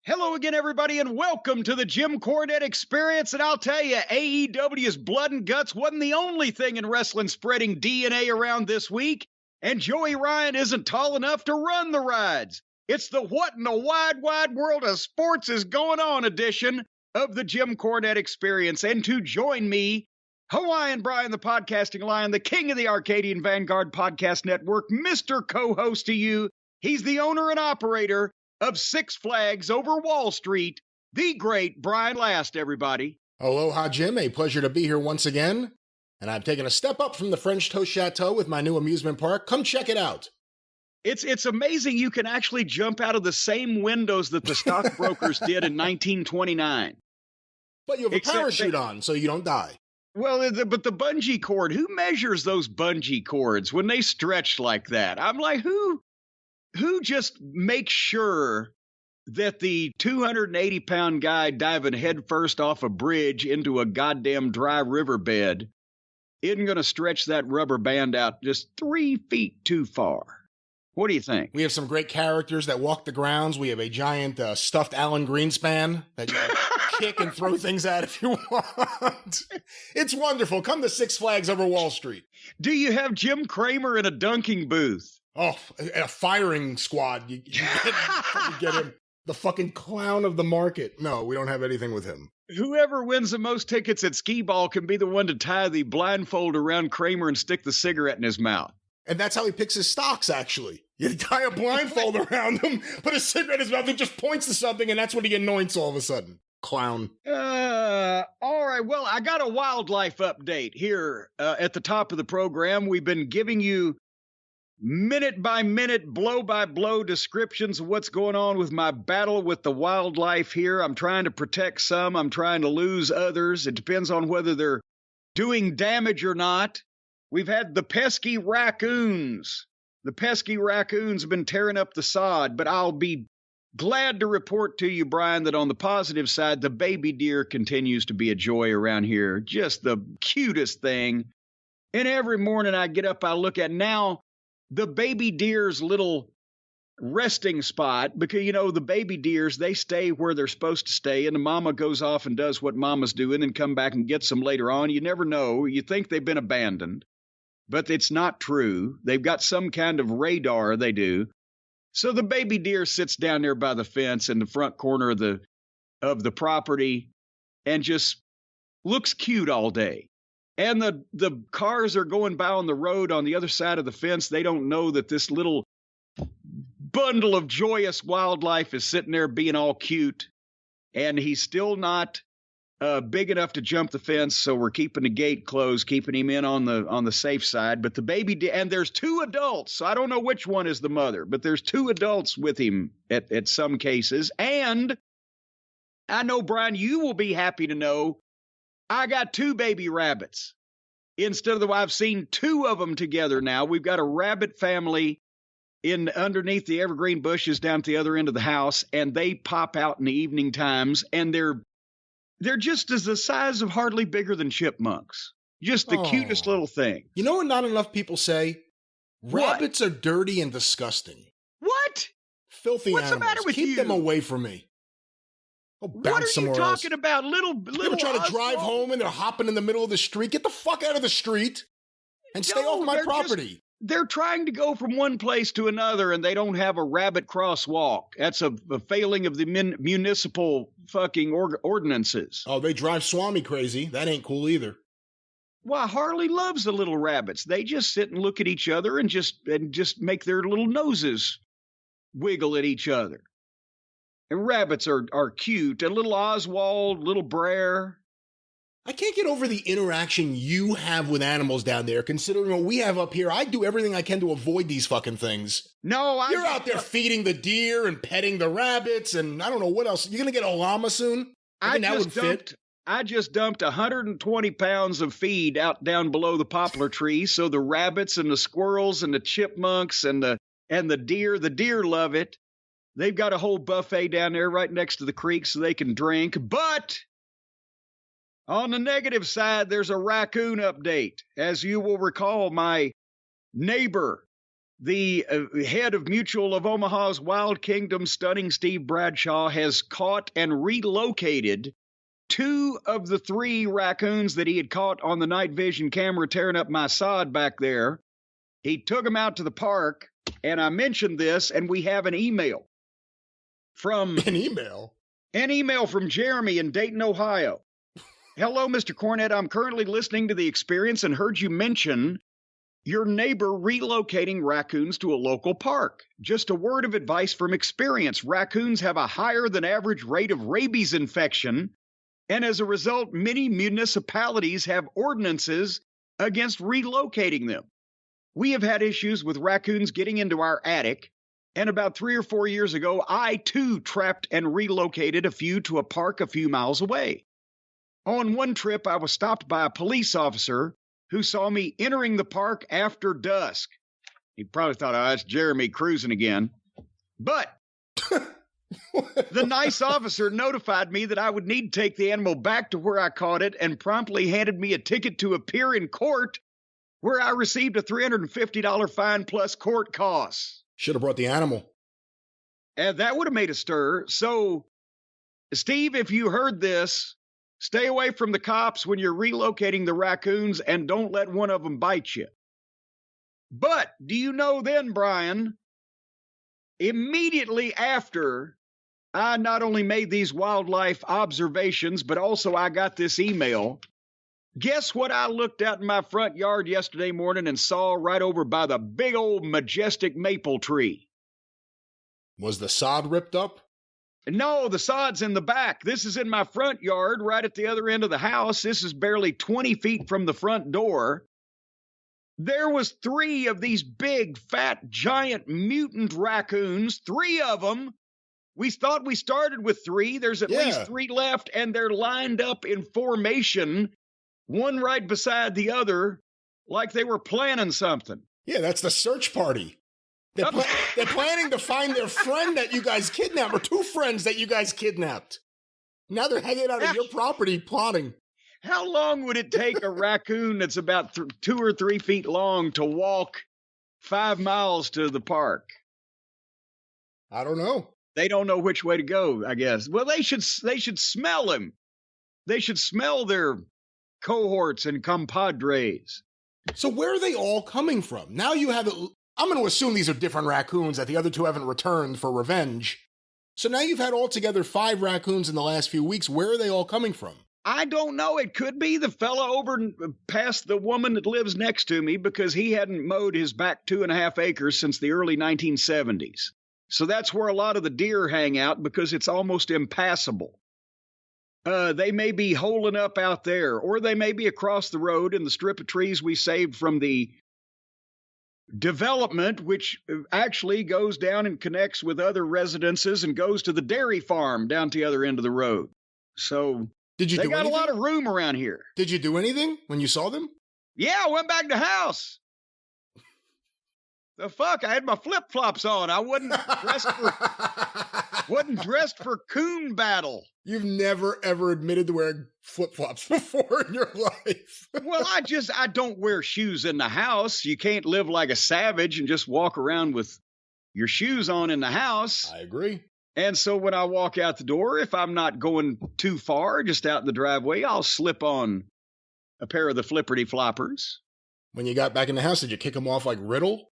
Hello again, everybody, and welcome to the Jim Cornette Experience. And I'll tell you, AEW's Blood and Guts wasn't the only thing in wrestling spreading DNA around this week. And Joey Ryan isn't tall enough to run the rides. It's the What in the Wide, Wide World of Sports is Going On edition of the Jim Cornette Experience. And to join me, Hawaiian Brian, the podcasting lion, the king of the Arcadian Vanguard Podcast Network, Mr. Co-host to you. He's the owner and operator of Six Flags Over Wall Street, the great Brian Last, everybody. Aloha, Jim. A pleasure to be here once again. And I've taken a step up from the French Toast Chateau with my new amusement park. Come check it out. It's amazing you can actually jump out of the same windows that the stockbrokers did in 1929. But you have a parachute on, so you don't die. Well, but the bungee cord, who measures those bungee cords when they stretch like that? I'm like, who just makes sure that the 280-pound guy diving headfirst off a bridge into a goddamn dry riverbed isn't going to stretch that rubber band out just 3 feet too far? What do you think? We have some great characters that walk the grounds. We have a giant stuffed Alan Greenspan that you kick and throw things at if you want. It's wonderful. Come to Six Flags Over Wall Street. Do you have Jim Kramer in a dunking booth? Oh, a firing squad. You get him. The fucking clown of the market. No, we don't have anything with him. Whoever wins the most tickets at skee-ball can be the one to tie the blindfold around Kramer and stick the cigarette in his mouth. And that's how he picks his stocks, actually. You tie a blindfold around him, put a cigarette in his mouth, and just points to something, and that's what he anoints all of a sudden. Clown. All right. Well, I got a wildlife update here at the top of the program. We've been giving you minute-by-minute, blow-by-blow descriptions of what's going on with my battle with the wildlife here. I'm trying to protect some. I'm trying to lose others. It depends on whether they're doing damage or not. We've had the pesky raccoons. The pesky raccoons have been tearing up the sod, but I'll be glad to report to you, Brian, that on the positive side, the baby deer continues to be a joy around here. Just the cutest thing. And every morning I get up, I look at now the baby deer's little resting spot, because, you know, the baby deers, they stay where they're supposed to stay, and the mama goes off and does what mama's doing and come back and gets them later on. You never know. You think they've been abandoned, but it's not true. They've got some kind of radar, they do. So the baby deer sits down there by the fence in the front corner of the property and just looks cute all day. And the cars are going by on the road on the other side of the fence. They don't know that this little bundle of joyous wildlife is sitting there being all cute. And he's still not big enough to jump the fence, so we're keeping the gate closed, keeping him in on the safe side. But the baby and there's 2 adults. So I don't know which one is the mother, but there's 2 adults with him at some cases. And I know, Brian, you will be happy to know I got 2 baby rabbits. Instead of I've seen 2 of them together now. We've got a rabbit family underneath the evergreen bushes down at the other end of the house, and they pop out in the evening times, and they're just as the size of hardly bigger than chipmunks. Just the cutest little thing. You know what not enough people say? Rabbits are dirty and disgusting. What? Filthy What's animals. The matter with Keep you? them away from me. What are you talking about? Little People trying to drive home and they're hopping in the middle of the street. Get the fuck out of the street and stay off my property. They're trying to go from one place to another, and they don't have a rabbit crosswalk. That's a failing of the municipal fucking ordinances. Oh, they drive Swami crazy. That ain't cool either. Why, Harley loves the little rabbits. They just sit and look at each other and just make their little noses wiggle at each other. And rabbits are cute. And little Oswald, little Brer. I can't get over the interaction you have with animals down there, considering what we have up here. I do everything I can to avoid these fucking things. No, You're out there feeding the deer and petting the rabbits, and I don't know what else. You're going to get a llama soon? I just dumped 120 pounds of feed out down below the poplar tree, so the rabbits and the squirrels and the chipmunks and the deer love it. They've got a whole buffet down there right next to the creek so they can drink. But on the negative side, there's a raccoon update. As you will recall, my neighbor The head of Mutual of Omaha's Wild Kingdom, Stunning Steve Bradshaw, has caught and relocated 2 of the 3 raccoons that he had caught on the night vision camera tearing up my sod back there. He took them out to the park, and I mentioned this, and we have an email from... An email? An email from Jeremy in Dayton, Ohio. Hello, Mr. Cornette. I'm currently listening to the experience and heard you mention your neighbor relocating raccoons to a local park. Just a word of advice from experience. Raccoons have a higher than average rate of rabies infection, and as a result, many municipalities have ordinances against relocating them. We have had issues with raccoons getting into our attic, and about 3 or 4 years ago, I too trapped and relocated a few to a park a few miles away. On one trip, I was stopped by a police officer who saw me entering the park after dusk. He probably thought, oh, that's Jeremy cruising again. But the nice officer notified me that I would need to take the animal back to where I caught it and promptly handed me a ticket to appear in court, where I received a $350 fine plus court costs. Should have brought the animal. And that would have made a stir. So, Steve, if you heard this, stay away from the cops when you're relocating the raccoons and don't let one of them bite you. But do you know then, Brian, immediately after I not only made these wildlife observations, but also I got this email, guess what I looked out in my front yard yesterday morning and saw right over by the big old majestic maple tree? Was the sod ripped up? No, the sod's in the back. This is in my front yard, right at the other end of the house. This is barely 20 feet from the front door. There was 3 of these big, fat, giant mutant raccoons, 3 of them. We thought we started with 3. There's at least 3 left, and they're lined up in formation, one right beside the other, like they were planning something. Yeah, that's the search party. They're planning to find their friend that you guys kidnapped, or 2 friends that you guys kidnapped. Now they're hanging out on your property plotting. How long would it take a raccoon that's about 2 or 3 feet long to walk 5 miles to the park? I don't know. They don't know which way to go, I guess. Well, they should smell him. They should smell their cohorts and compadres. So where are they all coming from? Now you have... I'm going to assume these are different raccoons that the other 2 haven't returned for revenge. So now you've had altogether 5 raccoons in the last few weeks. Where are they all coming from? I don't know. It could be the fella over past the woman that lives next to me, because he hadn't mowed his back 2.5 acres since the early 1970s. So that's where a lot of the deer hang out, because it's almost impassable. They may be holing up out there, or they may be across the road in the strip of trees we saved from the development, which actually goes down and connects with other residences and goes to the dairy farm down to the other end of the road. So they got a lot of room around here. Did you do anything when you saw them? Yeah, I went back to the house. The fuck? I had my flip-flops on. I wasn't dressed for coon battle. You've never, ever admitted to wearing flip-flops before in your life. Well, I don't wear shoes in the house. You can't live like a savage and just walk around with your shoes on in the house. I agree. And so when I walk out the door, if I'm not going too far, just out in the driveway, I'll slip on a pair of the flipperty-floppers. When you got back in the house, did you kick them off like Riddle?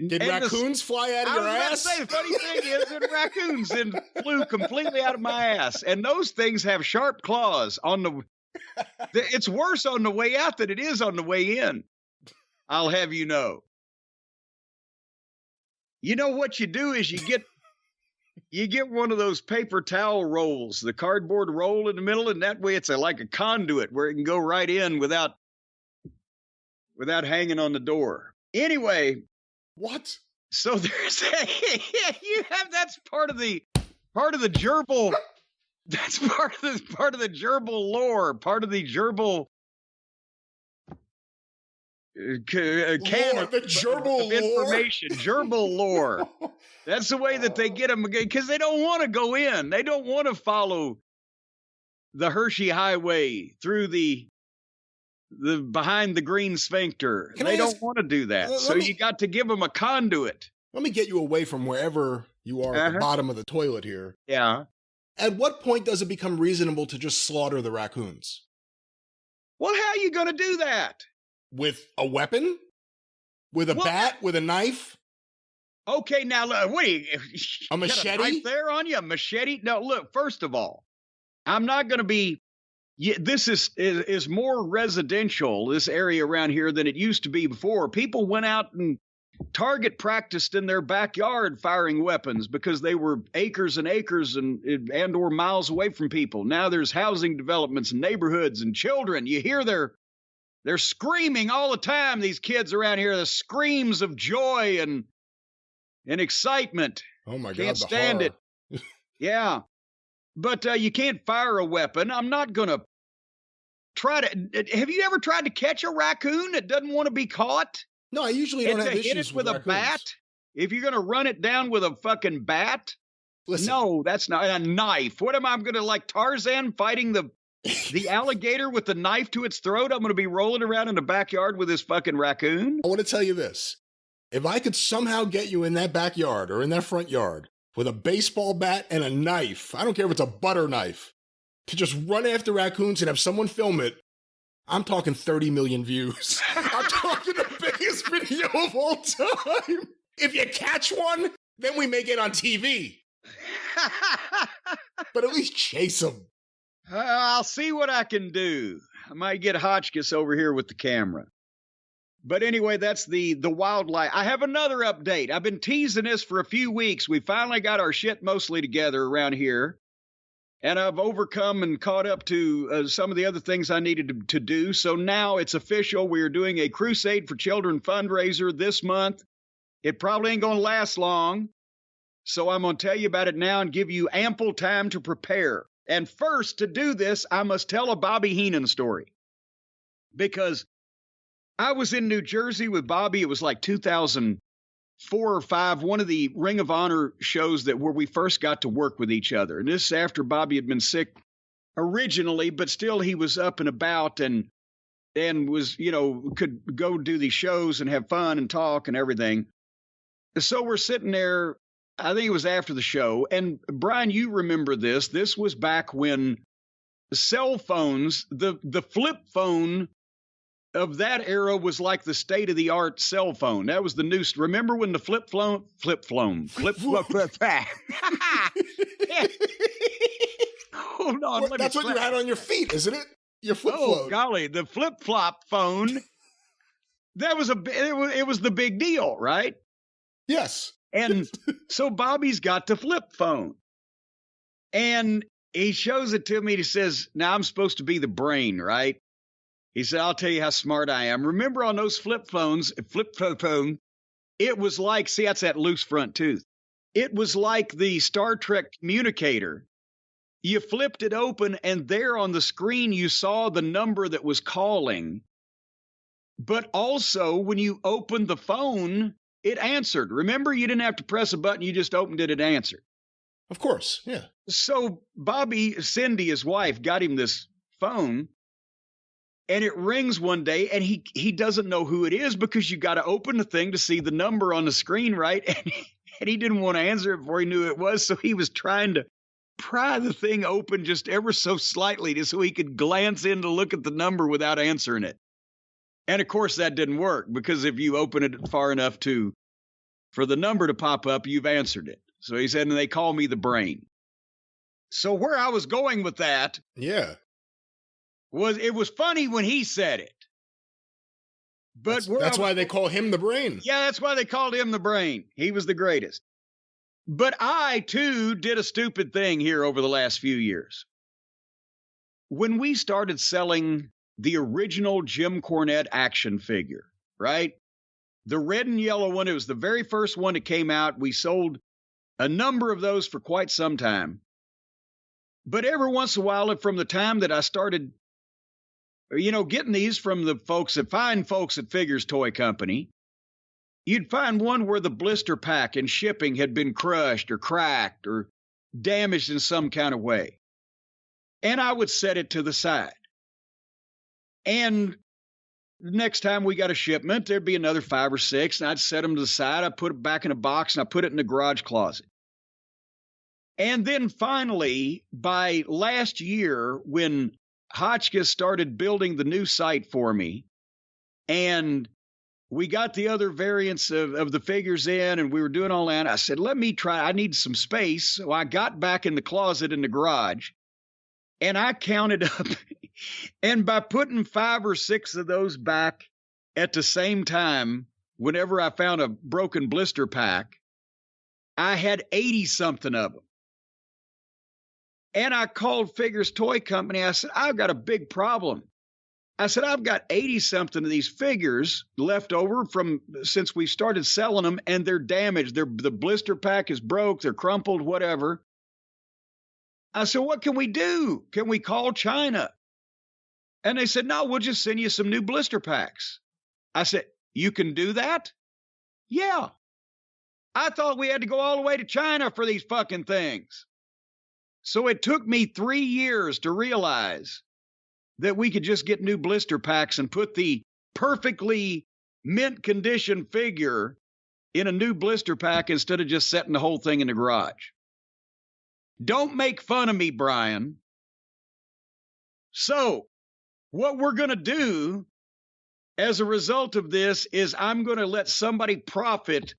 Did raccoons fly out of your ass? I was about to say, the funny thing is that raccoons flew completely out of my ass. And those things have sharp claws on the... It's worse on the way out than it is on the way in. I'll have you know. You know what you do is you get one of those paper towel rolls, the cardboard roll in the middle, and that way it's like a conduit where it can go right in without hanging on the door. Anyway... What? So there's that's part of the gerbil. That's part of the gerbil lore. Part of the gerbil canon. The gerbil of information. Gerbil lore. That's the way that they get them, because they don't want to go in. They don't want to follow the Hershey Highway through the behind the green sphincter. They don't want to do that. So you got to give them a conduit. Let me get you away from wherever you are at the bottom of the toilet here. Yeah. At what point does it become reasonable to just slaughter the raccoons? Well, how are you going to do that? With a weapon? With a bat? With a knife? Okay, now look, wait. A machete? Got a knife there on you? A machete? No, look, first of all, I'm not going to be... this is more residential, this area around here, than it used to be before. People went out and target practiced in their backyard firing weapons because they were acres and acres and or miles away from people. Now there's housing developments and neighborhoods and children. You hear they're screaming all the time, these kids around here, the screams of joy and excitement. Oh my God, can't stand it. Yeah. But you can't fire a weapon. I'm not going to try to... Have you ever tried to catch a raccoon that doesn't want to be caught? No, I usually don't have issues hit it with a raccoons. bat? If you're going to run it down with a fucking bat? Listen. No, that's not a knife. What am I going to, like Tarzan fighting the alligator with the knife to its throat? I'm going to be rolling around in the backyard with this fucking raccoon? I want to tell you this. If I could somehow get you in that backyard or in that front yard with a baseball bat and a knife, I don't care if it's a butter knife, to just run after raccoons and have someone film it, I'm talking 30 million views. I'm talking the biggest video of all time. If you catch one, then we make it on TV. But at least chase them. I'll see what I can do. I might get Hotchkiss over here with the camera. But anyway, that's the wildlife. I have another update. I've been teasing this for a few weeks. We finally got our shit mostly together around here. And I've overcome and caught up to some of the other things I needed to do. So now it's official. We are doing a Crusade for Children fundraiser this month. It probably ain't going to last long. So I'm going to tell you about it now and give you ample time to prepare. And first, to do this, I must tell a Bobby Heenan story. Because I was in New Jersey with Bobby. It was like 2004 or 5, one of the Ring of Honor shows where we first got to work with each other. And this is after Bobby had been sick originally, but still he was up and about and was, could go do these shows and have fun and talk and everything. So we're sitting there, I think it was after the show. And Brian, you remember this. This was back when cell phones, the flip phone of that era was like the state-of-the-art cell phone. That was the new... Remember when the flip phone... Hold on. Well, that's what you had on your feet, isn't it? Your flip phone. Oh, golly. The flip-flop phone. That was it was the big deal, right? Yes. And so Bobby's got the flip phone. And he shows it to me. He says, now I'm supposed to be the brain, right? He said, I'll tell you how smart I am. Remember on those flip phone, it was like, see, that's that loose front tooth. It was like the Star Trek communicator. You flipped it open, and there on the screen, you saw the number that was calling. But also, when you opened the phone, it answered. Remember, you didn't have to press a button. You just opened it, it answered. Of course, yeah. So Cindy, his wife, got him this phone. And it rings one day, and he doesn't know who it is because you got to open the thing to see the number on the screen, right? And he didn't want to answer it before he knew it was, so he was trying to pry the thing open just ever so slightly just so he could glance in to look at the number without answering it. And, of course, that didn't work because if you open it far enough for the number to pop up, you've answered it. So he said, and they call me the brain. So where I was going with that... Yeah. It was funny when he said it. But that's why they call him the brain. Yeah, that's why they called him the brain. He was the greatest. But I, too, did a stupid thing here over the last few years. When we started selling the original Jim Cornette action figure, right? The red and yellow one, it was the very first one that came out. We sold a number of those for quite some time. But every once in a while, from the time that I started getting these from the fine folks at Figures Toy Company, you'd find one where the blister pack and shipping had been crushed or cracked or damaged in some kind of way. And I would set it to the side. And the next time we got a shipment, there'd be another 5 or 6, and I'd set them to the side. I'd put it back in a box, and I put it in the garage closet. And then finally, by last year, when Hotchkiss started building the new site for me, and we got the other variants of the figures in, and we were doing all that, I said, let me try. I need some space. So I got back in the closet in the garage, and I counted up. And by putting 5 or 6 of those back at the same time, whenever I found a broken blister pack, I had 80-something of them. And I called Figures Toy Company. I said, I've got a big problem. I said, I've got 80-something of these figures left over from since we started selling them, and they're damaged. The blister pack is broke. They're crumpled, whatever. I said, what can we do? Can we call China? And they said, no, we'll just send you some new blister packs. I said, you can do that? Yeah. I thought we had to go all the way to China for these fucking things. So it took me 3 years to realize that we could just get new blister packs and put the perfectly mint condition figure in a new blister pack instead of just setting the whole thing in the garage. Don't make fun of me, Brian. So what we're going to do as a result of this is I'm going to let somebody profit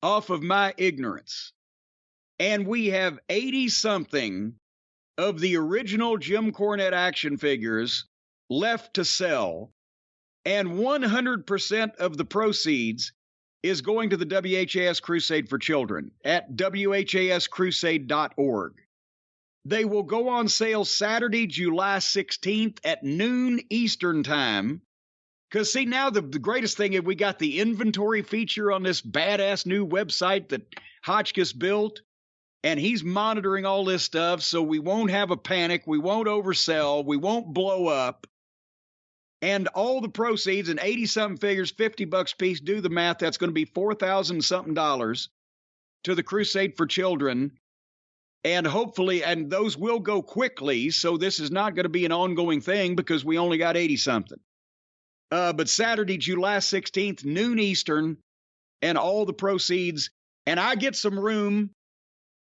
off of my ignorance. And we have 80-something of the original Jim Cornette action figures left to sell, and 100% of the proceeds is going to the WHAS Crusade for Children at WHAScrusade.org. They will go on sale Saturday, July 16th at noon Eastern time. Because, see, now the greatest thing is we got the inventory feature on this badass new website that Hotchkiss built. And he's monitoring all this stuff, so we won't have a panic. We won't oversell. We won't blow up. And all the proceeds, and 80-something figures, $50 a piece, do the math, that's going to be $4,000-something to the Crusade for Children. And hopefully, and those will go quickly, so this is not going to be an ongoing thing because we only got 80-something. But Saturday, July 16th, noon Eastern, and all the proceeds. And I get some room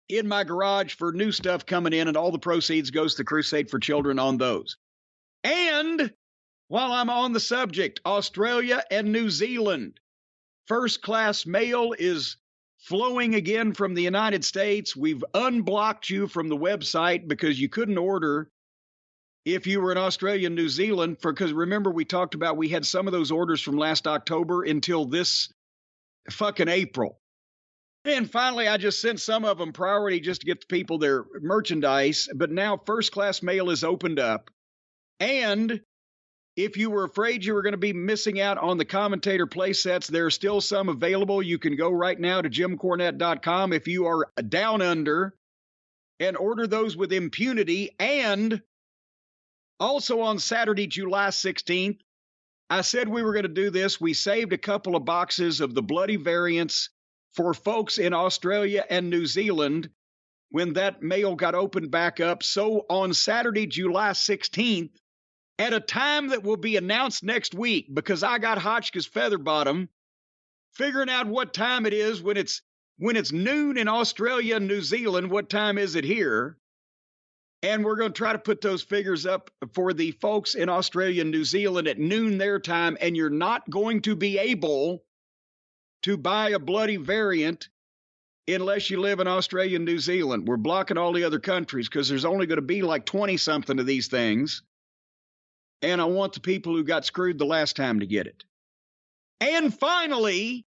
in my garage for new stuff coming in, and all the proceeds goes to Crusade for Children on those. And while I'm on the subject, Australia and New Zealand, first-class mail is flowing again from the United States. We've unblocked you from the website because you couldn't order if you were in Australia and New Zealand, because remember we talked about we had some of those orders from last October until this fucking April. And finally, I just sent some of them priority just to get the people their merchandise. But now first-class mail is opened up. And if you were afraid you were going to be missing out on the commentator play sets, there are still some available. You can go right now to JimCornette.com if you are down under and order those with impunity. And also on Saturday, July 16th, I said we were going to do this. We saved a couple of boxes of the bloody variants for folks in Australia and New Zealand when that mail got opened back up. So on Saturday, July 16th, at a time that will be announced next week, because I got Hotchkiss Featherbottom figuring out what time it is when it's noon in Australia and New Zealand. What time is it here? And we're going to try to put those figures up for the folks in Australia and New Zealand at noon their time. And you're not going to be able to buy a bloody variant unless you live in Australia and New Zealand. We're blocking all the other countries because there's only going to be like 20-something of these things. And I want the people who got screwed the last time to get it. And finally,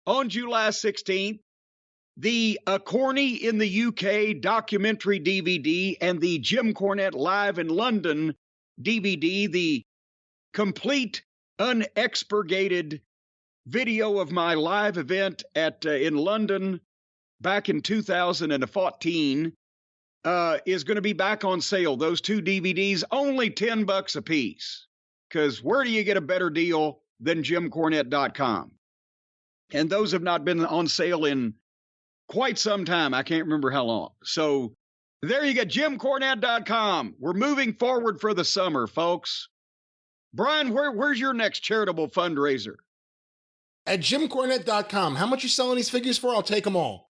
on July 16th, the Corny in the UK documentary DVD and the Jim Cornette Live in London DVD, the complete unexpurgated video of my live event in London back in 2014 is going to be back on sale. Those two DVDs, only $10 a piece. Because where do you get a better deal than JimCornette.com? And those have not been on sale in quite some time. I can't remember how long. So there you go, JimCornette.com. We're moving forward for the summer, folks. Brian, where's your next charitable fundraiser? At JimCornette.com. How much you selling these figures for? I'll take them all.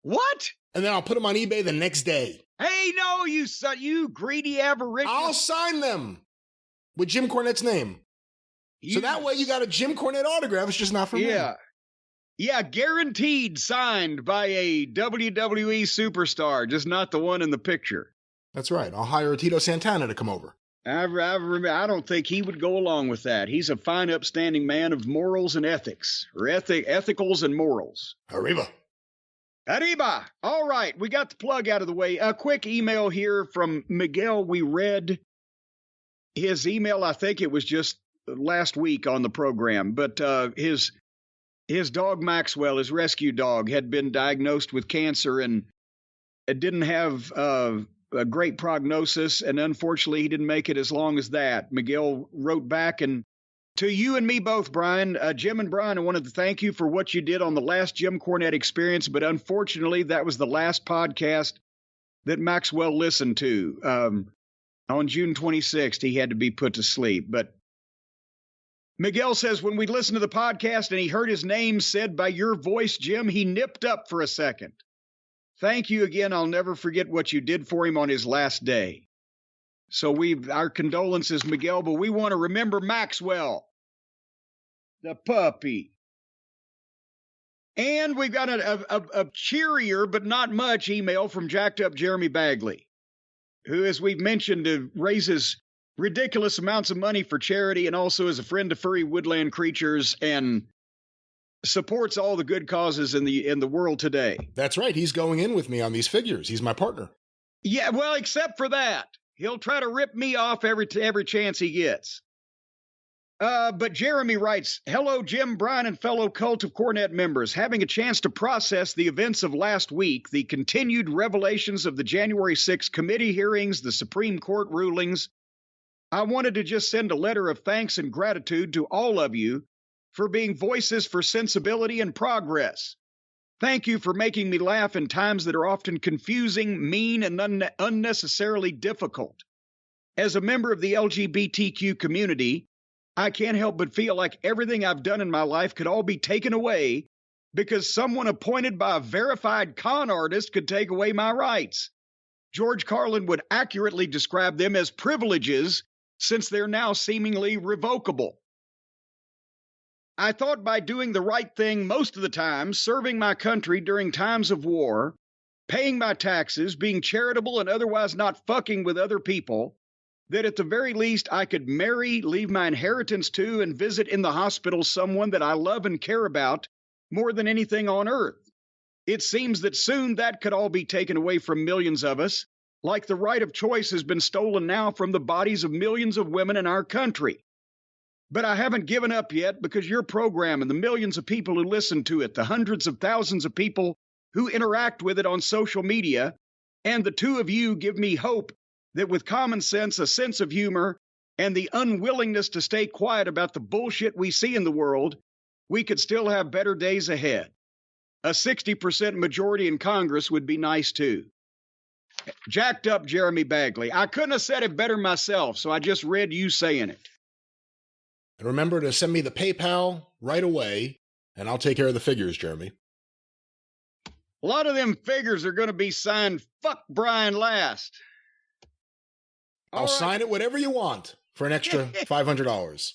What? And then I'll put them on eBay the next day. Hey, no, you greedy avaricious. I'll sign them with Jim Cornette's name. So that way you got a Jim Cornette autograph. It's just not for me. Yeah, guaranteed signed by a WWE superstar, just not the one in the picture. That's right. I'll hire Tito Santana to come over. I don't think he would go along with that. He's a fine, upstanding man of morals and ethics, or ethicals and morals. Arriba. All right, we got the plug out of the way. A quick email here from Miguel. We read his email. I think it was just last week on the program, but his dog Maxwell, his rescue dog, had been diagnosed with cancer and it didn't have a great prognosis, and unfortunately, he didn't make it as long as that. Miguel wrote back, and to you and me both, Brian, Jim and Brian, I wanted to thank you for what you did on the last Jim Cornette experience, but unfortunately, that was the last podcast that Maxwell listened to. On June 26th, he had to be put to sleep. But Miguel says, when we listened to the podcast and he heard his name said by your voice, Jim, he nipped up for a second. Thank you again. I'll never forget what you did for him on his last day. So our condolences, Miguel, but we want to remember Maxwell, the puppy. And we've got a cheerier, but not much, email from Jacked Up Jeremy Bagley, who, as we've mentioned, raises ridiculous amounts of money for charity and also is a friend to furry woodland creatures and supports all the good causes in the world today. That's right. He's going in with me on these figures. He's my partner. Yeah, well, except for that. He'll try to rip me off every chance he gets. But Jeremy writes, hello, Jim, Brian, and fellow Cult of Cornette members. Having a chance to process the events of last week, the continued revelations of the January 6th committee hearings, the Supreme Court rulings, I wanted to just send a letter of thanks and gratitude to all of you for being voices for sensibility and progress. Thank you for making me laugh in times that are often confusing, mean, and unnecessarily difficult. As a member of the LGBTQ community, I can't help but feel like everything I've done in my life could all be taken away because someone appointed by a verified con artist could take away my rights. George Carlin would accurately describe them as privileges since they're now seemingly revocable. I thought by doing the right thing most of the time, serving my country during times of war, paying my taxes, being charitable and otherwise not fucking with other people, that at the very least I could marry, leave my inheritance to, and visit in the hospital someone that I love and care about more than anything on earth. It seems that soon that could all be taken away from millions of us, like the right of choice has been stolen now from the bodies of millions of women in our country. But I haven't given up yet because your program and the millions of people who listen to it, the hundreds of thousands of people who interact with it on social media, and the two of you give me hope that with common sense, a sense of humor, and the unwillingness to stay quiet about the bullshit we see in the world, we could still have better days ahead. A 60% majority in Congress would be nice too. Jacked Up Jeremy Bagley. I couldn't have said it better myself, so I just read you saying it. And remember to send me the PayPal right away, and I'll take care of the figures, Jeremy. A lot of them figures are going to be signed, fuck Brian last. I'll sign it whatever you want for an extra $500.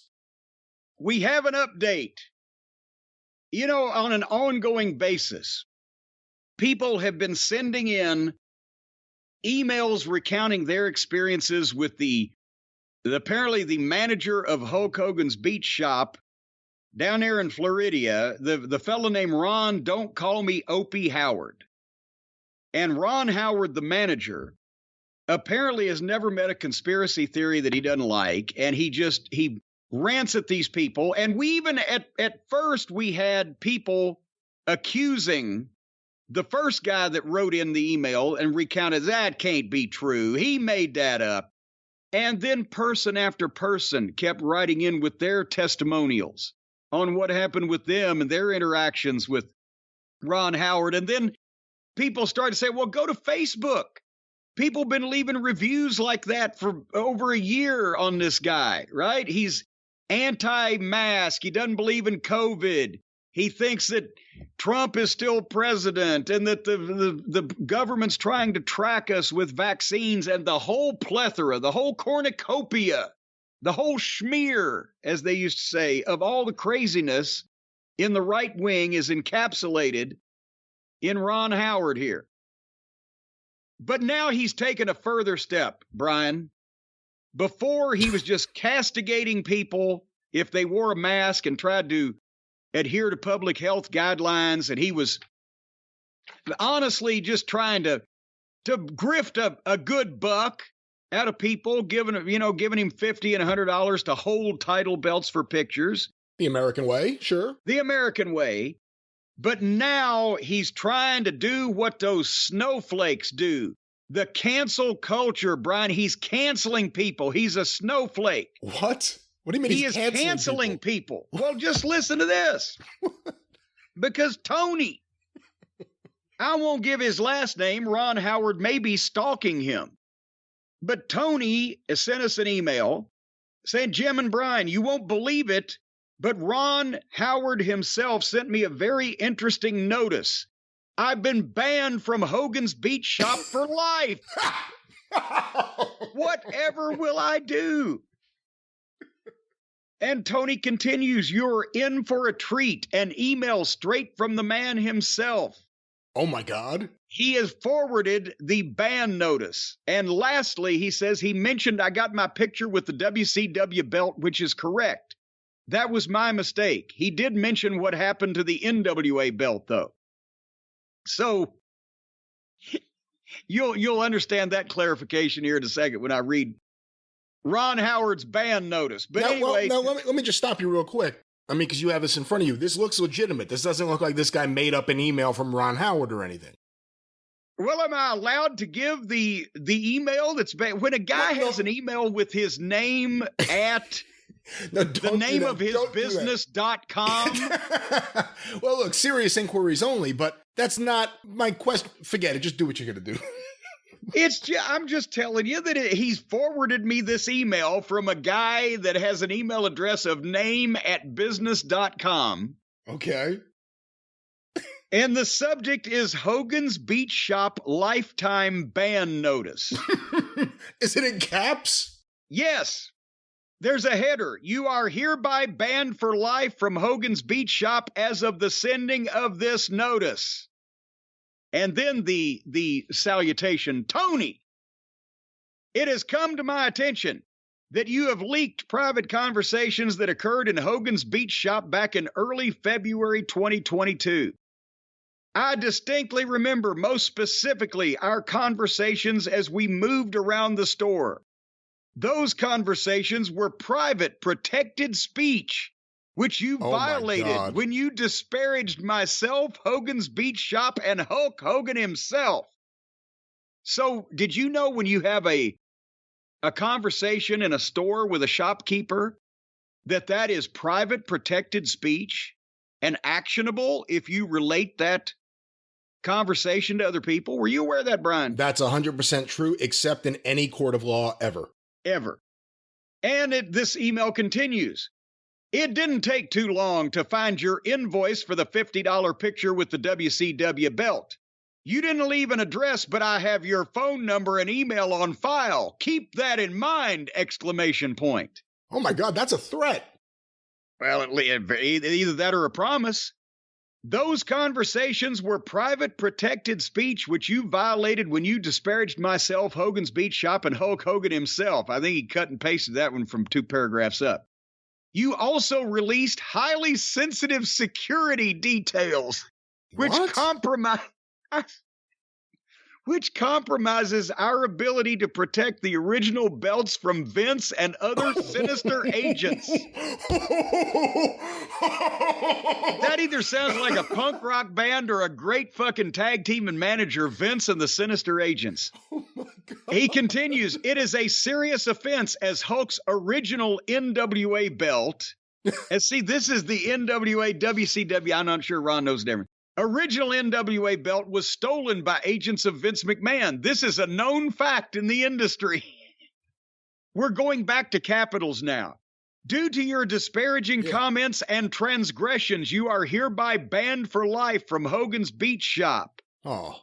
We have an update. You know, on an ongoing basis, people have been sending in emails recounting their experiences with apparently the manager of Hulk Hogan's beach shop down there in Florida, the fellow named Ron, don't call me Opie Howard. And Ron Howard, the manager, apparently has never met a conspiracy theory that he doesn't like, and he rants at these people. And we even, at first, we had people accusing the first guy that wrote in the email and recounted, that can't be true. He made that up. And then person after person kept writing in with their testimonials on what happened with them and their interactions with Ron Howard. And then people started to say, well, go to Facebook. People been leaving reviews like that for over a year on this guy, right? He's anti-mask. He doesn't believe in COVID. He thinks that Trump is still president and that the government's trying to track us with vaccines, and the whole plethora, the whole cornucopia, the whole schmear, as they used to say, of all the craziness in the right wing is encapsulated in Ron Howard here. But now he's taken a further step, Brian. Before, he was just castigating people if they wore a mask and tried to adhere to public health guidelines, and he was honestly just trying to grift a good buck out of people, giving him $50 and $100 to hold title belts for pictures. The American way, sure. The American way. But now he's trying to do what those snowflakes do. The cancel culture, Brian. He's canceling people. He's a snowflake. What? What do you mean he is canceling people? Well, just listen to this. Because Tony, I won't give his last name. Ron Howard may be stalking him. But Tony has sent us an email saying, Jim and Brian, you won't believe it, but Ron Howard himself sent me a very interesting notice. I've been banned from Hogan's Beach Shop for life. Whatever will I do? And Tony continues, you're in for a treat, an email straight from the man himself. Oh, my God. He has forwarded the ban notice. And lastly, he says he mentioned I got my picture with the WCW belt, which is correct. That was my mistake. He did mention what happened to the NWA belt, though. So you'll understand that clarification here in a second when I read Ron Howard's ban notice. But anyway, let me just stop you real quick. I mean, because you have this in front of you. This looks legitimate. This doesn't look like this guy made up an email from Ron Howard or anything. Well, am I allowed to give the email that's when a guy has an email with his name at the name of his business.com? Well, look, serious inquiries only, but that's not my question. Forget it. Just do what you're going to do. I'm just telling you that he's forwarded me this email from a guy that has an email address of name@business.com. Okay. And the subject is Hogan's Beach Shop lifetime ban notice. Is it in caps? Yes. There's a header. You are hereby banned for life from Hogan's Beach Shop as of the sending of this notice. And then the salutation, Tony, it has come to my attention that you have leaked private conversations that occurred in Hogan's Beach Shop back in early February 2022. I distinctly remember most specifically our conversations as we moved around the store. Those conversations were private, protected speech, which you violated when you disparaged myself, Hogan's Beach Shop, and Hulk Hogan himself. So did you know when you have a conversation in a store with a shopkeeper that is private, protected speech and actionable if you relate that conversation to other people? Were you aware of that, Brian? That's 100% true, except in any court of law ever. Ever. And this email continues. It didn't take too long to find your invoice for the $50 picture with the WCW belt. You didn't leave an address, but I have your phone number and email on file. Keep that in mind! ! Oh my God, that's a threat. Well, either that or a promise. Those conversations were private, protected speech, which you violated when you disparaged myself, Hogan's Beach Shop, and Hulk Hogan himself. I think he cut and pasted that one from 2 paragraphs up. You also released highly sensitive security details, which compromises our ability to protect the original belts from Vince and other sinister agents. That either sounds like a punk rock band or a great fucking tag team and manager, Vince and the Sinister Agents. Oh my God. He continues, it is a serious offense as Hulk's original NWA belt. And see, this is the NWA WCW. I'm not sure Ron knows the difference. Original NWA belt was stolen by agents of Vince McMahon. This is a known fact in the industry. We're going back to capitals now. Due to your disparaging comments and transgressions, you are hereby banned for life from Hogan's Beach shop. Oh.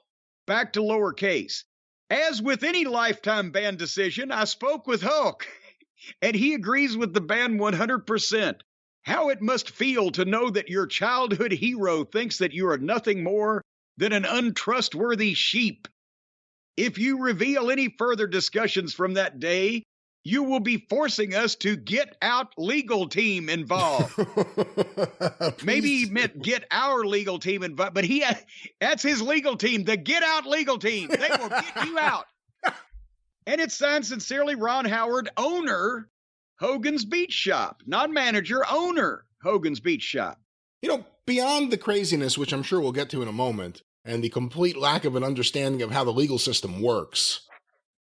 Back to lowercase. As with any lifetime ban decision, I spoke with Hulk, and he agrees with the ban 100%. How it must feel to know that your childhood hero thinks that you are nothing more than an untrustworthy sheep. If you reveal any further discussions from that day, you will be forcing us to get out legal team involved. Maybe he meant get our legal team involved, but that's his legal team, the get out legal team. They will get you out. And it's signed sincerely, Ron Howard, owner, Hogan's Beach Shop. Not manager, owner, Hogan's Beach Shop. You know, beyond the craziness, which I'm sure we'll get to in a moment, and the complete lack of an understanding of how the legal system works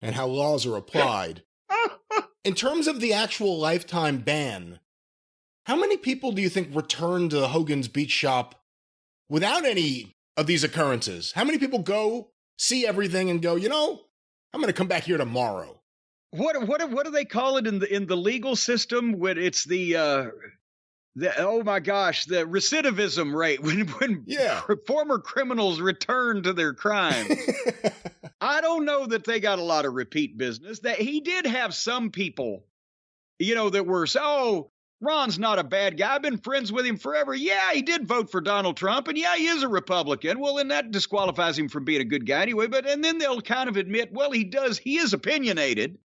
and how laws are applied, in terms of the actual lifetime ban, how many people do you think return to Hogan's Beach Shop without any of these occurrences? How many people go, see everything, and go, you know, I'm going to come back here tomorrow? What do they call it in the legal system when it's the oh my gosh, the recidivism rate when former criminals return to their crime? I don't know that they got a lot of repeat business. That he did have some people, you know, that were, oh, Ron's not a bad guy. I've been friends with him forever. Yeah, he did vote for Donald Trump, and yeah, he is a Republican. Well, then that disqualifies him from being a good guy anyway. And then they'll kind of admit, well, he is opinionated.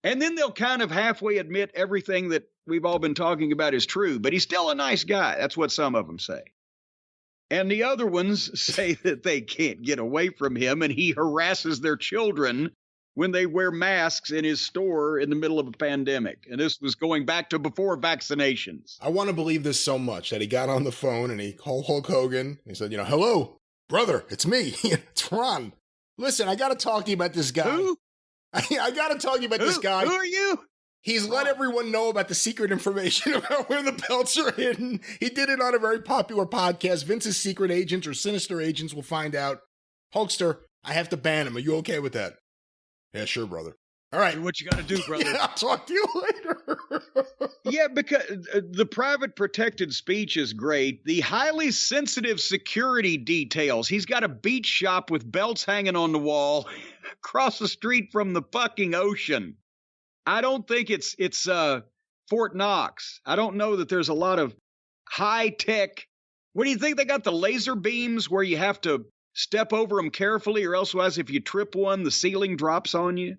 And then they'll kind of halfway admit everything that we've all been talking about is true, but he's still a nice guy. That's what some of them say. And the other ones say that they can't get away from him, and he harasses their children when they wear masks in his store in the middle of a pandemic. And this was going back to before vaccinations. I want to believe this so much that he got on the phone and he called Hulk Hogan. He said, you know, hello, brother, it's me. It's Ron. Listen, I got to talk to you about this guy. Who? I got to talk to you about this guy. Who are you? He's let everyone know about the secret information about where the belts are hidden. He did it on a very popular podcast. Vince's secret agents or sinister agents will find out. Hulkster, I have to ban him. Are you okay with that? Yeah, sure, brother. All right. Do what you got to do, brother. Yeah, I'll talk to you later. Yeah, because the private protected speech is great. The highly sensitive security details. He's got a beach shop with belts hanging on the wall across the street from the fucking ocean. I don't think it's Fort Knox. I don't know that there's a lot of high tech. What do you think? They got the laser beams where you have to step over them carefully, or elsewise if you trip one, the ceiling drops on you.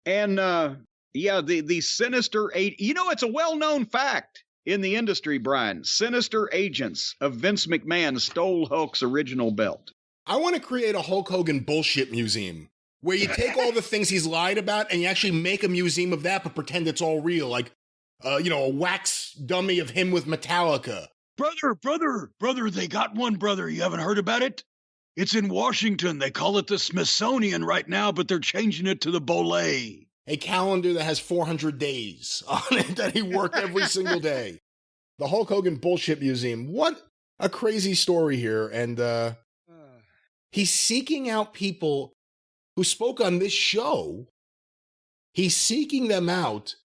And the sinister you know, it's a well-known fact in the industry, Brian. Sinister agents of Vince McMahon stole Hulk's original belt. I want to create a Hulk Hogan bullshit museum where you take all the things he's lied about and you actually make a museum of that, but pretend it's all real. Like, a wax dummy of him with Metallica. Brother, they got one, brother. You haven't heard about it? It's in Washington. They call it the Smithsonian right now, but they're changing it to the Bolé. A calendar that has 400 days on it that he worked every single day. The Hulk Hogan Bullshit Museum. What a crazy story here. And he's seeking out people who spoke on this show. He's seeking them out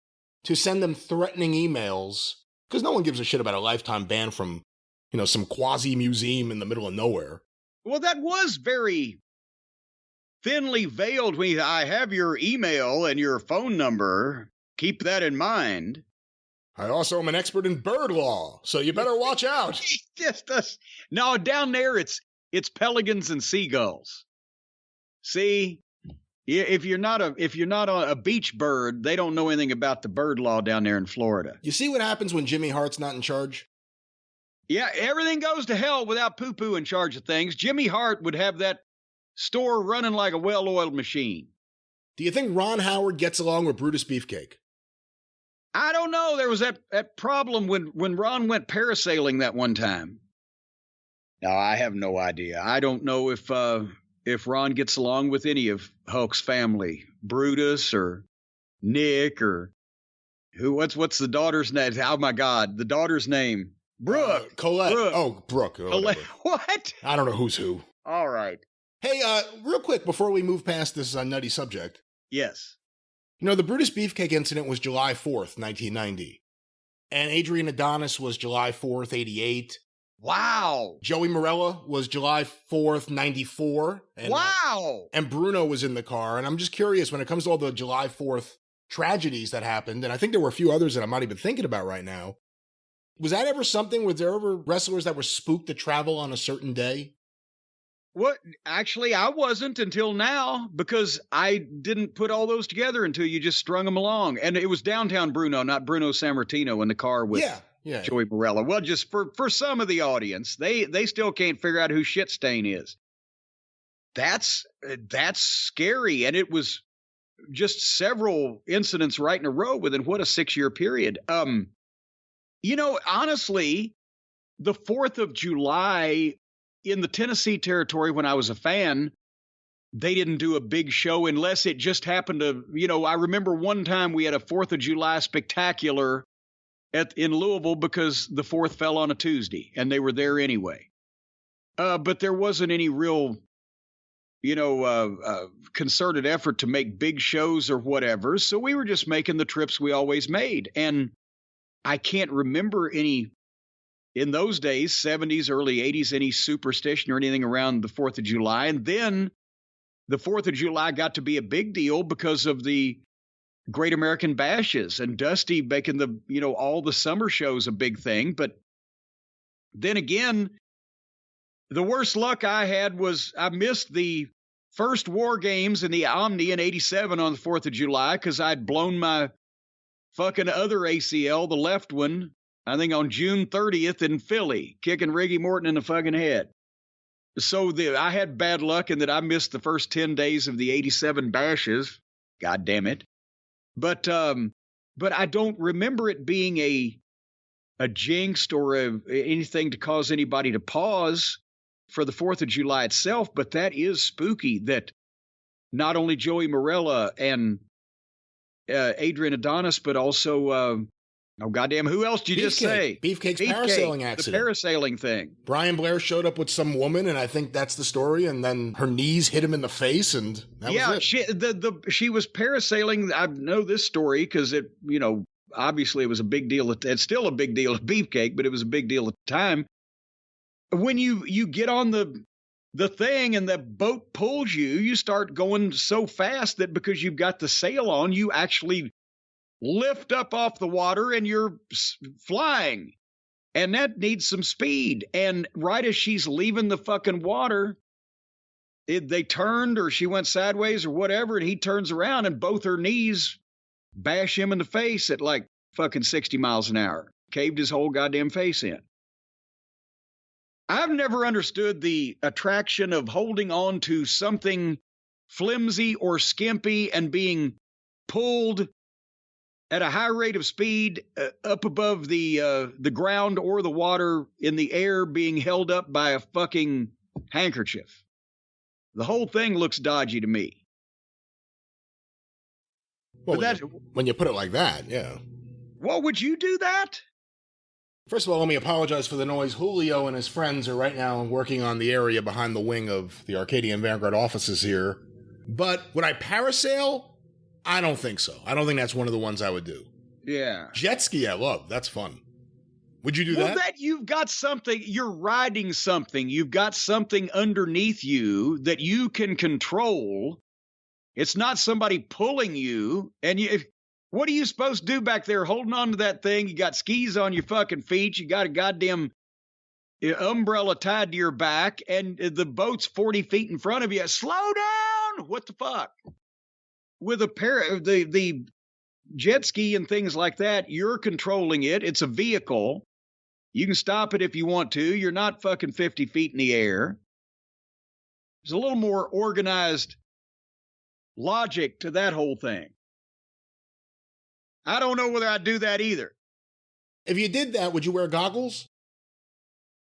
to send them threatening emails, because no one gives a shit about a lifetime ban from, some quasi-museum in the middle of nowhere. Well, that was very thinly veiled. I have your email and your phone number. Keep that in mind. I also am an expert in bird law, so you better watch out. No, down there it's pelicans and seagulls. See, if you're not a beach bird, they don't know anything about the bird law down there in Florida. You see what happens when Jimmy Hart's not in charge? Yeah, everything goes to hell without poo-poo in charge of things. Jimmy Hart would have that store running like a well-oiled machine. Do you think Ron Howard gets along with Brutus Beefcake? I don't know. There was that problem when Ron went parasailing that one time. No, I have no idea. I don't know if Ron gets along with any of Hulk's family, Brutus or Nick or what's the daughter's name? Oh my God, the daughter's name. Brooke. Colette. Brooke. Oh, Brooke. Or Colette. whatever. What? I don't know who's who. All right. Hey, real quick before we move past this nutty subject. Yes. You know, the Brutus Beefcake incident was July 4th, 1990. And Adrian Adonis was July 4th, 88. Wow. Joey Morella was July 4th, 94. And, wow. And Bruno was in the car. And I'm just curious, when it comes to all the July 4th tragedies that happened, and I think there were a few others that I'm not even thinking about right now, was that ever something? Was there ever wrestlers that were spooked to travel on a certain day? What? Actually, I wasn't until now, because I didn't put all those together until you just strung them along. And it was downtown Bruno, not Bruno Sammartino in the car with Joey Morella. Well, just for some of the audience, they still can't figure out who Shit Stain is. That's scary. And it was just several incidents right in a row within what a 6-year period. You know, honestly, the 4th of July in the Tennessee territory, when I was a fan, they didn't do a big show unless it just happened to, you know, I remember one time we had a 4th of July spectacular in Louisville because the 4th fell on a Tuesday and they were there anyway. But there wasn't any real, you know, concerted effort to make big shows or whatever. So we were just making the trips we always made. And I can't remember any, in those days, 70s, early 80s, any superstition or anything around the 4th of July. And then the 4th of July got to be a big deal because of the Great American Bashes and Dusty making the, you know, all the summer shows a big thing. But then again, the worst luck I had was I missed the first War Games in the Omni in 87 on the 4th of July because I'd blown my fucking other ACL, the left one, I think on June 30th in Philly, kicking Riggy Morton in the fucking head. So I had bad luck in that I missed the first 10 days of the 87 Bashes. God damn it. But I don't remember it being a jinx or anything to cause anybody to pause for the 4th of July itself. But that is spooky that not only Joey Morella and Adrian Adonis, but also, oh, goddamn, who else did you just say? Beefcake's parasailing accident. The parasailing thing. Brian Blair showed up with some woman, and I think that's the story, and then her knees hit him in the face, and that was it. She was parasailing. I know this story because it, you know, obviously it was a big deal. It's still a big deal at Beefcake, but it was a big deal at the time. When you get on the thing and the boat pulls you, you start going so fast that because you've got the sail on, you actually lift up off the water and you're flying. And that needs some speed. And right as she's leaving the fucking water, they turned or she went sideways or whatever, and he turns around and both her knees bash him in the face at like fucking 60 miles an hour. Caved his whole goddamn face in. I've never understood the attraction of holding on to something flimsy or skimpy and being pulled at a high rate of speed up above the ground or the water in the air, being held up by a fucking handkerchief. The whole thing looks dodgy to me. Well, when you put it like that, yeah. Well, would you do that? First of all, let me apologize for the noise. Julio and his friends are right now working on the area behind the wing of the Arcadian Vanguard offices here. But would I parasail? I don't think so. I don't think that's one of the ones I would do. Yeah. Jet ski, I love. That's fun. Would you do that? Well, that you've got something, you're riding something. You've got something underneath you that you can control. It's not somebody pulling you. And what are you supposed to do back there holding on to that thing? You got skis on your fucking feet. You got a goddamn umbrella tied to your back, and the boat's 40 feet in front of you. Slow down! What the fuck? With the jet ski and things like that, you're controlling it. It's a vehicle. You can stop it if you want to. You're not fucking 50 feet in the air. There's a little more organized logic to that whole thing. I don't know whether I'd do that either. If you did that, would you wear goggles?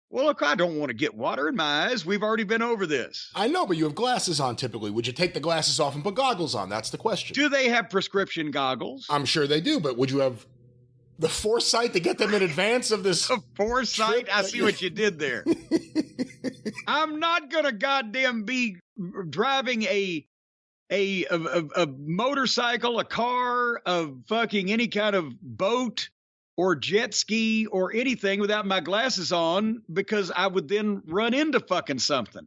Well, look, I don't want to get water in my eyes. We've already been over this. I know, but you have glasses on typically. Would you take the glasses off and put goggles on? That's the question. Do they have prescription goggles? I'm sure they do, but would you have The foresight to get them in advance of this. Foresight? I see what you did there. I'm not going to goddamn be driving a motorcycle, a car, a fucking any kind of boat or jet ski or anything without my glasses on, because I would then run into fucking something.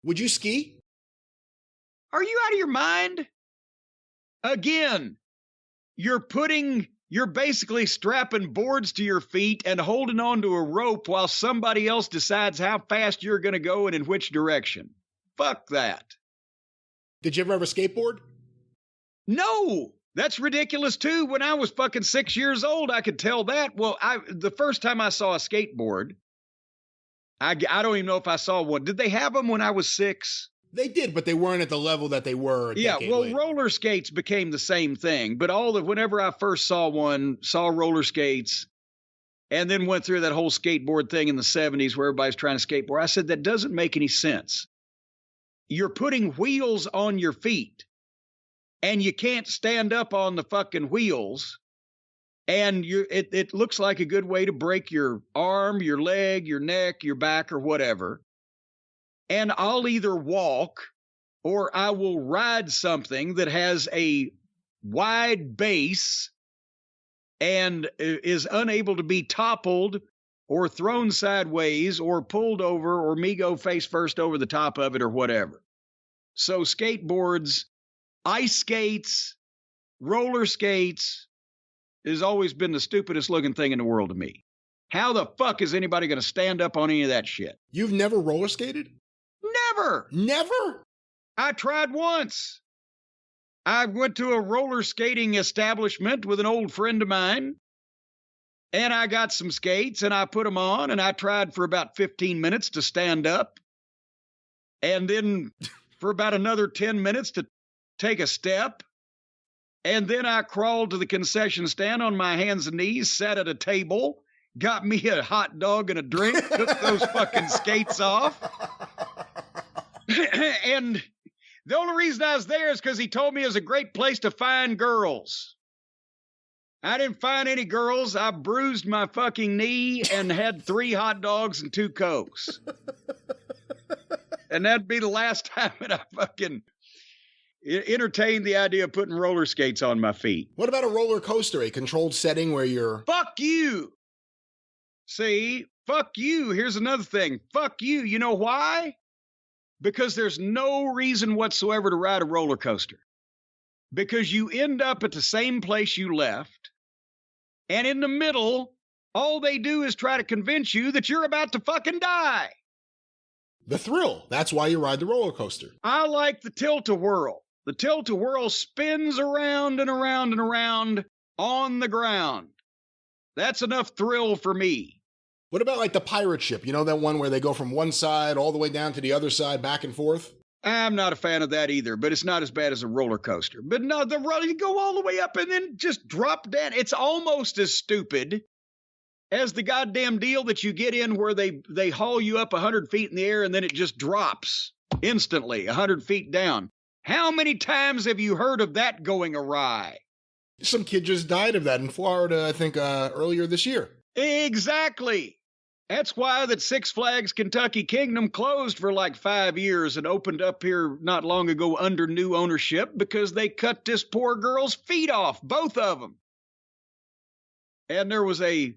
Would you ski? Are you out of your mind? Again, you're basically strapping boards to your feet and holding onto a rope while somebody else decides how fast you're going to go and in which direction. Fuck that. Did you ever have a skateboard? No, that's ridiculous too. When I was fucking 6 years old, I could tell that. Well, the first time I saw a skateboard, I don't even know if I saw one. Did they have them when I was 6? They did, but they weren't at the level that they were. Later. Roller skates became the same thing. But whenever I first saw roller skates, and then went through that whole skateboard thing in the 70s where everybody's trying to skateboard, I said, that doesn't make any sense. You're putting wheels on your feet, and you can't stand up on the fucking wheels. And it looks like a good way to break your arm, your leg, your neck, your back, or whatever. And I'll either walk or I will ride something that has a wide base and is unable to be toppled or thrown sideways or pulled over or me go face first over the top of it or whatever. So skateboards, ice skates, roller skates has always been the stupidest looking thing in the world to me. How the fuck is anybody going to stand up on any of that shit? You've never roller skated? Never. Never? I tried once. I went to a roller skating establishment with an old friend of mine, and I got some skates, and I put them on, and I tried for about 15 minutes to stand up, and then for about another 10 minutes to take a step, and then I crawled to the concession stand on my hands and knees, sat at a table, got me a hot dog and a drink, took those fucking skates off. And the only reason I was there is because he told me it was a great place to find girls. I didn't find any girls. I bruised my fucking knee and had 3 hot dogs and 2 Cokes. And that'd be the last time that I fucking entertained the idea of putting roller skates on my feet. What about a roller coaster, a controlled setting where you're... Fuck you! See, fuck you. Here's another thing. Fuck you. You know why? Because there's no reason whatsoever to ride a roller coaster. Because you end up at the same place you left, and in the middle, all they do is try to convince you that you're about to fucking die. The thrill. That's why you ride the roller coaster. I like the tilt-a-whirl. The tilt-a-whirl spins around and around and around on the ground. That's enough thrill for me. What about like the pirate ship? You know that one where they go from one side all the way down to the other side, back and forth? I'm not a fan of that either, but it's not as bad as a roller coaster. But no, you go all the way up and then just drop down. It's almost as stupid as the goddamn deal that you get in where they haul you up 100 feet in the air and then it just drops instantly 100 feet down. How many times have you heard of that going awry? Some kid just died of that in Florida, I think, earlier this year. Exactly. That's why that Six Flags Kentucky Kingdom closed for like 5 years and opened up here not long ago under new ownership because they cut this poor girl's feet off, both of them. And there was a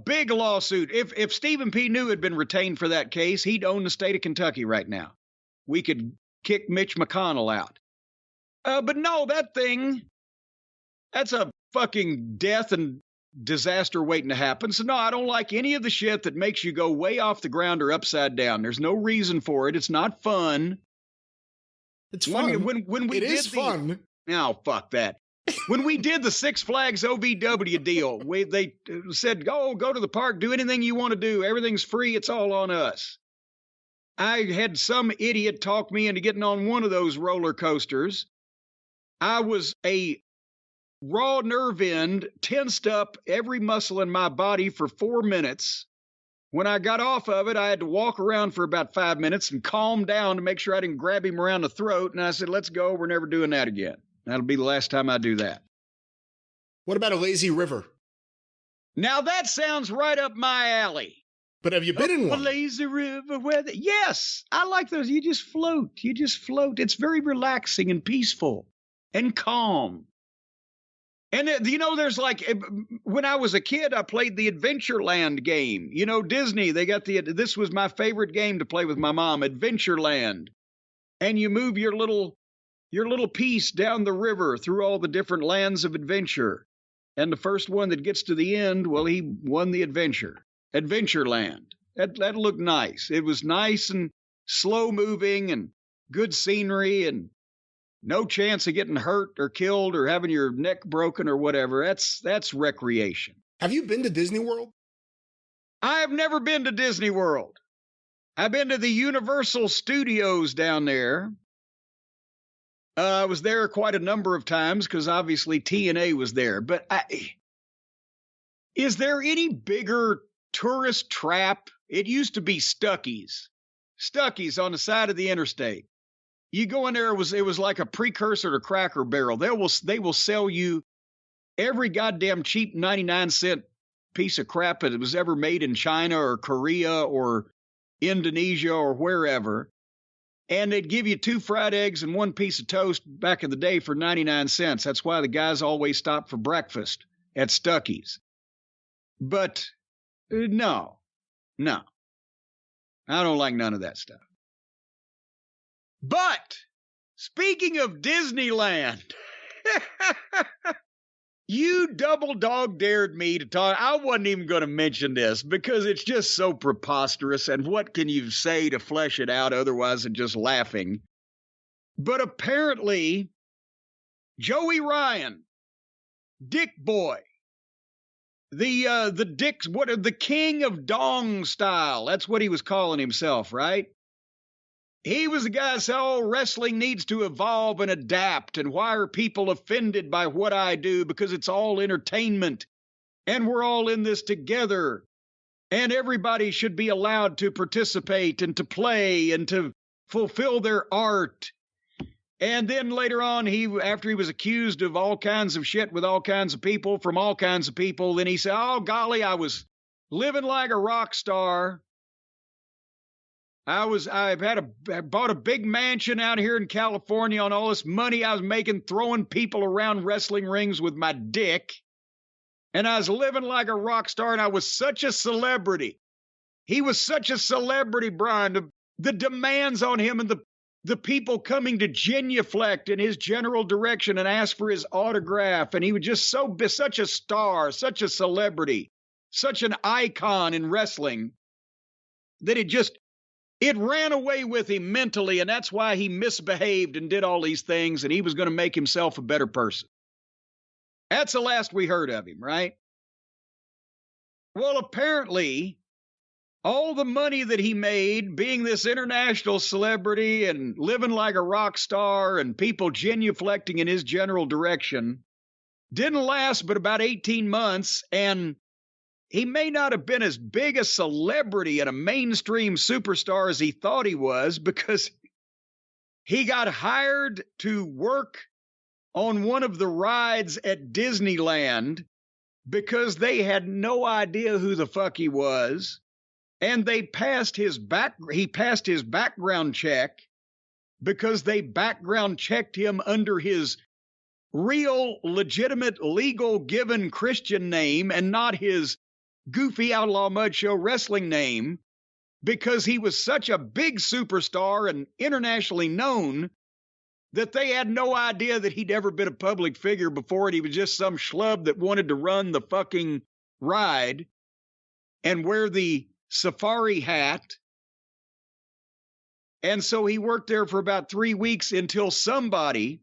big lawsuit. If Stephen P. New had been retained for that case, he'd own the state of Kentucky right now. We could kick Mitch McConnell out. But no, that's a fucking death and disaster waiting to happen. So no, I don't like any of the shit that makes you go way off the ground or upside down. There's no reason for it. It's not fun. It's fun. When we did fun. No, fuck that. When we did the Six Flags OVW deal, they said, go to the park, do anything you want to do. Everything's free. It's all on us. I had some idiot talk me into getting on one of those roller coasters. I was a raw nerve end, tensed up every muscle in my body for 4 minutes. When I got off of it, I had to walk around for about 5 minutes and calm down to make sure I didn't grab him around the throat. And I said, let's go. We're never doing that again. That'll be the last time I do that. What about a lazy river? Now that sounds right up my alley. But have you been in one? A lazy river where yes, I like those. You just float. It's very relaxing and peaceful and calm. And, there's like, when I was a kid, I played the Adventureland game. Disney, they got this was my favorite game to play with my mom, Adventureland. And you move your little piece down the river through all the different lands of adventure. And the first one that gets to the end, well, he won the adventure. Adventureland. That looked nice. It was nice and slow moving and good scenery and no chance of getting hurt or killed or having your neck broken or whatever. That's recreation. Have you been to Disney World? I have never been to Disney World. I've been to the Universal Studios down there. I was there quite a number of times because obviously TNA was there. But is there any bigger tourist trap? It used to be Stuckey's on the side of the interstate. You go in there, it was like a precursor to Cracker Barrel. They will sell you every goddamn cheap 99-cent piece of crap that was ever made in China or Korea or Indonesia or wherever. And they'd give you 2 fried eggs and 1 piece of toast back in the day for 99 cents. That's why the guys always stopped for breakfast at Stuckey's. But no. I don't like none of that stuff. But speaking of Disneyland, you double dog dared me to talk. I wasn't even going to mention this because it's just so preposterous. And what can you say to flesh it out otherwise than just laughing? But apparently, Joey Ryan, Dick Boy, the king of dong style. That's what he was calling himself, right? He was the guy that said, oh, wrestling needs to evolve and adapt. And why are people offended by what I do? Because it's all entertainment. And we're all in this together. And everybody should be allowed to participate and to play and to fulfill their art. And then later on, after he was accused of all kinds of shit with all kinds of people from all kinds of people, then he said, oh, golly, I was living like a rock star. I bought a big mansion out here in California on all this money I was making, throwing people around wrestling rings with my dick. And I was living like a rock star, and I was such a celebrity. He was such a celebrity, Brian. The demands on him and the people coming to genuflect in his general direction and ask for his autograph. And he was just such a star, such a celebrity, such an icon in wrestling that it ran away with him mentally, and that's why he misbehaved and did all these things, and he was going to make himself a better person. That's the last we heard of him, right? Well, apparently, all the money that he made, being this international celebrity and living like a rock star and people genuflecting in his general direction, didn't last but about 18 months, and he may not have been as big a celebrity and a mainstream superstar as he thought he was because he got hired to work on one of the rides at Disneyland because they had no idea who the fuck he was. And he passed his background check because they background checked him under his real, legitimate, legal given Christian name and not his goofy Outlaw Mud Show wrestling name, because he was such a big superstar and internationally known that they had no idea that he'd ever been a public figure before, and he was just some schlub that wanted to run the fucking ride and wear the safari hat. And so he worked there for about 3 weeks until somebody,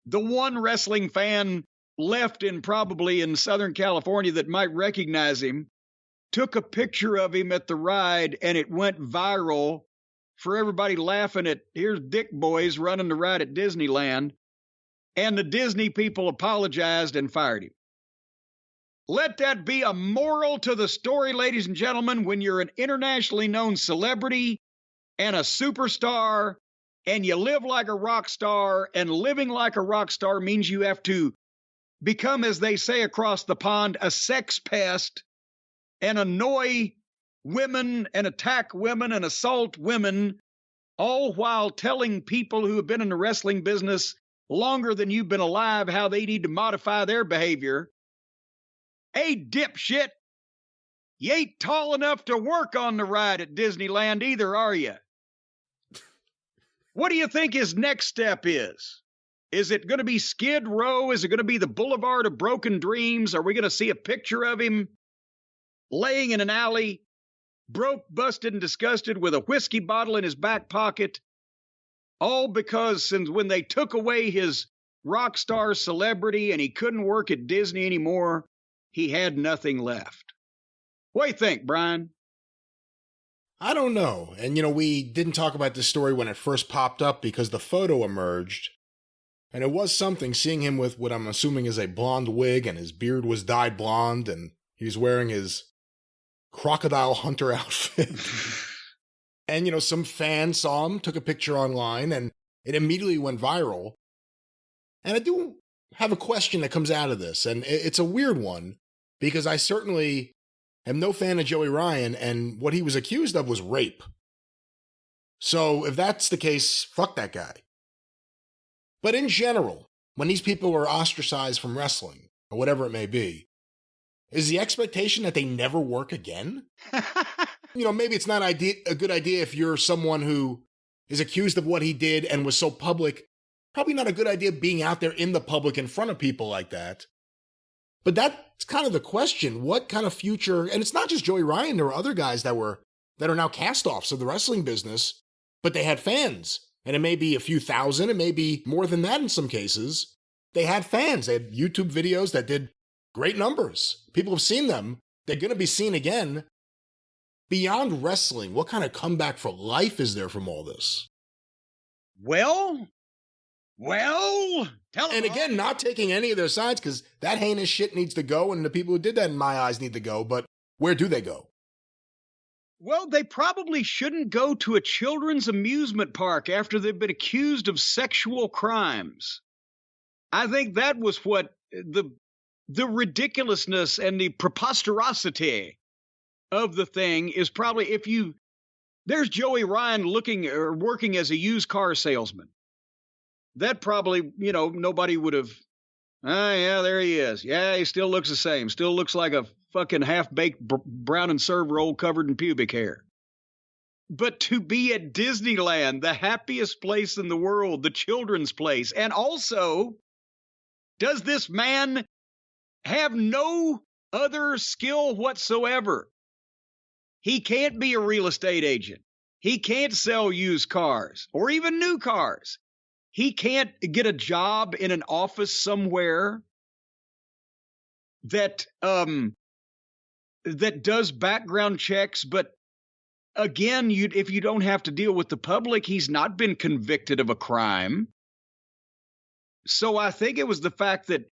the one wrestling fan left probably in Southern California that might recognize him, took a picture of him at the ride, and it went viral for everybody laughing at, here's Dick Boys running the ride at Disneyland. And the Disney people apologized and fired him. Let that be a moral to the story, ladies and gentlemen. When you're an internationally known celebrity and a superstar, and you live like a rock star, and living like a rock star means you have to become, as they say across the pond, a sex pest and annoy women and attack women and assault women, all while telling people who have been in the wrestling business longer than you've been alive how they need to modify their behavior. Hey, dipshit, you ain't tall enough to work on the ride at Disneyland either, are you? What do you think his next step is? Is it going to be Skid Row? Is it going to be the Boulevard of Broken Dreams? Are we going to see a picture of him laying in an alley, broke, busted, and disgusted with a whiskey bottle in his back pocket? All because since when they took away his rock star celebrity and he couldn't work at Disney anymore, he had nothing left. What do you think, Brian? I don't know. And, we didn't talk about this story when it first popped up because the photo emerged. And it was something seeing him with what I'm assuming is a blonde wig, and his beard was dyed blonde, and he was wearing his crocodile hunter outfit. And, some fans saw him, took a picture online, and it immediately went viral. And I do have a question that comes out of this, and it's a weird one, because I certainly am no fan of Joey Ryan, and what he was accused of was rape. So if that's the case, fuck that guy. But in general, when these people are ostracized from wrestling, or whatever it may be, is the expectation that they never work again? Maybe it's not a good idea if you're someone who is accused of what he did and was so public. Probably not a good idea being out there in the public in front of people like that. But that's kind of the question. What kind of future, and it's not just Joey Ryan, there were other guys that are now cast-offs of the wrestling business, but they had fans. And it may be a few thousand, it may be more than that in some cases. They had fans. They had YouTube videos that did great numbers. People have seen them. They're going to be seen again. Beyond wrestling, what kind of comeback for life is there from all this? Well, tell them. And again, not taking any of their sides, because that heinous shit needs to go, and the people who did that, in my eyes, need to go. But where do they go? Well, they probably shouldn't go to a children's amusement park after they've been accused of sexual crimes. I think that was what the ridiculousness and the preposterosity of the thing is. Probably there's Joey Ryan working as a used car salesman. That probably, nobody would have, yeah, there he is. Yeah, he still looks the same. Still looks like a fucking half-baked brown and serve roll covered in pubic hair. But to be at Disneyland, the happiest place in the world, the children's place, and also, does this man have no other skill whatsoever? He can't be a real estate agent. He can't sell used cars or even new cars. He can't get a job in an office somewhere that does background checks. But again, if you don't have to deal with the public, he's not been convicted of a crime. So I think it was the fact that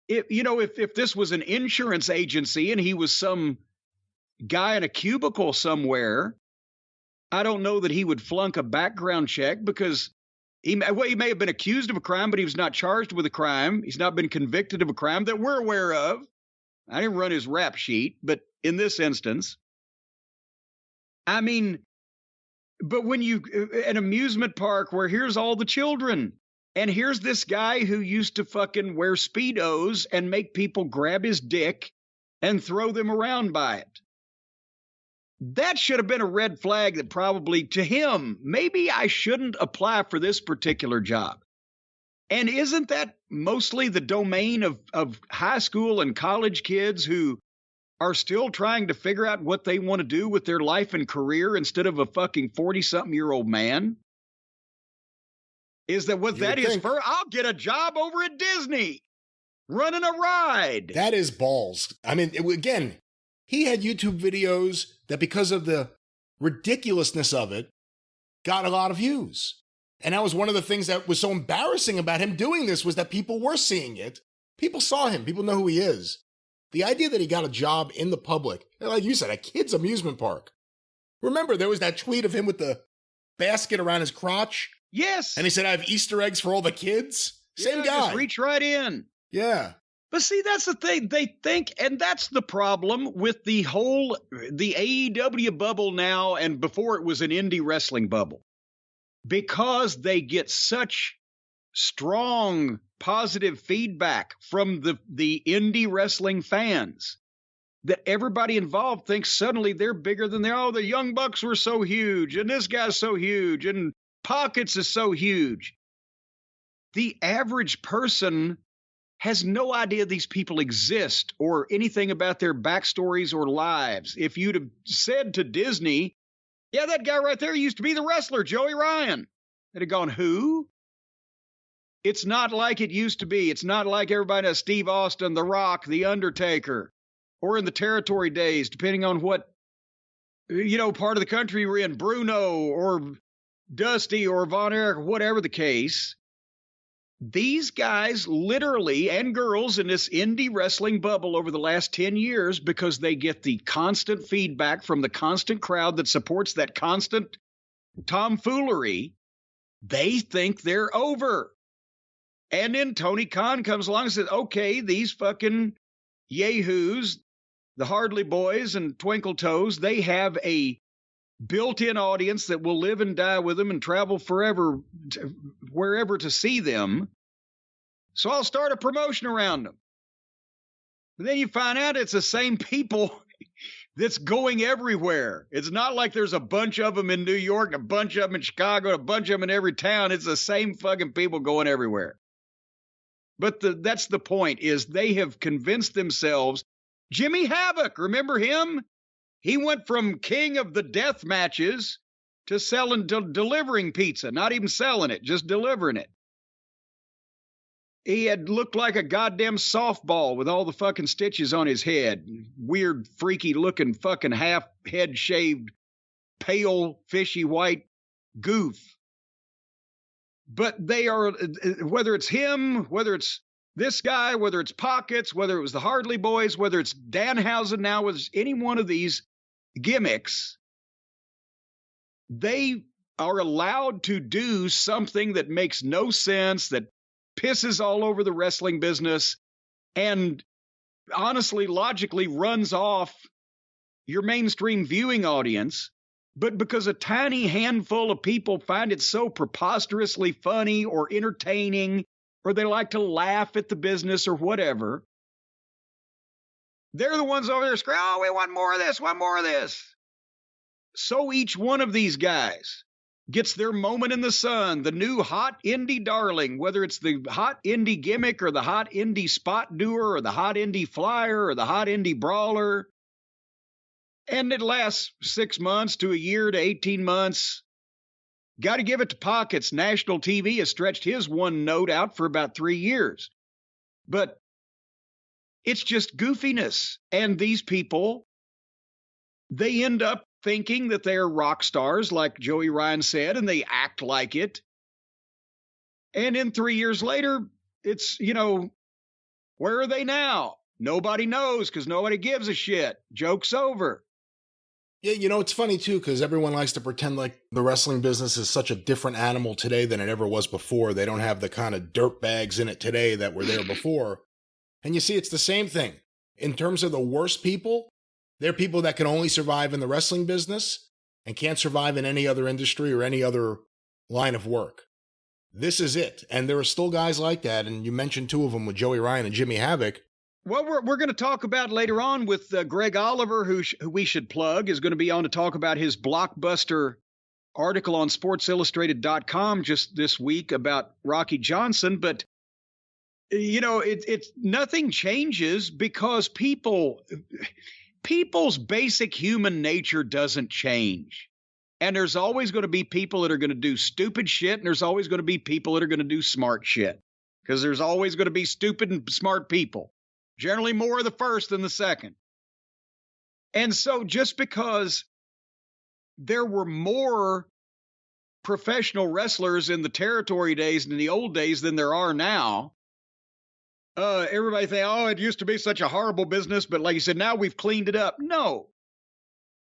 if this was an insurance agency and he was some guy in a cubicle somewhere, I don't know that he would flunk a background check, because he may have been accused of a crime, but he was not charged with a crime. He's not been convicted of a crime that we're aware of. I didn't run his rap sheet, but in this instance, I mean, but when an amusement park where here's all the children, and here's this guy who used to fucking wear Speedos and make people grab his dick and throw them around by it. That should have been a red flag that probably to him, maybe I shouldn't apply for this particular job. And isn't that mostly the domain of high school and college kids who are still trying to figure out what they want to do with their life and career instead of a fucking 40-something-year-old man? Is that what that is for? I'll get a job over at Disney running a ride. That is balls. I mean, again, he had YouTube videos that, because of the ridiculousness of it, got a lot of views. And that was one of the things that was so embarrassing about him doing this, was that people were seeing it. People saw him. People know who he is. The idea that he got a job in the public, like you said, a kid's amusement park. Remember, there was that tweet of him with the basket around his crotch? Yes. And he said, I have Easter eggs for all the kids? Same guy. Just reach right in. Yeah. But see, that's the thing. They think, and that's the problem with the AEW bubble now, and before it was an indie wrestling bubble. Because they get such strong positive feedback from the indie wrestling fans that everybody involved thinks suddenly they're bigger than they are. Oh, the Young Bucks were so huge, and this guy's so huge, and Pockets is so huge. The average person has no idea these people exist or anything about their backstories or lives. If you'd have said to Disney, yeah, that guy right there used to be the wrestler, Joey Ryan, they'd have gone, who? It's not like it used to be. It's not like everybody knows Steve Austin, The Rock, The Undertaker, or in the territory days, depending on what, part of the country we're in, Bruno or Dusty or Von Erich, whatever the case. These guys literally, and girls in this indie wrestling bubble over the last 10 years, because they get the constant feedback from the constant crowd that supports that constant tomfoolery, they think they're over. And then Tony Khan comes along and says, okay, these fucking yahoos, the Hardley Boys and Twinkle Toes, they have a built-in audience that will live and die with them and travel forever wherever to see them. So I'll start a promotion around them. But then you find out it's the same people that's going everywhere. It's not like there's a bunch of them in New York, a bunch of them in Chicago, a bunch of them in every town. It's the same fucking people going everywhere. But that's the point, is they have convinced themselves. Jimmy Havoc, remember him? He went from king of the death matches to delivering pizza, not even selling it, just delivering it. He had looked like a goddamn softball with all the fucking stitches on his head. Weird, freaky looking fucking half head shaved, pale, fishy white goof. But they are, whether it's him, whether it's this guy, whether it's Pockets, whether it was the Hardley Boys, whether it's Danhausen now, whether it's any one of these gimmicks, they are allowed to do something that makes no sense, that pisses all over the wrestling business, and honestly, logically runs off your mainstream viewing audience. But because a tiny handful of people find it so preposterously funny or entertaining, or they like to laugh at the business or whatever, they're the ones over there screaming, oh, we want more of this, want more of this. So each one of these guys gets their moment in the sun, the new hot indie darling, whether it's the hot indie gimmick or the hot indie spot doer or the hot indie flyer or the hot indie brawler. And it lasts 6 months to a year to 18 months. Got to give it to Pockets. National TV has stretched his one note out for about 3 years. But it's just goofiness. And these people, they end up thinking that they're rock stars, like Joey Ryan said, and they act like it. And then 3 years later, it's, where are they now? Nobody knows because nobody gives a shit. Joke's over. Yeah, it's funny, too, because everyone likes to pretend like the wrestling business is such a different animal today than it ever was before. They don't have the kind of dirt bags in it today that were there before. And you see, it's the same thing. In terms of the worst people, they're people that can only survive in the wrestling business and can't survive in any other industry or any other line of work. This is it. And there are still guys like that. And you mentioned two of them with Joey Ryan and Jimmy Havoc. Well, we're going to talk about later on with Greg Oliver, who we should plug, is going to be on to talk about his blockbuster article on SportsIllustrated.com just this week about Rocky Johnson. But, it's nothing changes because people's basic human nature doesn't change. And there's always going to be people that are going to do stupid shit, and there's always going to be people that are going to do smart shit. Because there's always going to be stupid and smart people. Generally more the first than the second. And so just because there were more professional wrestlers in the territory days and in the old days than there are now, everybody think, oh, it used to be such a horrible business, but like you said, now we've cleaned it up. No.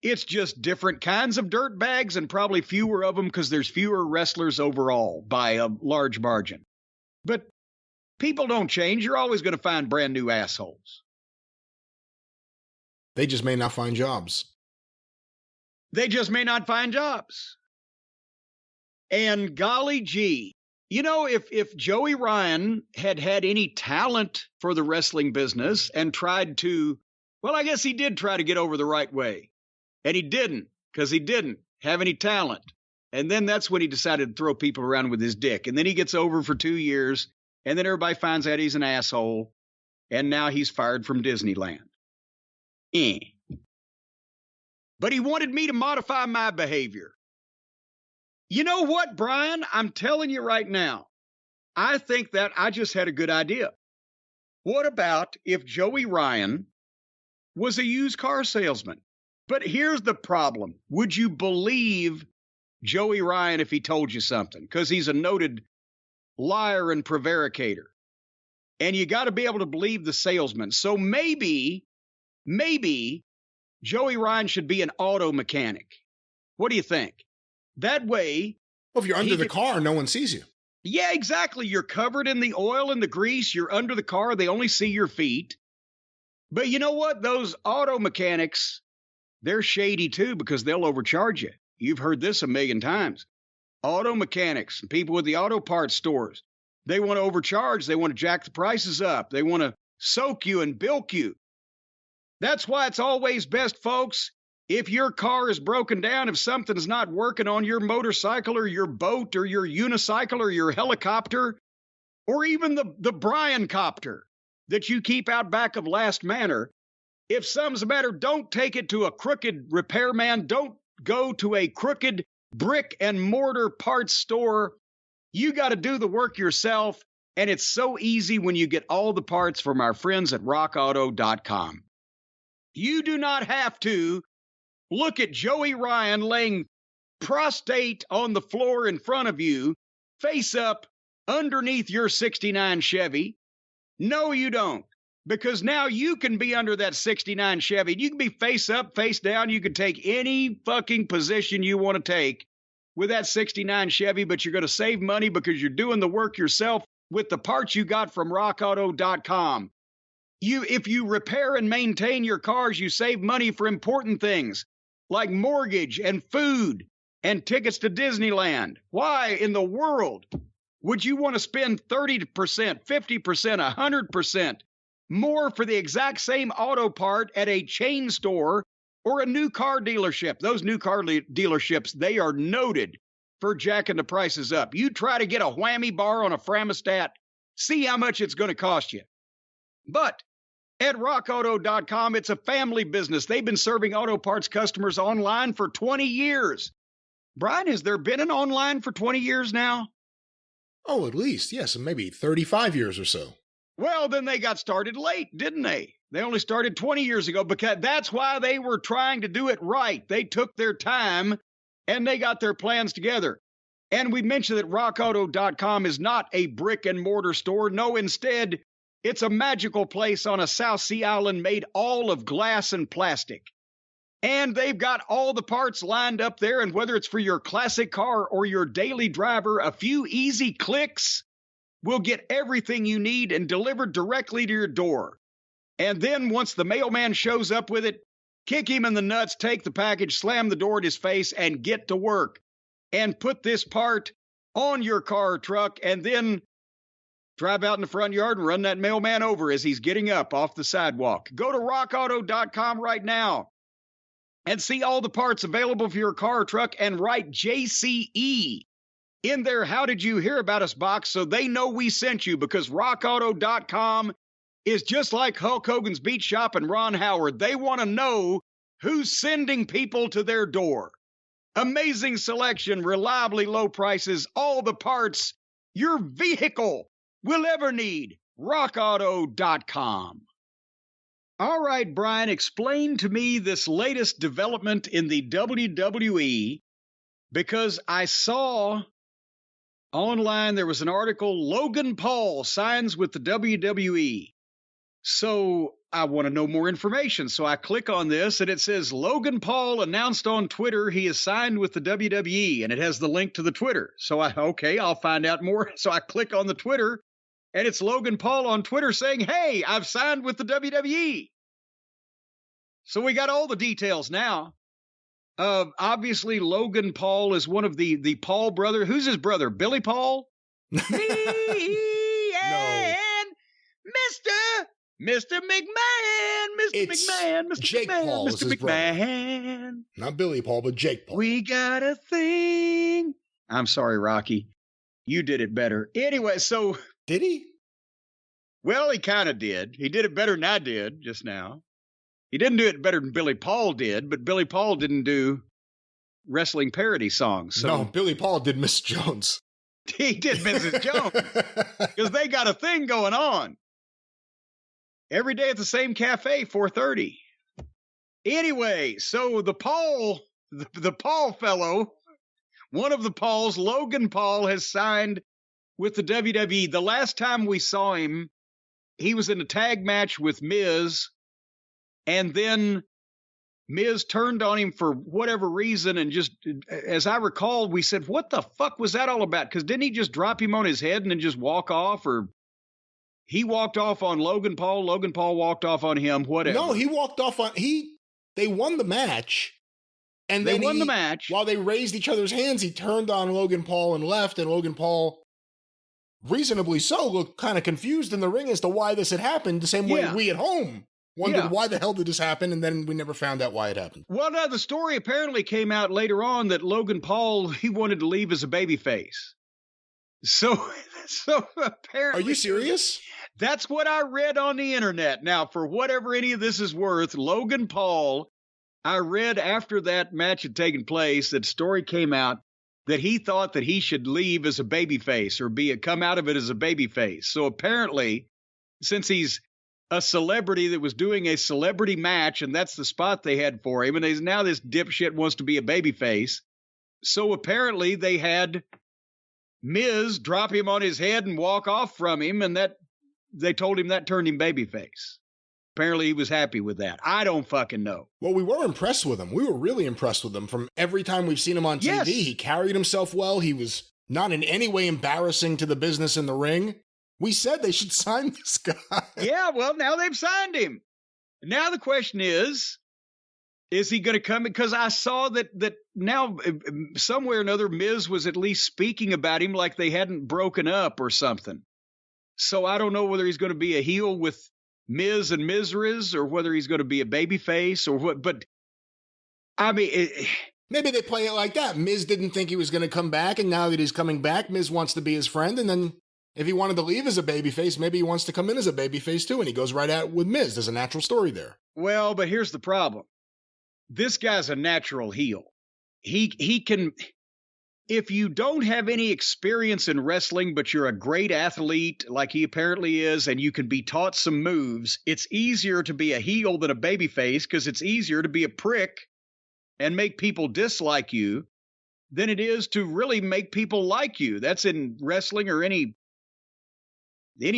It's just different kinds of dirt bags and probably fewer of them because there's fewer wrestlers overall by a large margin. But People don't change. You're always going to find brand new assholes. They just may not find jobs. They just may not find jobs. And golly gee, you know, if Joey Ryan had any talent for the wrestling business and tried to, well, I guess he did try to get over the right way. And he didn't, because he didn't have any talent. And then that's when he decided to throw people around with his dick. And then he gets over for 2 years, and then everybody finds out he's an asshole, and now he's fired from Disneyland. But he wanted me to modify my behavior. You know what, Brian? I'm telling you right now, I think that I just had a good idea. What about if Joey Ryan was a used car salesman? But here's the problem. Would you believe Joey Ryan if he told you something? Because he's a noted liar and prevaricator. And you got to be able to believe the salesman. So maybe Joey Ryan should be an auto mechanic. What do you think? That way... Well, if you're under the car, no one sees you. Yeah, exactly. You're covered in the oil and the grease. You're under the car. They only see your feet. But you know what? Those auto mechanics, they're shady too because they'll overcharge you. You've heard this a million times. Auto mechanics, people with the auto parts stores, they want to overcharge. They want to jack the prices up. They want to soak you and bilk you. That's why it's always best, folks, if your car is broken down, if something's not working on your motorcycle or your boat or your unicycle or your helicopter, or even the Brian copter that you keep out back of Last Manor, if something's the matter, don't take it to a crooked repairman. Don't go to a crooked brick and mortar parts store. You got to do the work yourself, and it's so easy when you get all the parts from our friends at rockauto.com. You do not have to look at Joey Ryan laying prostrate on the floor in front of you, face up underneath your 69 Chevy. No, you don't. Because now you can be under that 69 Chevy. You can be face up, face down. You can take any fucking position you want to take with that 69 Chevy, but you're going to save money because you're doing the work yourself with the parts you got from rockauto.com. If you repair and maintain your cars, you save money for important things like mortgage and food and tickets to Disneyland. Why in the world would you want to spend 30%, 50%, 100% more for the exact same auto part at a chain store or a new car dealership? Those new car dealerships, they are noted for jacking the prices up. You try to get a whammy bar on a Framistat, see how much it's going to cost you. But at rockauto.com, it's a family business. They've been serving auto parts customers online for 20 years. Brian, has there been an online for 20 years now? Oh, at least, yes, maybe 35 years or so. Well, then they got started late, didn't they? They only started 20 years ago because that's why they were trying to do it right. They took their time and they got their plans together. And we mentioned that rockauto.com is not a brick and mortar store. No, instead, it's a magical place on a South Sea island made all of glass and plastic. And they've got all the parts lined up there, and whether it's for your classic car or your daily driver, a few easy clicks will get everything you need and delivered directly to your door. And then once the mailman shows up with it, kick him in the nuts, take the package, slam the door in his face, and get to work. And put this part on your car or truck, and then drive out in the front yard and run that mailman over as he's getting up off the sidewalk. Go to rockauto.com right now and see all the parts available for your car or truck and write JCE in their How Did You Hear About Us box so they know we sent you, because rockauto.com is just like Hulk Hogan's Beach Shop and Ron Howard. They want to know who's sending people to their door. Amazing selection, reliably low prices, all the parts your vehicle will ever need. rockauto.com. All right, Brian, explain to me this latest development in the WWE, because I saw online there was an article, Logan Paul signs with the WWE. So I want to know more information. So I click on this and it says Logan Paul announced on Twitter he is signed with the WWE, and it has the link to the Twitter. So I'll find out more. So I click on the Twitter And it's Logan Paul on Twitter saying, hey, I've signed with the WWE. So we got all the details now. Obviously, Logan Paul is one of the Paul brother. Who's his brother? Billy Paul? Me and Mr. McMahon. Mr. Jake McMahon. Paul Mr. is his McMahon. brother. Not Billy Paul, but Jake Paul. We got a thing. I'm sorry, Rocky. You did it better. Anyway, so... Did he? Well, he kind of did. He did it better than I did just now. He didn't do it better than Billy Paul did, but Billy Paul didn't do wrestling parody songs. So no, Billy Paul did Miss Jones. He did Mrs. Jones because they got a thing going on. Every day at the same cafe, 4:30. Anyway, so the Paul fellow, one of the Pauls, Logan Paul, has signed with the WWE. The last time we saw him, he was in a tag match with Miz, and then Miz turned on him for whatever reason, and just, as I recall, we said, what the fuck was that all about? Because didn't he just drop him on his head and then just walk off? Or he walked off on Logan Paul, Logan Paul walked off on him, whatever. No, he walked off on... They won the match, and then the match. While they raised each other's hands, he turned on Logan Paul and left, and Logan Paul... reasonably so, looked kind of confused in the ring as to why this had happened, the same way we at home wondered why the hell did this happen, and then we never found out why it happened. Well, no, the story apparently came out later on that Logan Paul, he wanted to leave as a babyface. So apparently... Are you serious? That's what I read on the internet. Now, for whatever any of this is worth, Logan Paul, I read after that match had taken place, that story came out, that he thought that he should leave as a babyface or come out of it as a babyface. So apparently, since he's a celebrity that was doing a celebrity match, and that's the spot they had for him, and now this dipshit wants to be a babyface. So apparently they had Miz drop him on his head and walk off from him, and that they told him that turned him babyface. Apparently he was happy with that. I don't fucking know. Well, we were impressed with him. We were really impressed with him. From every time we've seen him on TV, Yes. He carried himself well. He was not in any way embarrassing to the business in the ring. We said they should sign this guy. Yeah, well, now they've signed him. Now the question is he going to come? Because I saw that now somewhere or another, Miz was at least speaking about him like they hadn't broken up or something. So I don't know whether he's going to be a heel with Miz and Mizriz, or whether he's going to be a babyface or what. But I mean, maybe they play it like that. Miz didn't think he was going to come back, and now that he's coming back, Miz wants to be his friend. And then if he wanted to leave as a babyface, maybe he wants to come in as a babyface too, and he goes right out with Miz. There's a natural story there. Well, but here's the problem. This guy's a natural heel. He can. If you don't have any experience in wrestling, but you're a great athlete like he apparently is, and you can be taught some moves, it's easier to be a heel than a babyface, because it's easier to be a prick and make people dislike you than it is to really make people like you. That's in wrestling or any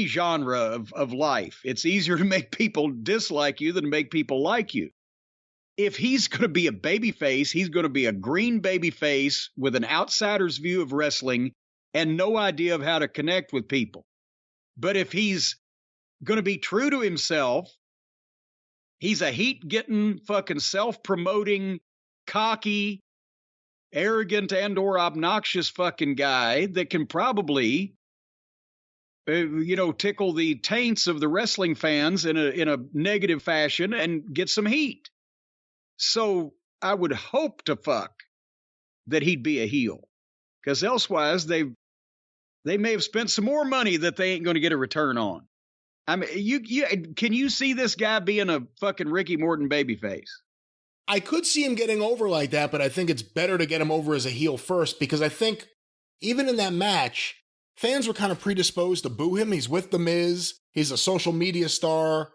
genre of life. It's easier to make people dislike you than to make people like you. If he's going to be a babyface, he's going to be a green babyface with an outsider's view of wrestling and no idea of how to connect with people. But if he's going to be true to himself, he's a heat-getting, fucking self-promoting, cocky, arrogant, and/or obnoxious fucking guy that can probably, tickle the taints of the wrestling fans in a negative fashion and get some heat. So I would hope to fuck that he'd be a heel, because elsewise they may have spent some more money that they ain't going to get a return on. I mean, can you see this guy being a fucking Ricky Morton babyface? I could see him getting over like that, but I think it's better to get him over as a heel first, because I think even in that match, fans were kind of predisposed to boo him. He's with The Miz. He's a social media star.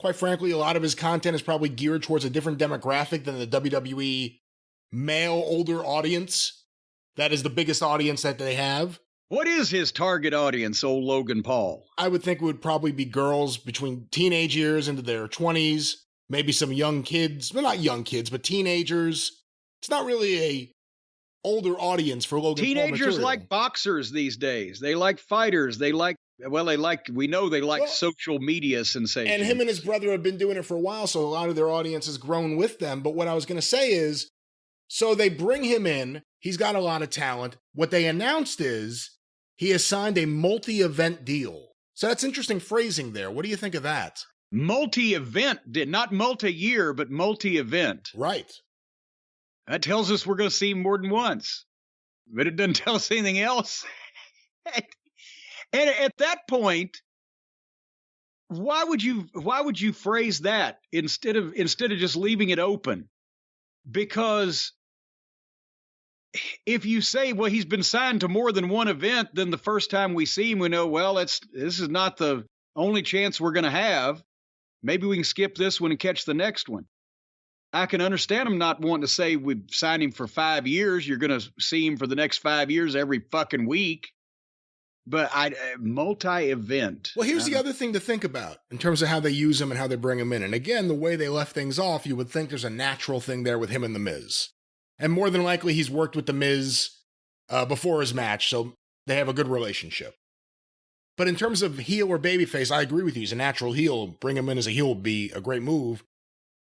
Quite frankly, a lot of his content is probably geared towards a different demographic than the WWE male older audience. That is the biggest audience that they have. What is his target audience, old Logan Paul? I would think it would probably be girls between teenage years into their 20s, maybe some young kids. Well, not young kids, but teenagers. It's not really a older audience for Logan Paul Teenagers material. like boxers these days. They like fighters. They like Well, we know they like social media sensation. And him and his brother have been doing it for a while, so a lot of their audience has grown with them. But what I was going to say is, so they bring him in. He's got a lot of talent. What they announced is he has signed a multi-event deal. So that's interesting phrasing there. What do you think of that? Multi-event, not multi-year, but multi-event. Right. That tells us we're going to see more than once. But it doesn't tell us anything else. And at that point, why would you phrase that instead of just leaving it open? Because if you say, well, he's been signed to more than one event, then the first time we see him, we know, well, this is not the only chance we're going to have. Maybe we can skip this one and catch the next one. I can understand him not wanting to say we've signed him for 5 years. You're going to see him for the next 5 years every fucking week. But multi-event. Well, here's the other thing to think about in terms of how they use him and how they bring him in. And again, the way they left things off, you would think there's a natural thing there with him and The Miz. And more than likely, he's worked with The Miz before his match, so they have a good relationship. But in terms of heel or babyface, I agree with you. He's a natural heel. Bring him in as a heel would be a great move.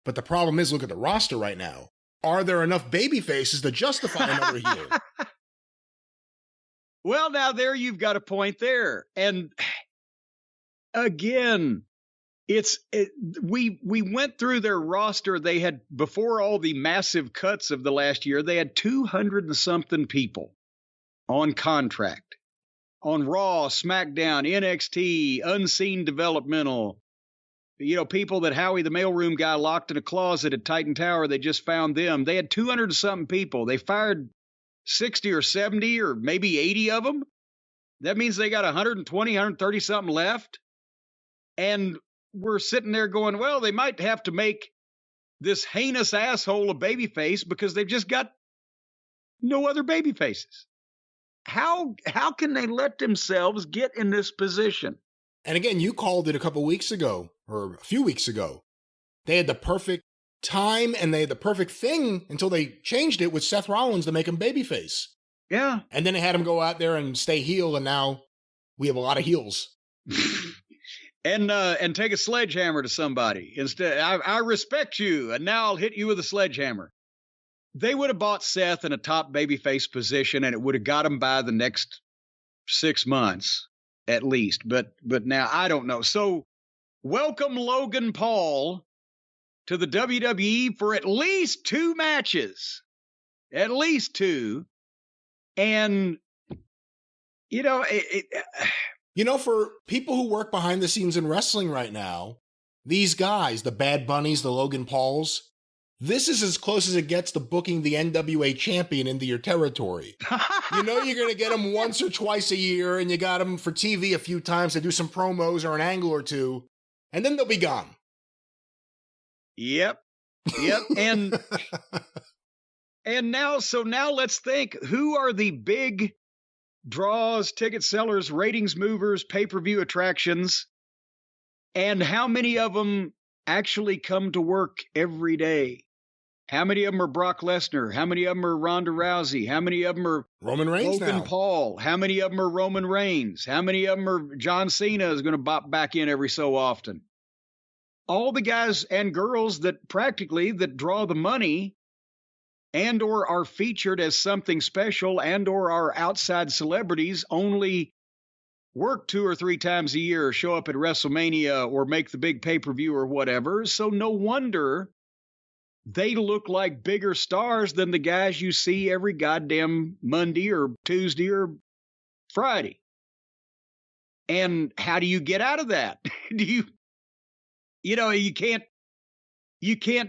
But the problem is, look at the roster right now. Are there enough babyfaces to justify another heel? Well, now you've got a point there. And again, we went through their roster. They had, before all the massive cuts of the last year, they had 200 and something people on contract on Raw, SmackDown, NXT, Unseen Developmental. People that Howie the mailroom guy locked in a closet at Titan Tower, they just found them. They had 200 and something people. They fired 60 or 70 or maybe 80 of them. That means they got 120, 130 something left. And we're sitting there going, well, they might have to make this heinous asshole a babyface because they've just got no other babyfaces. How can they let themselves get in this position? And again, you called it a couple weeks ago, or a few weeks ago. They had the perfect time and they had the perfect thing until they changed it with Seth Rollins to make him babyface. Yeah. And then they had him go out there and stay heel, and now we have a lot of heels. And take a sledgehammer to somebody. Instead, I respect you, and now I'll hit you with a sledgehammer. They would have bought Seth in a top babyface position, and it would have got him by the next 6 months at least. But now I don't know. So welcome Logan Paul to the WWE for at least 2 matches. At least 2. And, for people who work behind the scenes in wrestling right now, these guys, the Bad Bunnies, the Logan Pauls, this is as close as it gets to booking the NWA champion into your territory. You're going to get them once or twice a year, and you got them for TV a few times to do some promos or an angle or two, and then they'll be gone. Yep. And now let's think, who are the big draws, ticket sellers, ratings movers, pay-per-view attractions, and how many of them actually come to work every day? How many of them are Brock Lesnar? How many of them are Ronda Rousey? How many of them are Roman Reigns Logan Paul? How many of them are Roman Reigns? How many of them are John Cena is going to bop back in every so often? All the guys and girls that draw the money and or are featured as something special and or are outside celebrities only work 2 or 3 times a year, or show up at WrestleMania or make the big pay-per-view or whatever. So no wonder they look like bigger stars than the guys you see every goddamn Monday or Tuesday or Friday. And how do you get out of that? You can't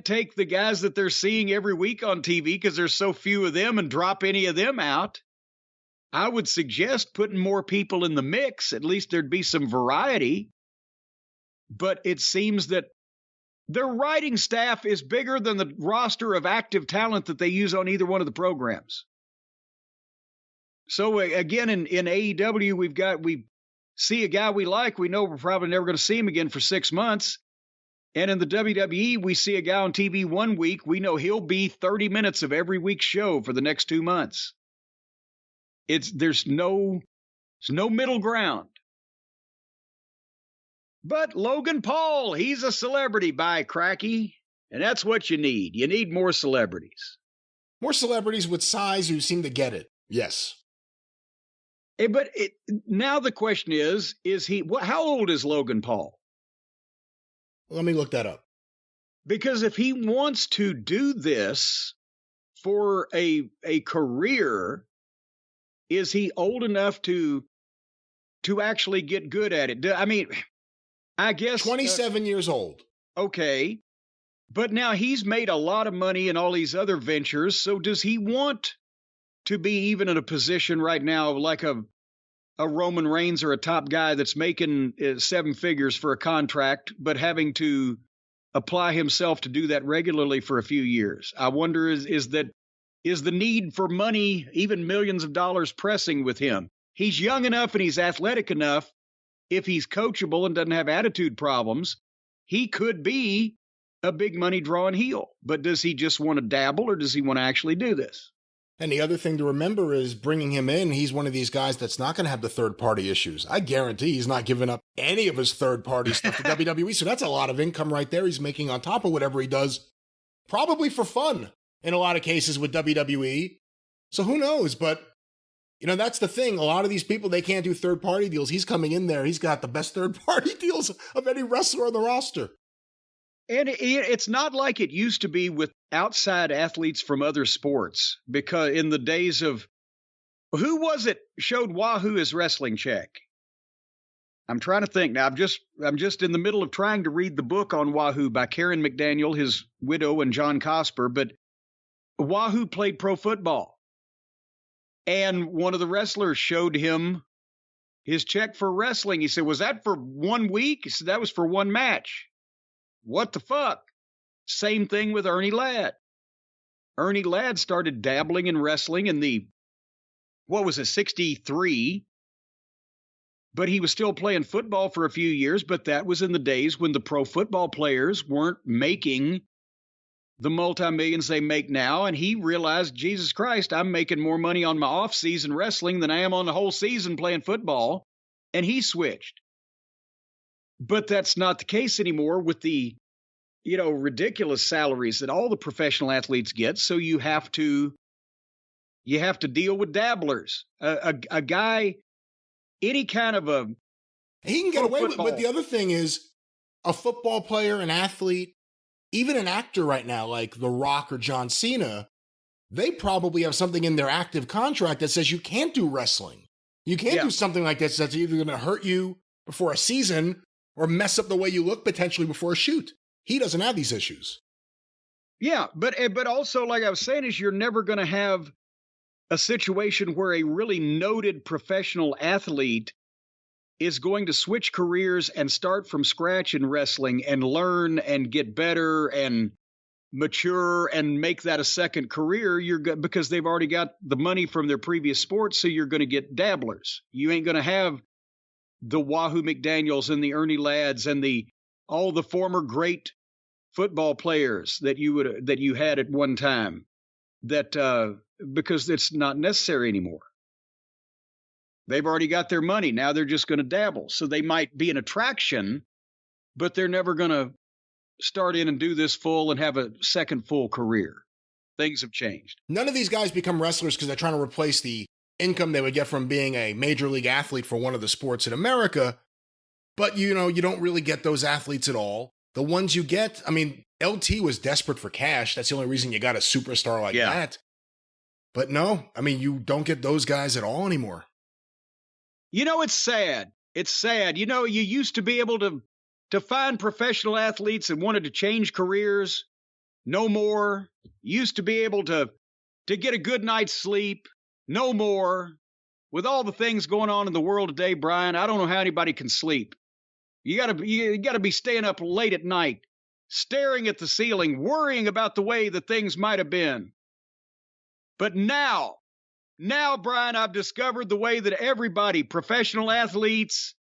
take the guys that they're seeing every week on TV because there's so few of them and drop any of them out. I would suggest putting more people in the mix. At least there'd be some variety. But it seems that their writing staff is bigger than the roster of active talent that they use on either one of the programs. So again, in AEW, we see a guy we like. We know we're probably never going to see him again for 6 months. And in the WWE, we see a guy on TV 1 week. We know he'll be 30 minutes of every week's show for the next 2 months. There's no middle ground. But Logan Paul, he's a celebrity by cracky. And that's what you need. You need more celebrities. More celebrities with size who seem to get it. Yes. But now the question is he, how old is Logan Paul? Let me look that up. Because if he wants to do this for a career, is he old enough to actually get good at it? I mean, I guess 27 years old. Okay. But now he's made a lot of money in all these other ventures. So does he want to be even in a position right now like a Roman Reigns or a top guy that's making 7 figures for a contract, but having to apply himself to do that regularly for a few years? I wonder, is the need for money, even millions of dollars, pressing with him? He's young enough and he's athletic enough. If he's coachable and doesn't have attitude problems, he could be a big money drawing heel. But does he just want to dabble, or does he want to actually do this? And the other thing to remember is bringing him in, he's one of these guys that's not going to have the third-party issues. I guarantee he's not giving up any of his third-party stuff to WWE, so that's a lot of income right there he's making on top of whatever he does, probably for fun in a lot of cases with WWE. So who knows? But, you know, that's the thing. A lot of these people, they can't do third-party deals. He's coming in there. He's got the best third-party deals of any wrestler on the roster. And it's not like it used to be with outside athletes from other sports, because in the days of, who was it showed Wahoo his wrestling check? I'm trying to think now. I'm just in the middle of trying to read the book on Wahoo by Karen McDaniel, his widow, and John Cosper. But Wahoo played pro football, and one of the wrestlers showed him his check for wrestling. He said, "Was that for 1 week?" He said, "That was for 1 match." What the fuck? Same thing with Ernie Ladd. Ernie Ladd started dabbling in wrestling in the, 63? But he was still playing football for a few years, but that was in the days when the pro football players weren't making the multi-millions they make now. And he realized, Jesus Christ, I'm making more money on my off-season wrestling than I am on the whole season playing football. And he switched. But that's not the case anymore with the, ridiculous salaries that all the professional athletes get. So you have to deal with dabblers. A guy, any kind of a, he can get away with it. But the other thing is, a football player, an athlete, even an actor right now, like The Rock or John Cena, they probably have something in their active contract that says you can't do wrestling. You can't do something like this that's either going to hurt you before a season or mess up the way you look potentially before a shoot. He doesn't have these issues. Yeah, but also, like I was saying, is you're never going to have a situation where a really noted professional athlete is going to switch careers and start from scratch in wrestling and learn and get better and mature and make that a second career. Because they've already got the money from their previous sports, so you're going to get dabblers. You ain't going to have the Wahoo McDaniels and the Ernie Ladds and all the former great football players that you had at one time, because it's not necessary anymore. They've already got their money. Now they're just going to dabble. So they might be an attraction, but they're never going to start in and do this full and have a second full career. Things have changed. None of these guys become wrestlers because they're trying to replace the income they would get from being a major league athlete for one of the sports in America. But, you don't really get those athletes at all. The ones you get, LT was desperate for cash. That's the only reason you got a superstar like that. But no, you don't get those guys at all anymore. It's sad. It's sad. You used to be able to find professional athletes that wanted to change careers. No more. You used to be able to get a good night's sleep. No more. With all the things going on in the world today, Brian, I don't know how anybody can sleep. You gotta be staying up late at night, staring at the ceiling, worrying about the way that things might have been. But now, Brian, I've discovered the way that everybody, professional athletes,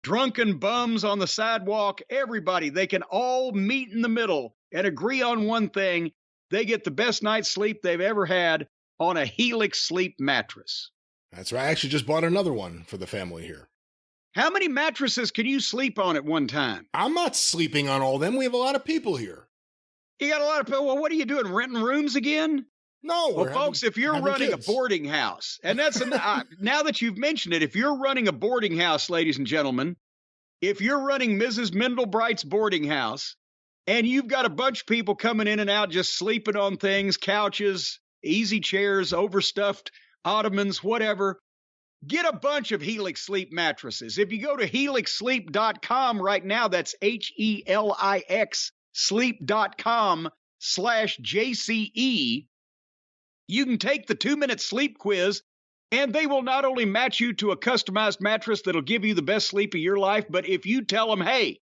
drunken bums on the sidewalk, everybody, they can all meet in the middle and agree on one thing. They get the best night's sleep they've ever had on a Helix sleep mattress. That's right. I actually just bought another one for the family here. How many mattresses can you sleep on at one time? I'm not sleeping on all them. We have a lot of people here. You got a lot of people. Well, what are you doing? Renting rooms again? No. Well, folks, if you're running kids. a boarding house, and that's now that you've mentioned it, if you're running a boarding house, ladies and gentlemen, if you're running Mrs. Mendelbright's boarding house, and you've got a bunch of people coming in and out just sleeping on things, couches, easy chairs, overstuffed ottomans, whatever, get a bunch of Helix Sleep mattresses. If you go to helixsleep.com right now, that's HELIX sleep.com/JCE, you can take the 2-minute sleep quiz, and they will not only match you to a customized mattress that'll give you the best sleep of your life, but if you tell them, hey,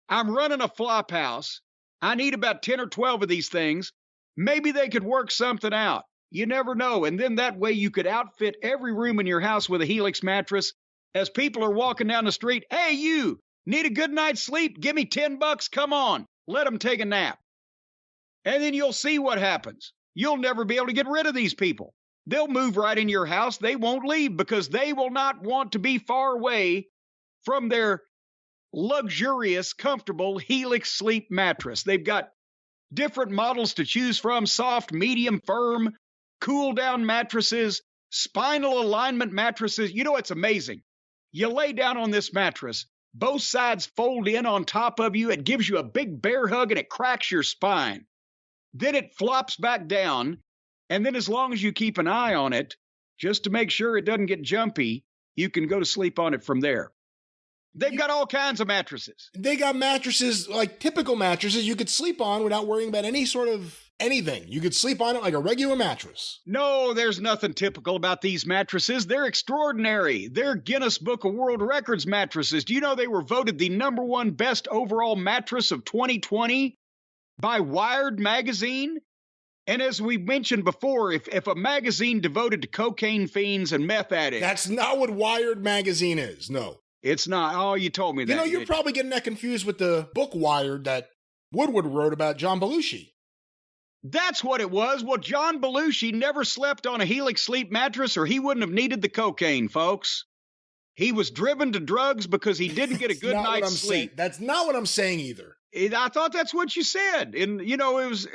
I'm running a flop house, I need about 10 or 12 of these things, maybe they could work something out. You never know. And then that way you could outfit every room in your house with a Helix mattress. As people are walking down the street, hey, you need a good night's sleep? Give me $10. Come on. Let them take a nap. And then you'll see what happens. You'll never be able to get rid of these people. They'll move right in your house. They won't leave because they will not want to be far away from their luxurious, comfortable Helix Sleep mattress. They've got different models to choose from: soft, medium, firm, cool down mattresses, spinal alignment mattresses. You know, it's amazing. You lay down on this mattress, both sides fold in on top of you. It gives you a big bear hug and it cracks your spine. Then it flops back down. And then as long as you keep an eye on it, just to make sure it doesn't get jumpy, you can go to sleep on it from there. They've got all kinds of mattresses. They got mattresses, like typical mattresses you could sleep on without worrying about any sort of anything. You could sleep on it like a regular mattress. No, there's nothing typical about these mattresses. They're extraordinary. They're Guinness Book of World Records mattresses. Do you know they were voted the #1 best overall mattress of 2020 by Wired magazine? And as we mentioned before, if a magazine devoted to cocaine fiends and meth addicts... That's not what Wired magazine is, no. It's not. Oh, you told me that. You know, you're probably getting that confused with the book Wired that Woodward wrote about John Belushi. That's what it was. Well, John Belushi never slept on a Helix Sleep mattress or he wouldn't have needed the cocaine, folks. He was driven to drugs because he didn't get a good night's sleep. That's not what I'm saying either. I thought that's what you said. And, you know, it was...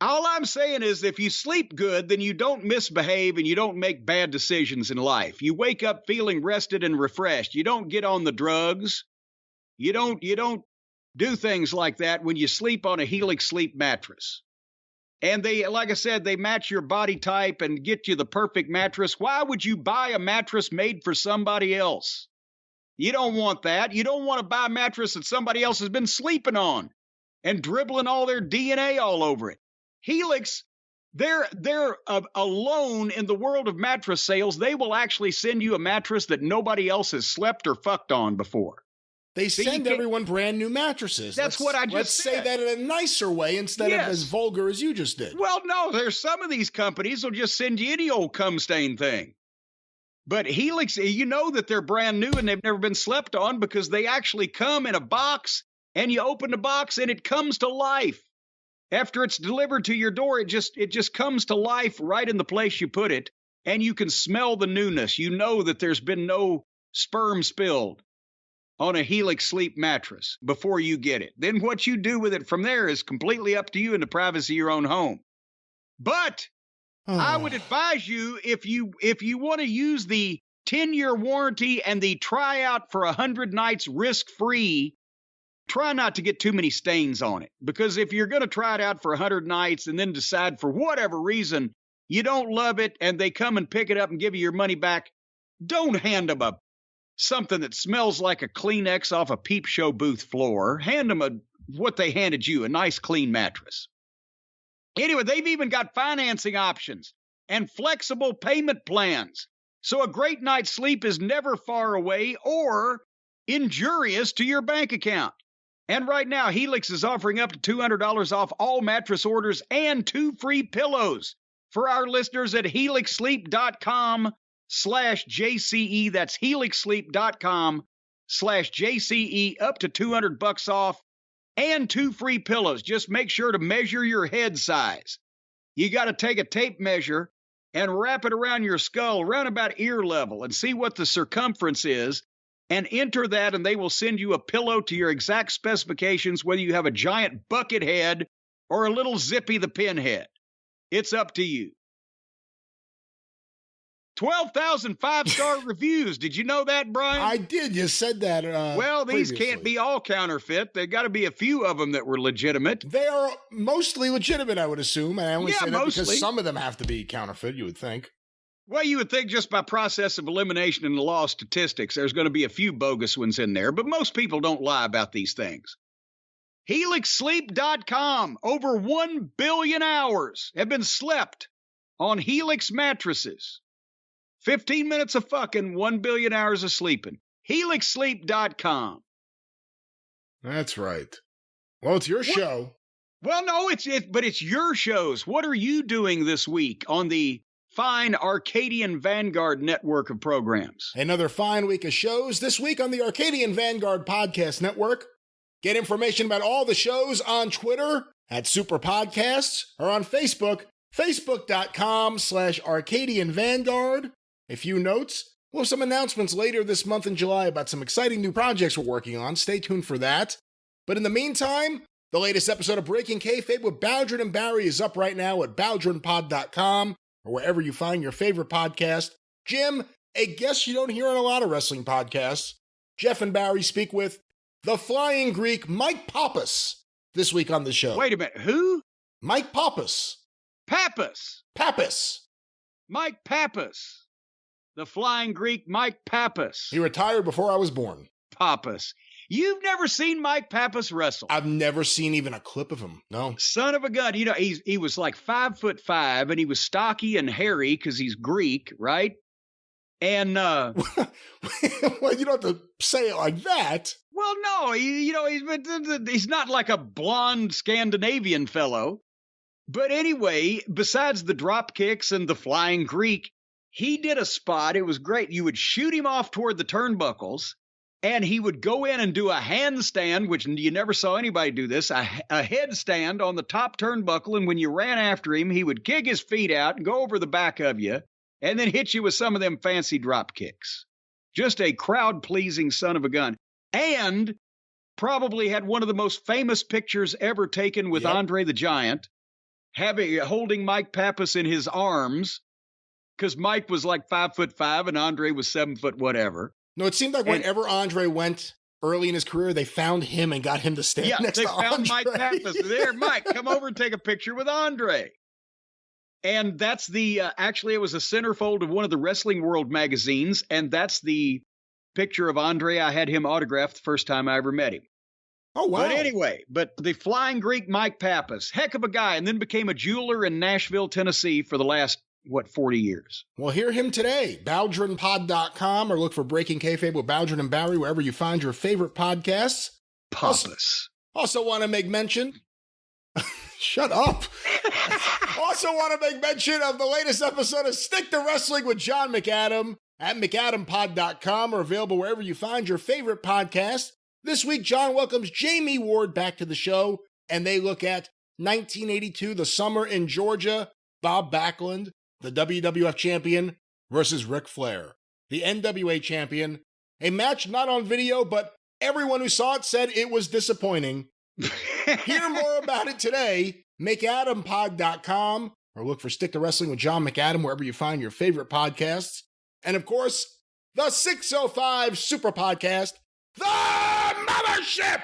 All I'm saying is if you sleep good, then you don't misbehave and you don't make bad decisions in life. You wake up feeling rested and refreshed. You don't get on the drugs. You don't do things like that when you sleep on a Helix Sleep mattress. And they, like I said, they match your body type and get you the perfect mattress. Why would you buy a mattress made for somebody else? You don't want that. You don't want to buy a mattress that somebody else has been sleeping on and dribbling all their DNA all over it. Helix, they're alone in the world of mattress sales. They will actually send you a mattress that nobody else has slept or fucked on before. They send everyone brand new mattresses. That's what I just said. Let's say that in a nicer way instead of as vulgar as you just did. Well, no, there's some of these companies will just send you any old cum stain thing. But Helix, you know that they're brand new and they've never been slept on because they actually come in a box and you open the box and it comes to life. After it's delivered to your door, it just comes to life right in the place you put it, and you can smell the newness. You know that there's been no sperm spilled on a Helix Sleep mattress before you get it. Then what you do with it from there is completely up to you in the privacy of your own home. But I would advise you, if you want to use the 10-year warranty and the tryout for 100 nights risk-free, try not to get too many stains on it, because if you're going to try it out for 100 nights and then decide for whatever reason you don't love it and they come and pick it up and give you your money back, don't hand them something that smells like a Kleenex off a peep show booth floor. Hand them what they handed you, a nice clean mattress. Anyway, they've even got financing options and flexible payment plans. So a great night's sleep is never far away or injurious to your bank account. And right now, Helix is offering up to $200 off all mattress orders and 2 free pillows for our listeners at helixsleep.com/JCE. That's helixsleep.com/JCE, up to $200 off and 2 free pillows. Just make sure to measure your head size. You got to take a tape measure and wrap it around your skull, around about ear level, and see what the circumference is. and enter that, and they will send you a pillow to your exact specifications, whether you have a giant bucket head or a little Zippy the Pinhead. It's up to you. 12,000 five-star reviews. Did you know that, Brian? I did. You said that. Well, these previously. can't be all counterfeit. There got to be a few of them that were legitimate. They are mostly legitimate, I would assume. And I only say that mostly. because some of them have to be counterfeit, you would think. Well, you would think just by process of elimination in the law of statistics, there's going to be a few bogus ones in there, but most people don't lie about these things. HelixSleep.com. Over 1 billion hours have been slept on Helix mattresses. 15 minutes of fucking, 1 billion hours of sleeping. HelixSleep.com. That's right. Well, it's your show. Well, no, but it's your shows. What are you doing this week on the fine Arcadian Vanguard network of programs? Another fine week of shows this week on the Arcadian Vanguard Podcast Network. Get information about all the shows on Twitter at Superpodcasts or on Facebook, facebook.com/Arcadian Vanguard. A few notes. We'll have some announcements later this month in July about some exciting new projects we're working on. Stay tuned for that. But in the meantime, the latest episode of Breaking Kayfabe with Bowdrin and Barry is up right now at bowdrinpod.com or wherever you find your favorite podcast. Jim, a guest you don't hear on a lot of wrestling podcasts. Jeff and Barry speak with the Flying Greek Mike Pappas this week on the show. Wait a minute, who? Mike Pappas. Pappas. Mike Pappas. The Flying Greek Mike Pappas. He retired before I was born. Pappas. You've never seen Mike Pappas wrestle? I've never seen even a clip of him. No. Son of a gun. You know, he was like 5'5", and he was stocky and hairy because he's Greek, right? And well, you don't have to say it like that. Well, no, he's not like a blonde Scandinavian fellow. But anyway, besides the drop kicks and the Flying Greek, he did a spot. It was great. You would shoot him off toward the turnbuckles, and he would go in and do a handstand, which you never saw anybody do this, a headstand on the top turnbuckle. And when you ran after him, he would kick his feet out and go over the back of you and then hit you with some of them fancy drop kicks. Just a crowd-pleasing son of a gun. And probably had one of the most famous pictures ever taken with Andre the Giant, holding Mike Pappas in his arms, because Mike was like 5'5" and Andre was 7 foot whatever. No, it seemed like whenever Andre went early in his career, they found him and got him to stand next to Andre. Yeah, they found Mike Pappas. There, Mike, come over and take a picture with Andre. And that's actually, it was a centerfold of one of the Wrestling World magazines, and that's the picture of Andre. I had him autographed the first time I ever met him. Oh, wow. But anyway, the Flying Greek Mike Pappas, heck of a guy, and then became a jeweler in Nashville, Tennessee for the last 40 years. Well, hear him today. BowdrinPod.com, or look for Breaking Kayfabe with Bowdrin and Barry wherever you find your favorite podcasts. Pappas. Also want to make mention... Shut up. Also want to make mention of the latest episode of Stick to Wrestling with John McAdam at McAdamPod.com, or available wherever you find your favorite podcast. This week, John welcomes Jamie Ward back to the show, and they look at 1982, the summer in Georgia, Bob Backlund, the WWF champion, versus Ric Flair, the NWA champion. A match not on video, but everyone who saw it said it was disappointing. Hear more about it today, McAdamPod.com, or look for Stick to Wrestling with John McAdam wherever you find your favorite podcasts. And of course, the 605 Superpodcast, The Mothership!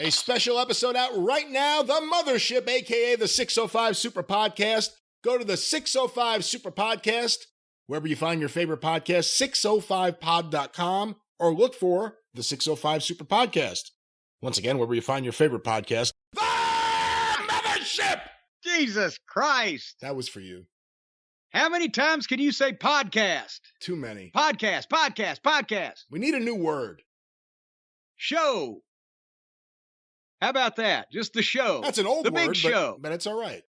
A special episode out right now, The Mothership, aka the 605 Superpodcast. Go to the 605 Superpodcast, wherever you find your favorite podcast, 605pod.com, or look for the 605 Superpodcast. Once again, wherever you find your favorite podcast, The Mothership! Jesus Christ. That was for you. How many times can you say podcast? Too many. Podcast. We need a new word. Show. How about that? Just the show. That's an old word, big show. But it's all right.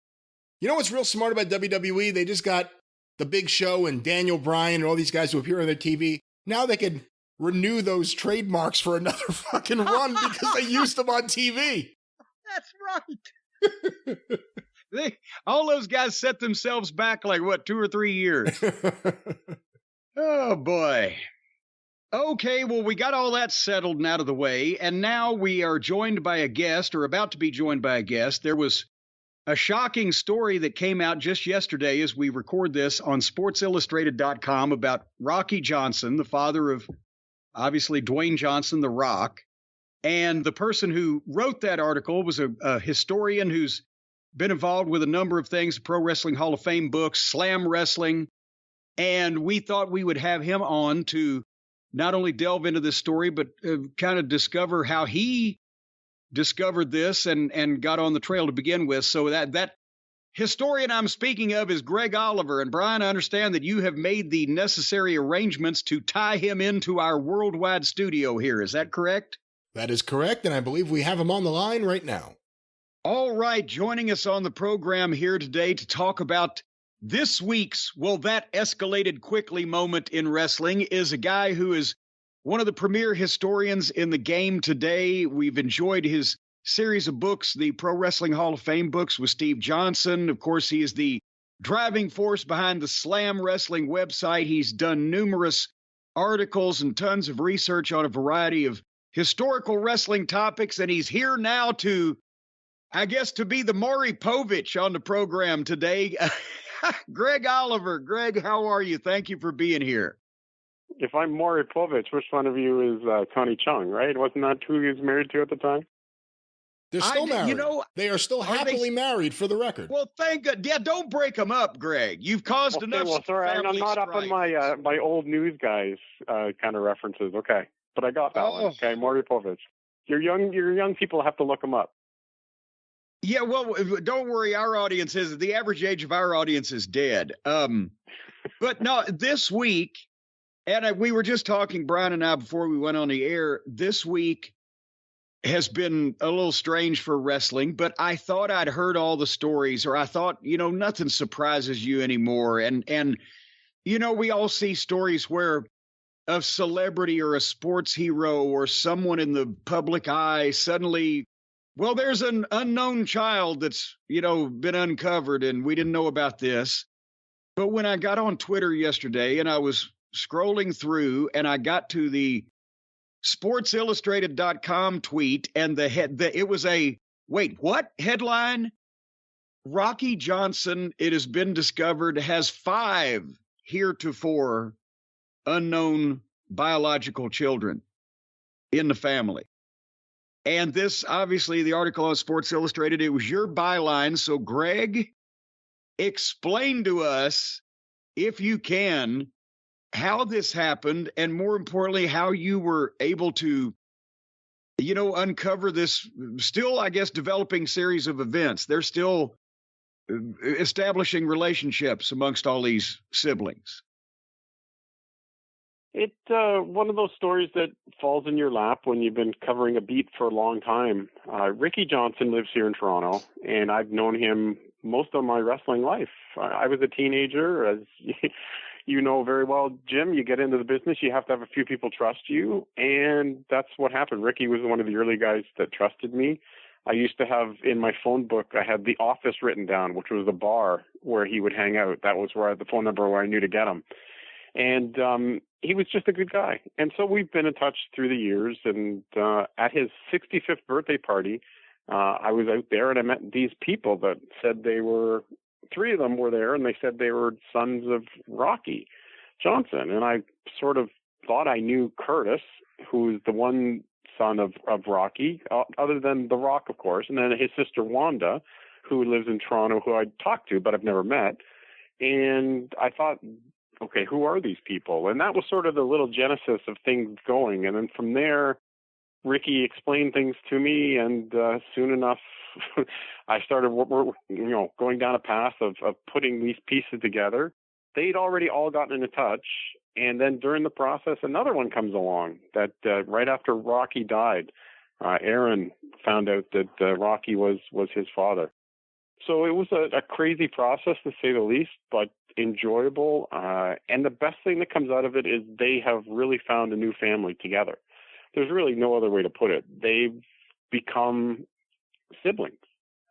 You know what's real smart about WWE? They just got the Big Show and Daniel Bryan and all these guys who appear on their TV. Now they can renew those trademarks for another fucking run because they used them on TV. That's right. All those guys set themselves back like, what, 2 or 3 years? Oh, boy. Okay, well, we got all that settled and out of the way, and now we are joined by a guest, or about to be joined by a guest. There was a shocking story that came out just yesterday as we record this on SportsIllustrated.com about Rocky Johnson, the father of, obviously, Dwayne Johnson, The Rock. And the person who wrote that article was a historian who's been involved with a number of things, Pro Wrestling Hall of Fame books, Slam Wrestling. And we thought we would have him on to not only delve into this story, but kind of discover how he discovered this and got on the trail to begin with. So that historian I'm speaking of is Greg Oliver. And Brian, I understand that you have made the necessary arrangements to tie him into our worldwide studio here. Is that correct? That is correct, and I believe we have him on the line right now. All right, joining us on the program here today to talk about this week's "Well, That Escalated Quickly" moment in wrestling is a guy who is one of the premier historians in the game today. We've enjoyed his series of books, the Pro Wrestling Hall of Fame books with Steve Johnson. Of course, he is the driving force behind the Slam Wrestling website. He's done numerous articles and tons of research on a variety of historical wrestling topics, and he's here now to, I guess, to be the Maury Povich on the program today. Greg Oliver. Greg, how are you? Thank you for being here. If I'm Maury Povich, which one of you is Tony Chung, right? Wasn't that who he was married to at the time? They're still married. You know, they are still happily married, for the record. Well, thank God. Yeah, don't break them up, Greg. You've caused enough. Well, sorry, I'm not up on my old news guys kind of references. Okay, but I got that one. Okay, Maury Povich. Your young people have to look them up. Yeah, well, don't worry. The average age of our audience is dead. But no, this week, and we were just talking, Brian and I, before we went on the air, this week has been a little strange for wrestling, but I thought I'd heard all the stories, or I thought, nothing surprises you anymore. And we all see stories where a celebrity or a sports hero or someone in the public eye suddenly, well, there's an unknown child that's, been uncovered and we didn't know about this. But when I got on Twitter yesterday and I was scrolling through and I got to the SportsIllustrated.com tweet and it was a, wait, what? Headline? Rocky Johnson, it has been discovered, has 5 heretofore unknown biological children in the family. And this, obviously, the article on Sports Illustrated, it was your byline. So, Greg, explain to us, if you can, how this happened, and more importantly, how you were able to, uncover this still, I guess, developing series of events. They're still establishing relationships amongst all these siblings. It's one of those stories that falls in your lap when you've been covering a beat for a long time. Ricky Johnson lives here in Toronto, and I've known him most of my wrestling life. I was a teenager, as you know very well, Jim. You get into the business, you have to have a few people trust you, and that's what happened. Ricky was one of the early guys that trusted me. I used to have in my phone book, I had the office written down, which was the bar where he would hang out. That was where I had the phone number where I knew to get him. And he was just a good guy. And so we've been in touch through the years. And at his 65th birthday party, I was out there and I met these people that said 3 of them were there, and they said they were sons of Rocky Johnson. And I sort of thought I knew Curtis, who's the one son of Rocky, other than The Rock, of course, and then his sister Wanda, who lives in Toronto, who I'd talked to, but I've never met. And I thought, okay, who are these people? And that was sort of the little genesis of things going. And then from there, Ricky explained things to me, and soon enough, I started, going down a path of putting these pieces together. They'd already all gotten into touch, and then during the process, another one comes along that right after Rocky died, Aaron found out that Rocky was his father. So it was a crazy process, to say the least, but enjoyable. And the best thing that comes out of it is they have really found a new family together. There's really no other way to put it. They've become siblings.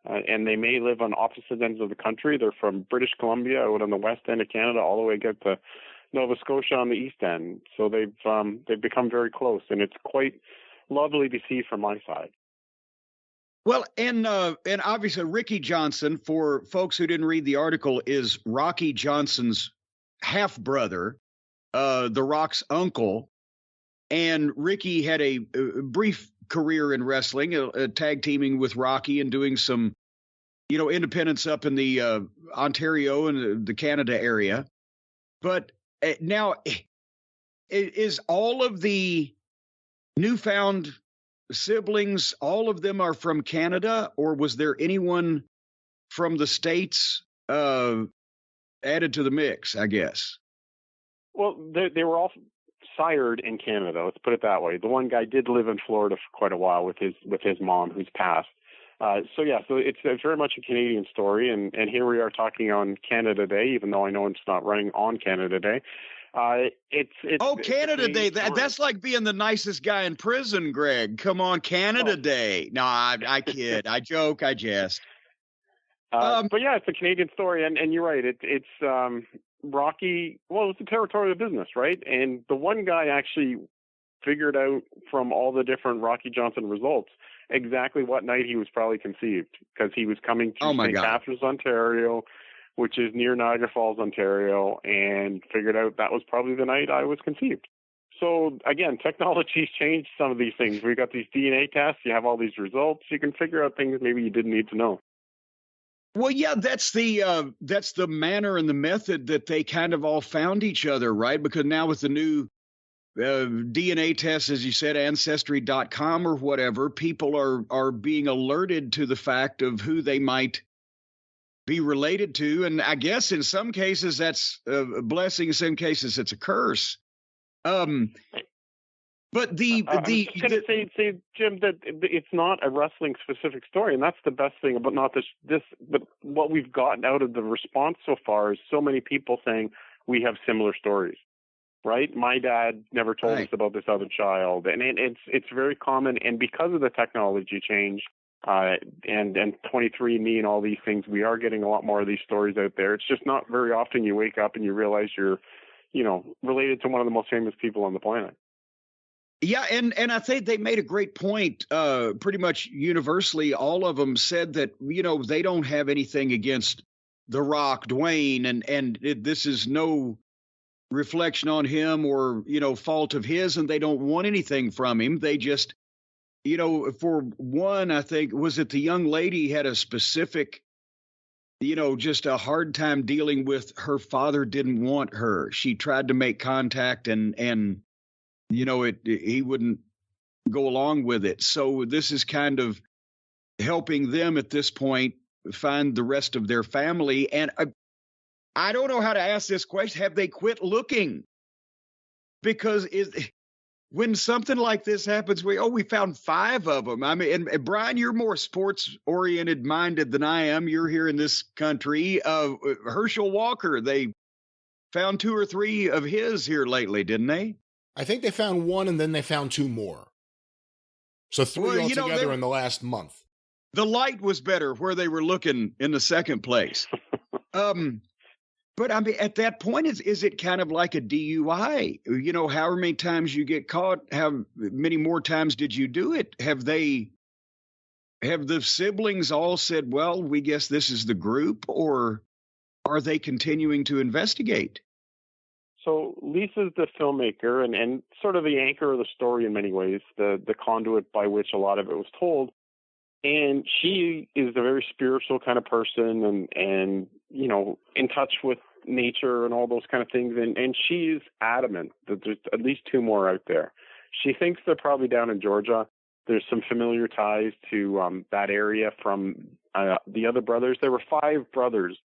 and they may live on opposite ends of the country. They're from British Columbia out on the west end of Canada, all the way get to Nova Scotia on the east end. So they've become very close, and it's quite lovely to see from my side. Well, and obviously Ricky Johnson, for folks who didn't read the article, is Rocky Johnson's half brother, The Rock's uncle, and Ricky had a brief career in wrestling, tag teaming with Rocky and doing some, independence up in the Ontario and the Canada area. But now, is all of the newfound siblings, all of them are from Canada, or was there anyone from the States added to the mix, I guess? Well, they were all sired in Canada. Let's put it that way. The one guy did live in Florida for quite a while with his mom, who's passed. So it's very much a Canadian story, and here we are talking on Canada Day, even though I know it's not running on Canada Day. Canada Day. That's like being the nicest guy in prison, Greg. Come on, Canada Day. No, I kid. I joke. I jest. But yeah, it's a Canadian story, and you're right. It's Rocky. Well, it's a territorial business, right? And the one guy actually figured out from all the different Rocky Johnson results exactly what night he was probably conceived, because he was coming to St. Catharines, Ontario, which is near Niagara Falls, Ontario, and figured out that was probably the night I was conceived. So again, technology's changed some of these things. We got these DNA tests. You have all these results. You can figure out things maybe you didn't need to know. Well, yeah, that's the manner and the method that they kind of all found each other, right? Because now with the new DNA tests, as you said, Ancestry.com or whatever, people are being alerted to the fact of who they might be related to. And I guess in some cases that's a blessing, in some cases it's a curse. But I'm just going to say, Jim, that it's not a wrestling specific story, and that's the best thing about not this. But what we've gotten out of the response so far is so many people saying we have similar stories, right? My dad never told us about this other child, and it's very common. And because of the technology change, and 23andMe and all these things, we are getting a lot more of these stories out there. It's just not very often you wake up and you realize you're, related to one of the most famous people on the planet. Yeah, and I think they made a great point. Pretty much universally, all of them said that, they don't have anything against The Rock, Dwayne, and this is no reflection on him or, fault of his, and they don't want anything from him. They just, for one, I think, was it the young lady had a specific, just a hard time dealing with her father didn't want her. She tried to make contact and he wouldn't go along with it. So this is kind of helping them at this point find the rest of their family. And I don't know how to ask this question. Have they quit looking? Because when something like this happens, we found 5 of them. I mean, and Brian, you're more sports-oriented minded than I am. You're here in this country. Herschel Walker, they found 2 or 3 of his here lately, didn't they? I think they found 1 and then they found 2 more. So 3 altogether in the last month. The light was better where they were looking in the second place. But I mean, at that point, is it kind of like a DUI? However many times you get caught, how many more times did you do it? Have the siblings all said, well, we guess this is the group, or are they continuing to investigate? So Lisa's the filmmaker and sort of the anchor of the story in many ways, the conduit by which a lot of it was told. And she is a very spiritual kind of person and in touch with nature and all those kind of things. And she's adamant that there's at least 2 more out there. She thinks they're probably down in Georgia. There's some familiar ties to that area from the other brothers. There were 5 brothers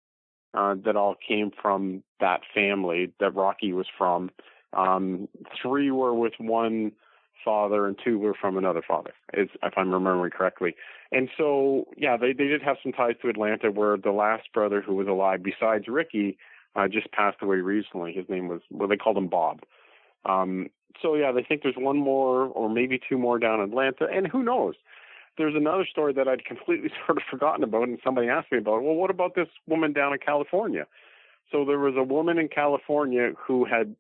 that all came from that family that Rocky was from. 3 were with one father and 2 were from another father, if I'm remembering correctly. And so, yeah, they did have some ties to Atlanta, where the last brother who was alive, besides Ricky, just passed away recently. His name was, they called him Bob. So, yeah, they think there's 1 more or maybe 2 more down in Atlanta, and who knows? there's another story that I'd completely sort of forgotten about, and somebody asked me about. Well, what about this woman down in California? So there was a woman in California who had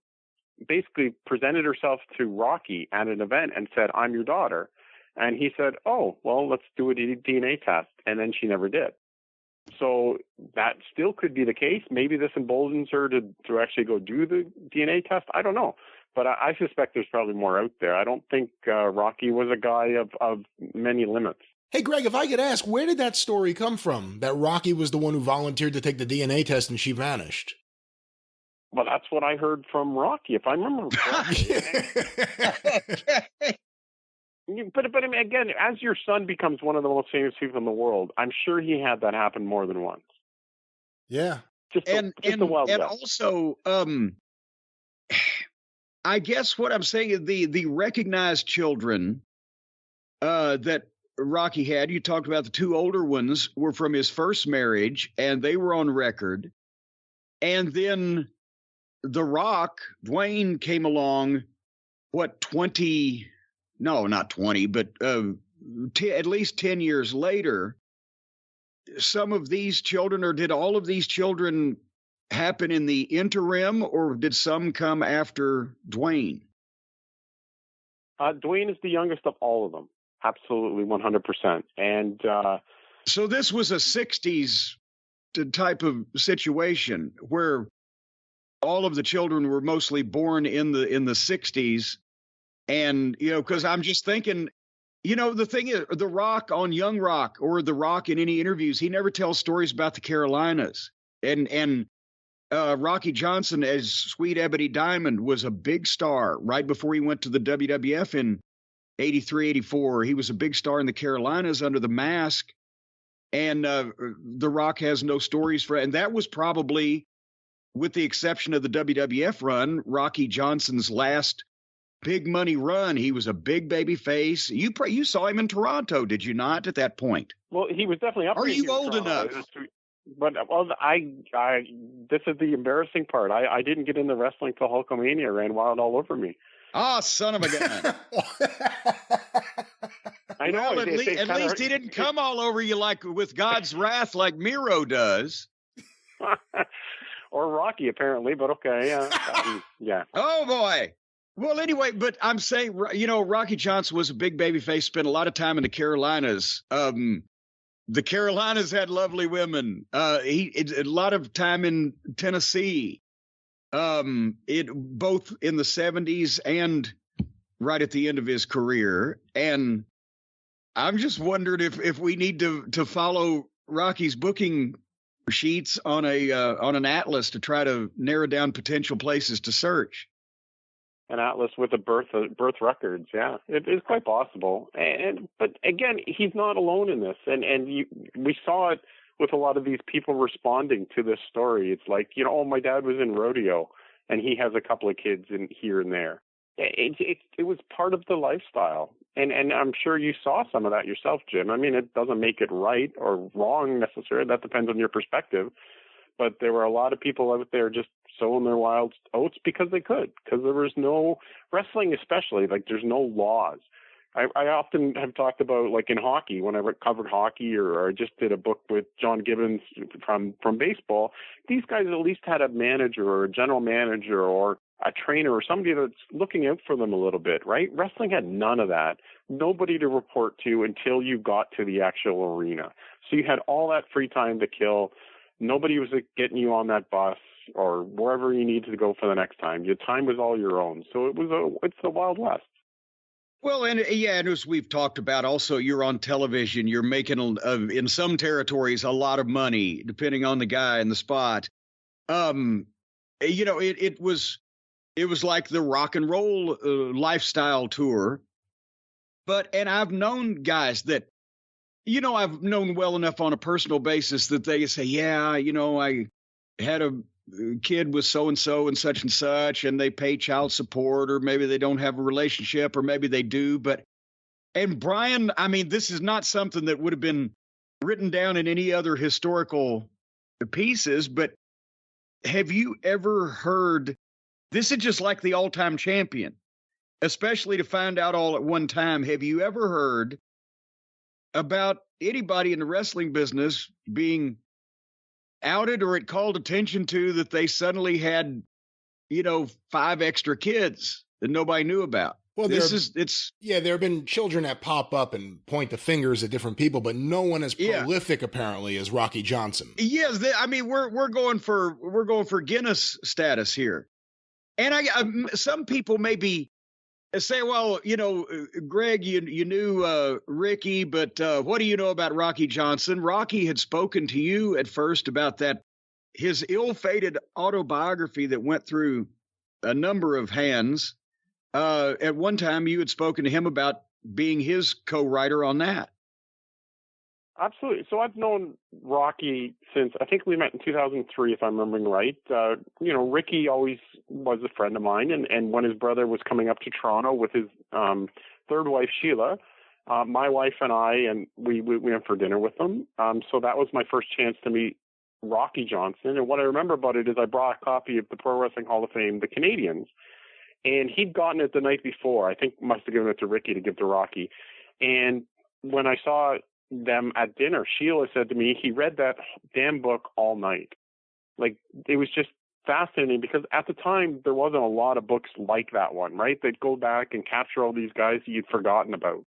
basically presented herself to Rocky at an event and said, "I'm your daughter." And he said, "Oh, well, let's do a DNA test." And then she never did. So that still could be the case. Maybe this emboldens her to actually go do the DNA test. I don't know. But I suspect there's probably more out there. I don't think Rocky was a guy of many limits. Hey, Greg, if I could ask, where did that story come from, that Rocky was the one who volunteered to take the DNA test and she vanished? Well, that's what I heard from Rocky, if I remember correctly. But I mean, again, as your son becomes one of the most famous people in the world, I'm sure he had that happen more than once. Yeah. Just a wild guess. Also, I guess what I'm saying is the recognized children that Rocky had, you talked about the two older ones, were from his first marriage, and they were on record. And then The Rock, Dwayne, came along, what, 20... No, not 20, but at least 10 years later. Some of these children, or did all of these children happen in the interim, or did some come after Dwayne? Dwayne is the youngest of all of them. Absolutely, 100%. And so this was a 60s type of situation where all of the children were mostly born in the 60s. And, you know, because I'm just thinking, you know, the thing is, The Rock on Young Rock, or The Rock in any interviews, he never tells stories about the Carolinas. And Rocky Johnson as Sweet Ebony Diamond was a big star right before he went to the WWF in 83, 84. He was a big star in the Carolinas under the mask. And The Rock has no stories for it. And that was probably, with the exception of the WWF run, Rocky Johnson's last big money run. He was a big baby face. You saw him in Toronto, did you not, at that point? Well, he was definitely up. Are you old enough? But well, I this is the embarrassing part. I didn't get into wrestling till Hulkamania ran wild all over me. Ah, son of a gun. I know. Well, at least he didn't come all over you like with God's wrath like Miro does. Or Rocky, apparently, but okay. Yeah. Oh, boy. Well, anyway, but I'm saying, you know, Rocky Johnson was a big baby face, spent a lot of time in the Carolinas. The Carolinas had lovely women. A lot of time in Tennessee. Both in the 70s and right at the end of his career. And I'm just wondering if we need to follow Rocky's booking sheets on an atlas to try to narrow down potential places to search. An atlas with the birth records, yeah, it is quite possible. But again, he's not alone in this, and we saw it with a lot of these people responding to this story. It's like, you know, oh, my dad was in rodeo, and he has a couple of kids in here and there. It was part of the lifestyle, and I'm sure you saw some of that yourself, Jim. I mean, it doesn't make it right or wrong necessarily. That depends on your perspective. But there were a lot of people out there just sowing their wild oats because they could, because there was no wrestling, especially, like there's no laws. I often have talked about, like in hockey, when I covered hockey, or I just did a book with John Gibbons from baseball, these guys at least had a manager or a general manager or a trainer or somebody that's looking out for them a little bit, right? Wrestling had none of that. Nobody to report to until you got to the actual arena. So you had all that free time to kill. Nobody was getting you on that bus or wherever you needed to go for the next time. Your time was all your own. So it's the Wild West. Well, and as we've talked about, also you're on television. You're making in some territories a lot of money, depending on the guy and the spot. You know, it was like the rock and roll lifestyle tour. And I've known guys that, you know, I've known well enough on a personal basis that they say, yeah, you know, I had a kid with so-and-so and such, and they pay child support, or maybe they don't have a relationship, or maybe they do. And Brian, I mean, this is not something that would have been written down in any other historical pieces, but have you ever heard, this is just like the all-time champion, especially to find out all at one time. Have you ever heard about anybody in the wrestling business being outed, or it called attention to that they suddenly had, 5 extra kids that nobody knew about. Well, there have been children that pop up and point the fingers at different people, but no one as prolific apparently as Rocky Johnson. Yes, we're going for Guinness status here, and some people maybe say, well, Greg, you knew Ricky, but what do you know about Rocky Johnson? Rocky had spoken to you at first about his ill-fated autobiography that went through a number of hands. At one time, you had spoken to him about being his co-writer on that. Absolutely. So I've known Rocky since, I think we met in 2003, if I'm remembering right. Ricky always was a friend of mine, and when his brother was coming up to Toronto with his third wife, Sheila, my wife and we went for dinner with them. So that was my first chance to meet Rocky Johnson. And what I remember about it is I brought a copy of the Pro Wrestling Hall of Fame, The Canadians, and he'd gotten it the night before. I think must have given it to Ricky to give to Rocky. And when I saw them at dinner, Sheila said to me, he read that damn book all night. Like, it was just fascinating because at the time there wasn't a lot of books like that one, right? They'd go back and capture all these guys that you'd forgotten about,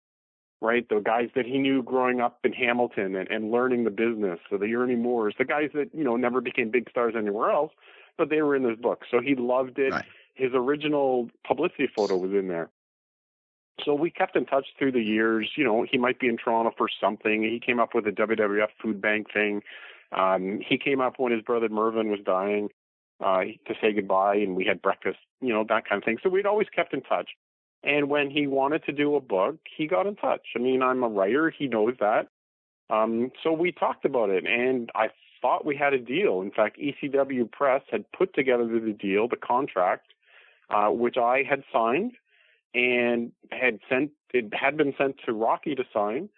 right? The guys that he knew growing up in Hamilton and learning the business. So the Ernie Moores, the guys that, never became big stars anywhere else, but they were in this book. So he loved it. Right. His original publicity photo was in there. So we kept in touch through the years. He might be in Toronto for something. He came up with a WWF Food Bank thing. He came up when his brother Mervyn was dying to say goodbye, and we had breakfast, that kind of thing. So we'd always kept in touch. And when he wanted to do a book, he got in touch. I mean, I'm a writer. He knows that. So we talked about it, and I thought we had a deal. In fact, ECW Press had put together the deal, the contract, which I had signed and it had been sent to Rocky to sign.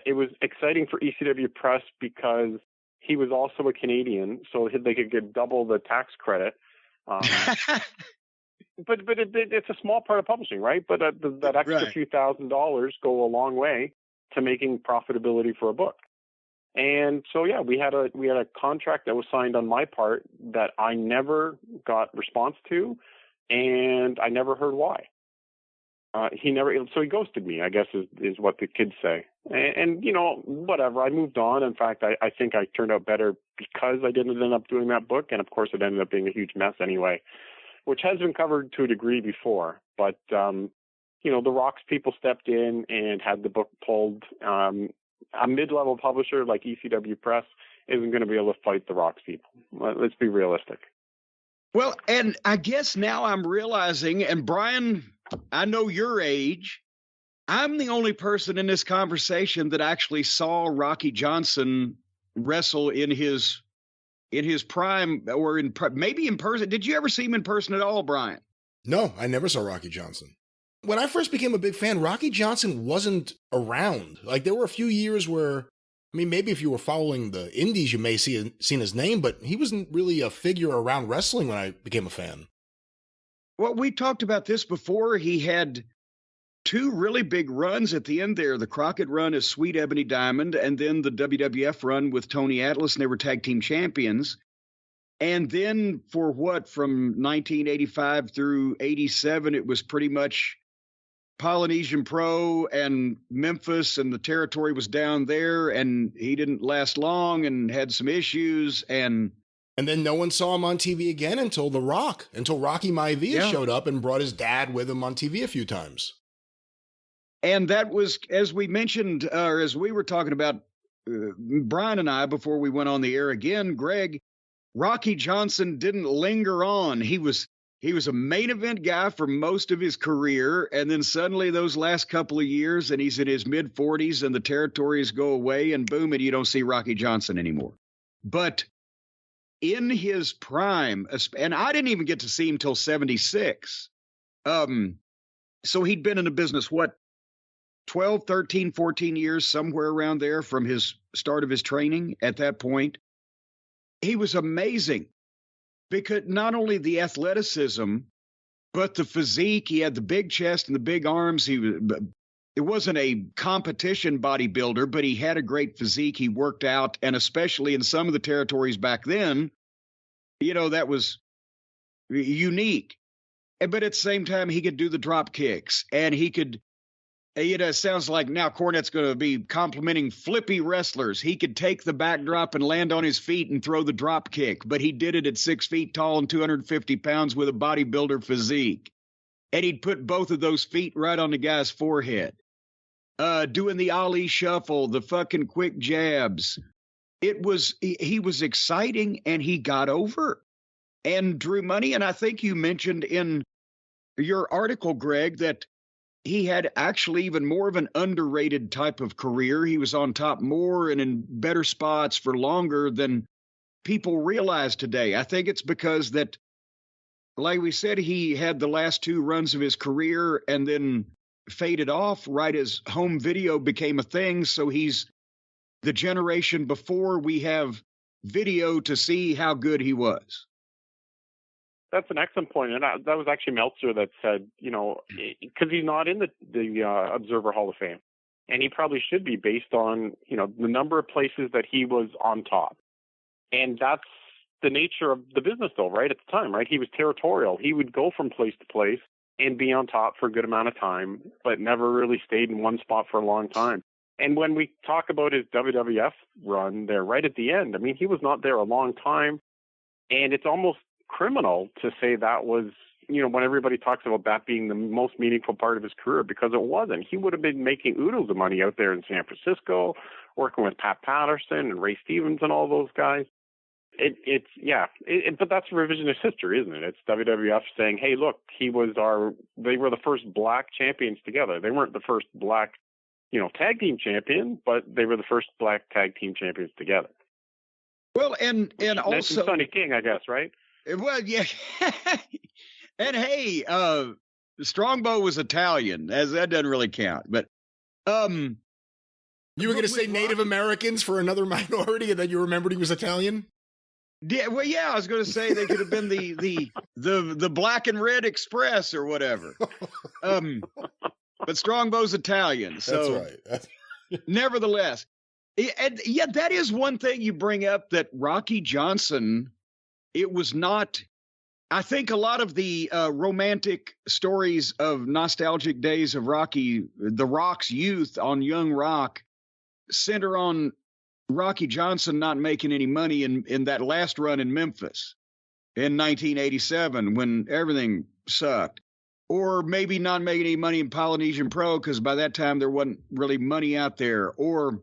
It was exciting for ECW Press because he was also a Canadian, so they could get double the tax credit. But it's a small part of publishing, right? But that extra few $1,000s go a long way to making profitability for a book. And so, yeah, we had a contract that was signed on my part that I never got response to, and I never heard why. So he ghosted me, I guess is what the kids say. And whatever, I moved on. In fact, I think I turned out better because I didn't end up doing that book. And of course it ended up being a huge mess anyway, which has been covered to a degree before. But, the Rock's people stepped in and had the book pulled. A mid-level publisher like ECW Press isn't going to be able to fight the Rock's people. Let's be realistic. Well, and I guess now I'm realizing, and Brian, I know your age. I'm the only person in this conversation that actually saw Rocky Johnson wrestle in his prime, or maybe in person. Did you ever see him in person at all, Brian? No, I never saw Rocky Johnson. When I first became a big fan, Rocky Johnson wasn't around. Like, there were a few years where, maybe if you were following the indies, you may seen his name, but he wasn't really a figure around wrestling when I became a fan. Well, we talked about this before. He had 2 really big runs at the end there. The Crockett run as Sweet Ebony Diamond, and then the WWF run with Tony Atlas, and they were tag team champions. And then from 1985 through 87, it was pretty much Polynesian Pro and Memphis, and the territory was down there, and he didn't last long and had some issues. And then no one saw him on TV again until Rocky Maivia showed up and brought his dad with him on TV a few times. And that was, as we mentioned, or as we were talking about, Brian and I, before we went on the air again, Greg, Rocky Johnson didn't linger on. He was a main event guy for most of his career, and then suddenly those last couple of years, and he's in his mid-40s, and the territories go away, and boom, and you don't see Rocky Johnson anymore. But in his prime, and I didn't even get to see him till 76. So he'd been in the business, 12, 13, 14 years, somewhere around there from his start of his training at that point. He was amazing because not only the athleticism, but the physique. He had the big chest and the big arms. it wasn't a competition bodybuilder, but he had a great physique. He worked out, and especially in some of the territories back then, that was unique. But at the same time, he could do the drop kicks, and he could, it sounds like now Cornette's going to be complimenting flippy wrestlers. He could take the backdrop and land on his feet and throw the drop kick, but he did it at 6 feet tall and 250 pounds with a bodybuilder physique. And he'd put both of those feet right on the guy's forehead. Doing the Ali shuffle, the fucking quick jabs. He was exciting, and he got over and drew money. And I think you mentioned in your article, Greg, that he had actually even more of an underrated type of career. He was on top more and in better spots for longer than people realize today. I think it's because that, like we said, he had the last 2 runs of his career and then faded off right as home video became a thing. So he's the generation before we have video to see how good he was. That's an excellent point. And that was actually Meltzer that said, because he's not in the Observer Hall of Fame. And he probably should be based on, the number of places that he was on top. And that's the nature of the business, though, right, at the time, right? He was territorial. He would go from place to place and be on top for a good amount of time, but never really stayed in one spot for a long time. And when we talk about his WWF run there right at the end, I mean, he was not there a long time. And it's almost criminal to say that was, when everybody talks about that being the most meaningful part of his career, because it wasn't. He would have been making oodles of money out there in San Francisco, working with Pat Patterson and Ray Stevens and all those guys. But that's revisionist history, isn't it? It's WWF saying, hey, look, they were the first black champions together. They weren't the first black, tag team champion, but they were the first black tag team champions together. Well, and also Sonny King, I guess, right? Well, yeah. And hey, Strongbow was Italian, as that doesn't really count. But you were going to say Native Americans for another minority, and then you remembered he was Italian? Yeah, well, yeah, I was going to say they could have been the Black and Red Express or whatever. But Strongbow's Italian, so that's right. Nevertheless, and yeah, that is one thing you bring up, that Rocky Johnson. It was not. I think a lot of the romantic stories of nostalgic days of Rocky, the Rock's youth on Young Rock, center on Rocky Johnson not making any money in that last run in Memphis in 1987 when everything sucked. Or maybe not making any money in Polynesian Pro because by that time there wasn't really money out there, or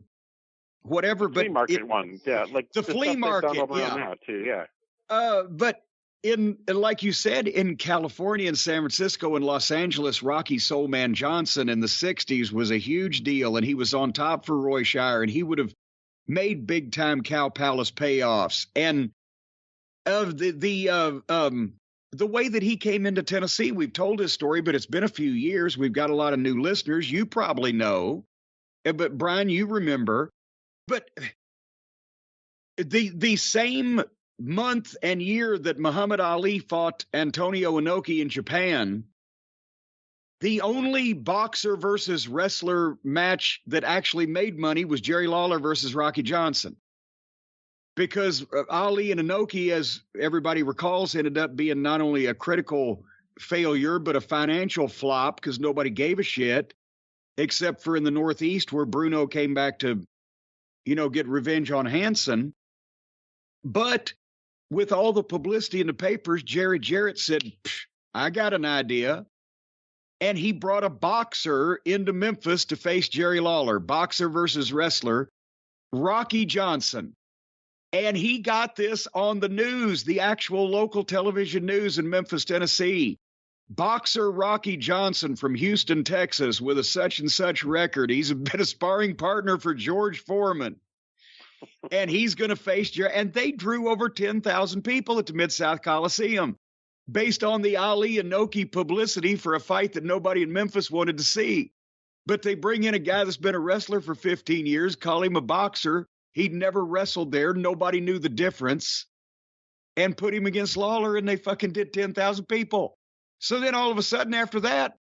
whatever. The flea market one, yeah, like the flea market, yeah. Now too, yeah. But like you said, in California and San Francisco and Los Angeles, Rocky Soulman Johnson in the 60s was a huge deal, and he was on top for Roy Shire, and he would have made big time Cow Palace payoffs. And of the way that he came into Tennessee, we've told his story, but it's been a few years. We've got a lot of new listeners. You probably know, but Brian, you remember. But the same month and year that Muhammad Ali fought Antonio Inoki in Japan, the only boxer versus wrestler match that actually made money was Jerry Lawler versus Rocky Johnson. Because Ali and Inoki, as everybody recalls, ended up being not only a critical failure, but a financial flop because nobody gave a shit, except for in the Northeast where Bruno came back to, get revenge on Hansen. But with all the publicity in the papers, Jerry Jarrett said, I got an idea. And he brought a boxer into Memphis to face Jerry Lawler, boxer versus wrestler, Rocky Johnson. And he got this on the news, the actual local television news in Memphis, Tennessee. Boxer Rocky Johnson from Houston, Texas, with a such and such record. He's been a sparring partner for George Foreman. And he's going to face Jerry. And they drew over 10,000 people at the Mid-South Coliseum based on the Ali and Inoki publicity for a fight that nobody in Memphis wanted to see. But they bring in a guy that's been a wrestler for 15 years, call him a boxer. He'd never wrestled there. Nobody knew the difference. And put him against Lawler, and they fucking did 10,000 people. So then all of a sudden after that,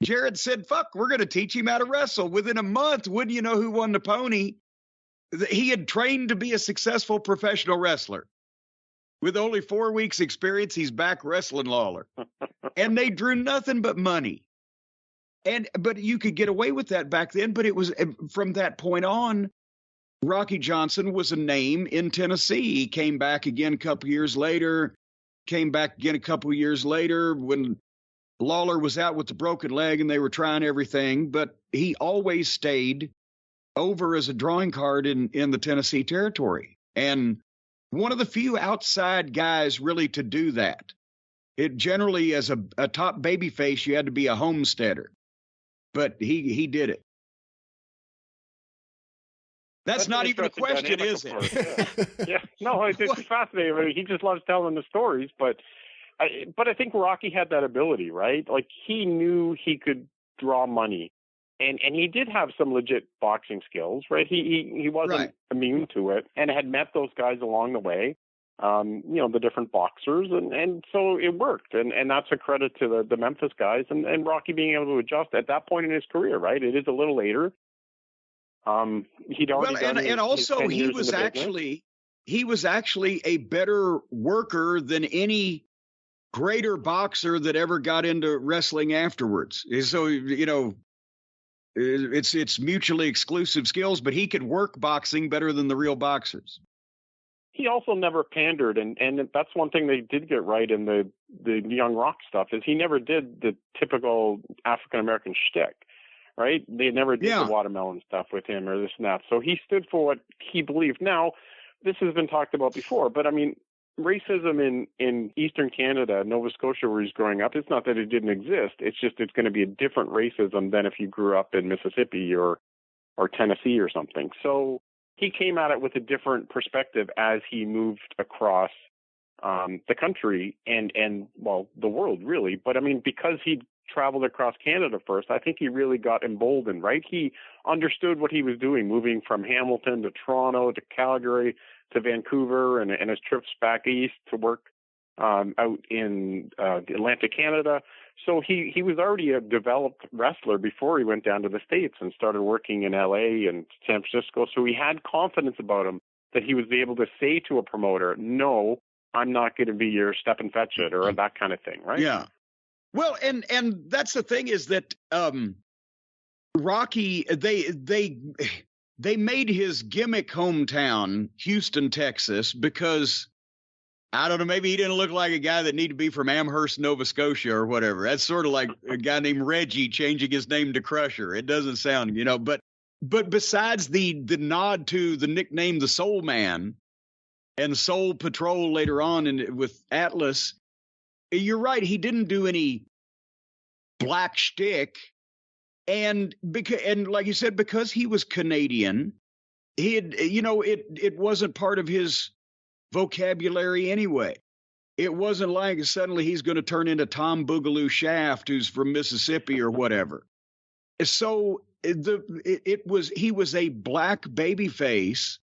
Jared said, fuck, we're going to teach him how to wrestle. Within a month, wouldn't you know who won the pony? He had trained to be a successful professional wrestler. With only 4 weeks experience, he's back wrestling Lawler. And they drew nothing but money. But you could get away with that back then. But it was from that point on, Rocky Johnson was a name in Tennessee. He came back again a couple years later, when Lawler was out with the broken leg and they were trying everything. But he always stayed over as a drawing card in the Tennessee territory. And one of the few outside guys really to do that. It generally, as a top babyface, you had to be a homesteader. But he did it. That's not even a question, is it? Yeah. No, it's fascinating. I mean, he just loves telling the stories, but I think Rocky had that ability, right? Like, he knew he could draw money, and he did have some legit boxing skills, right? He wasn't immune to it, and had met those guys along the way, the different boxers, and so it worked, and that's a credit to the Memphis guys and Rocky being able to adjust at that point in his career, right? It is a little later. He'd already done and also he was actually a better worker than any greater boxer that ever got into wrestling afterwards. So, it's mutually exclusive skills, but he could work boxing better than the real boxers. He also never pandered, and that's one thing they did get right in the Young Rock stuff, is he never did the typical African-American shtick, right? They never did the watermelon stuff with him or this and that. So he stood for what he believed. Now, this has been talked about before, but I mean, racism in Eastern Canada, Nova Scotia, where he's growing up, it's not that it didn't exist. It's just it's going to be a different racism than if you grew up in Mississippi or Tennessee or something. So he came at it with a different perspective as he moved across the country and the world, really. But I mean, because he traveled across Canada first, I think he really got emboldened, right? He understood what he was doing, moving from Hamilton to Toronto to Calgary to Vancouver, and his trips back east to work out in Atlantic Canada. So he was already a developed wrestler before he went down to the States and started working in LA and San Francisco. So he had confidence about him that he was able to say to a promoter, no, I'm not going to be your step and fetch it, or that kind of thing, right? Yeah. Well, and that's the thing, is that Rocky, they made his gimmick hometown Houston, Texas, because, I don't know, maybe he didn't look like a guy that needed to be from Amherst, Nova Scotia or whatever. That's sort of like a guy named Reggie changing his name to Crusher. It doesn't sound, but besides the nod to the nickname, the Soul Man and Soul Patrol later on with Atlas, you're right. He didn't do any black shtick. And like you said, because he was Canadian, he had, it wasn't part of his vocabulary anyway. It wasn't like suddenly he's going to turn into Tom Boogaloo Shaft, who's from Mississippi or whatever. So he was a black baby face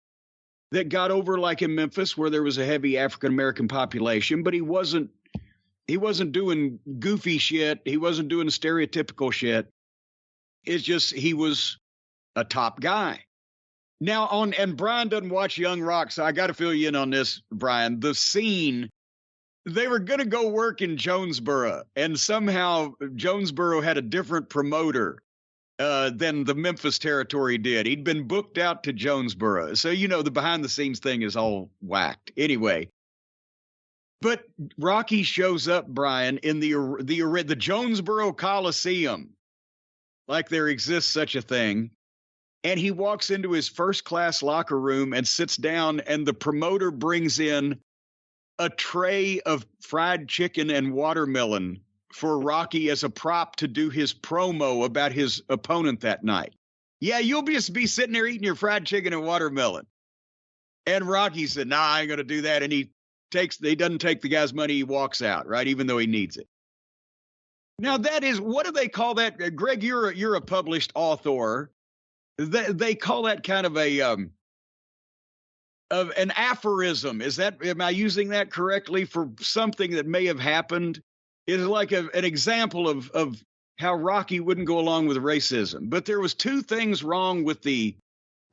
that got over, like in Memphis, where there was a heavy African American population, but he wasn't doing goofy shit. He wasn't doing stereotypical shit. It's just he was a top guy. Now, and Brian doesn't watch Young Rock, so I got to fill you in on this, Brian. The scene, they were going to go work in Jonesboro, and somehow Jonesboro had a different promoter than the Memphis territory did. He'd been booked out to Jonesboro. So, the behind-the-scenes thing is all whacked. Anyway, but Rocky shows up, Brian, in the Jonesboro Coliseum, like there exists such a thing. And he walks into his first-class locker room and sits down, and the promoter brings in a tray of fried chicken and watermelon for Rocky as a prop to do his promo about his opponent that night. Yeah, you'll just be sitting there eating your fried chicken and watermelon. And Rocky said, nah, I ain't going to do that. And he doesn't take the guy's money. He walks out, right, even though he needs it. Now, that is, what do they call that? Greg, you're a published author. They call that kind of an aphorism. Am I using that correctly for something that may have happened? It's like an example of how Rocky wouldn't go along with racism. But there was two things wrong with the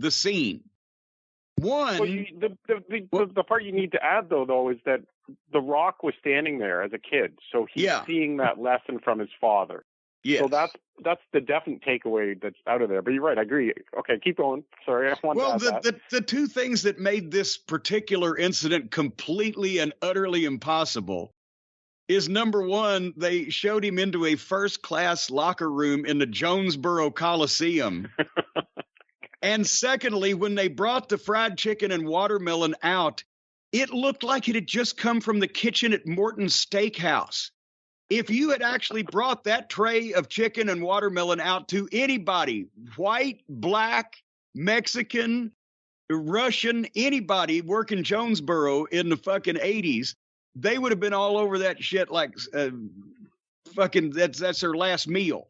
scene. One, well, the part you need to add though is that The Rock was standing there as a kid, so he's seeing that lesson from his father. Yes. So that's the definite takeaway that's out of there. But you're right, I agree. Okay, keep going. Sorry, I want to add that. The two things that made this particular incident completely and utterly impossible is, number one, they showed him into a first-class locker room in the Jonesboro Coliseum. And secondly, when they brought the fried chicken and watermelon out, it looked like it had just come from the kitchen at Morton's Steakhouse. If you had actually brought that tray of chicken and watermelon out to anybody, white, black, Mexican, Russian, anybody working Jonesboro in the fucking 80s, they would have been all over that shit like fucking that's their last meal.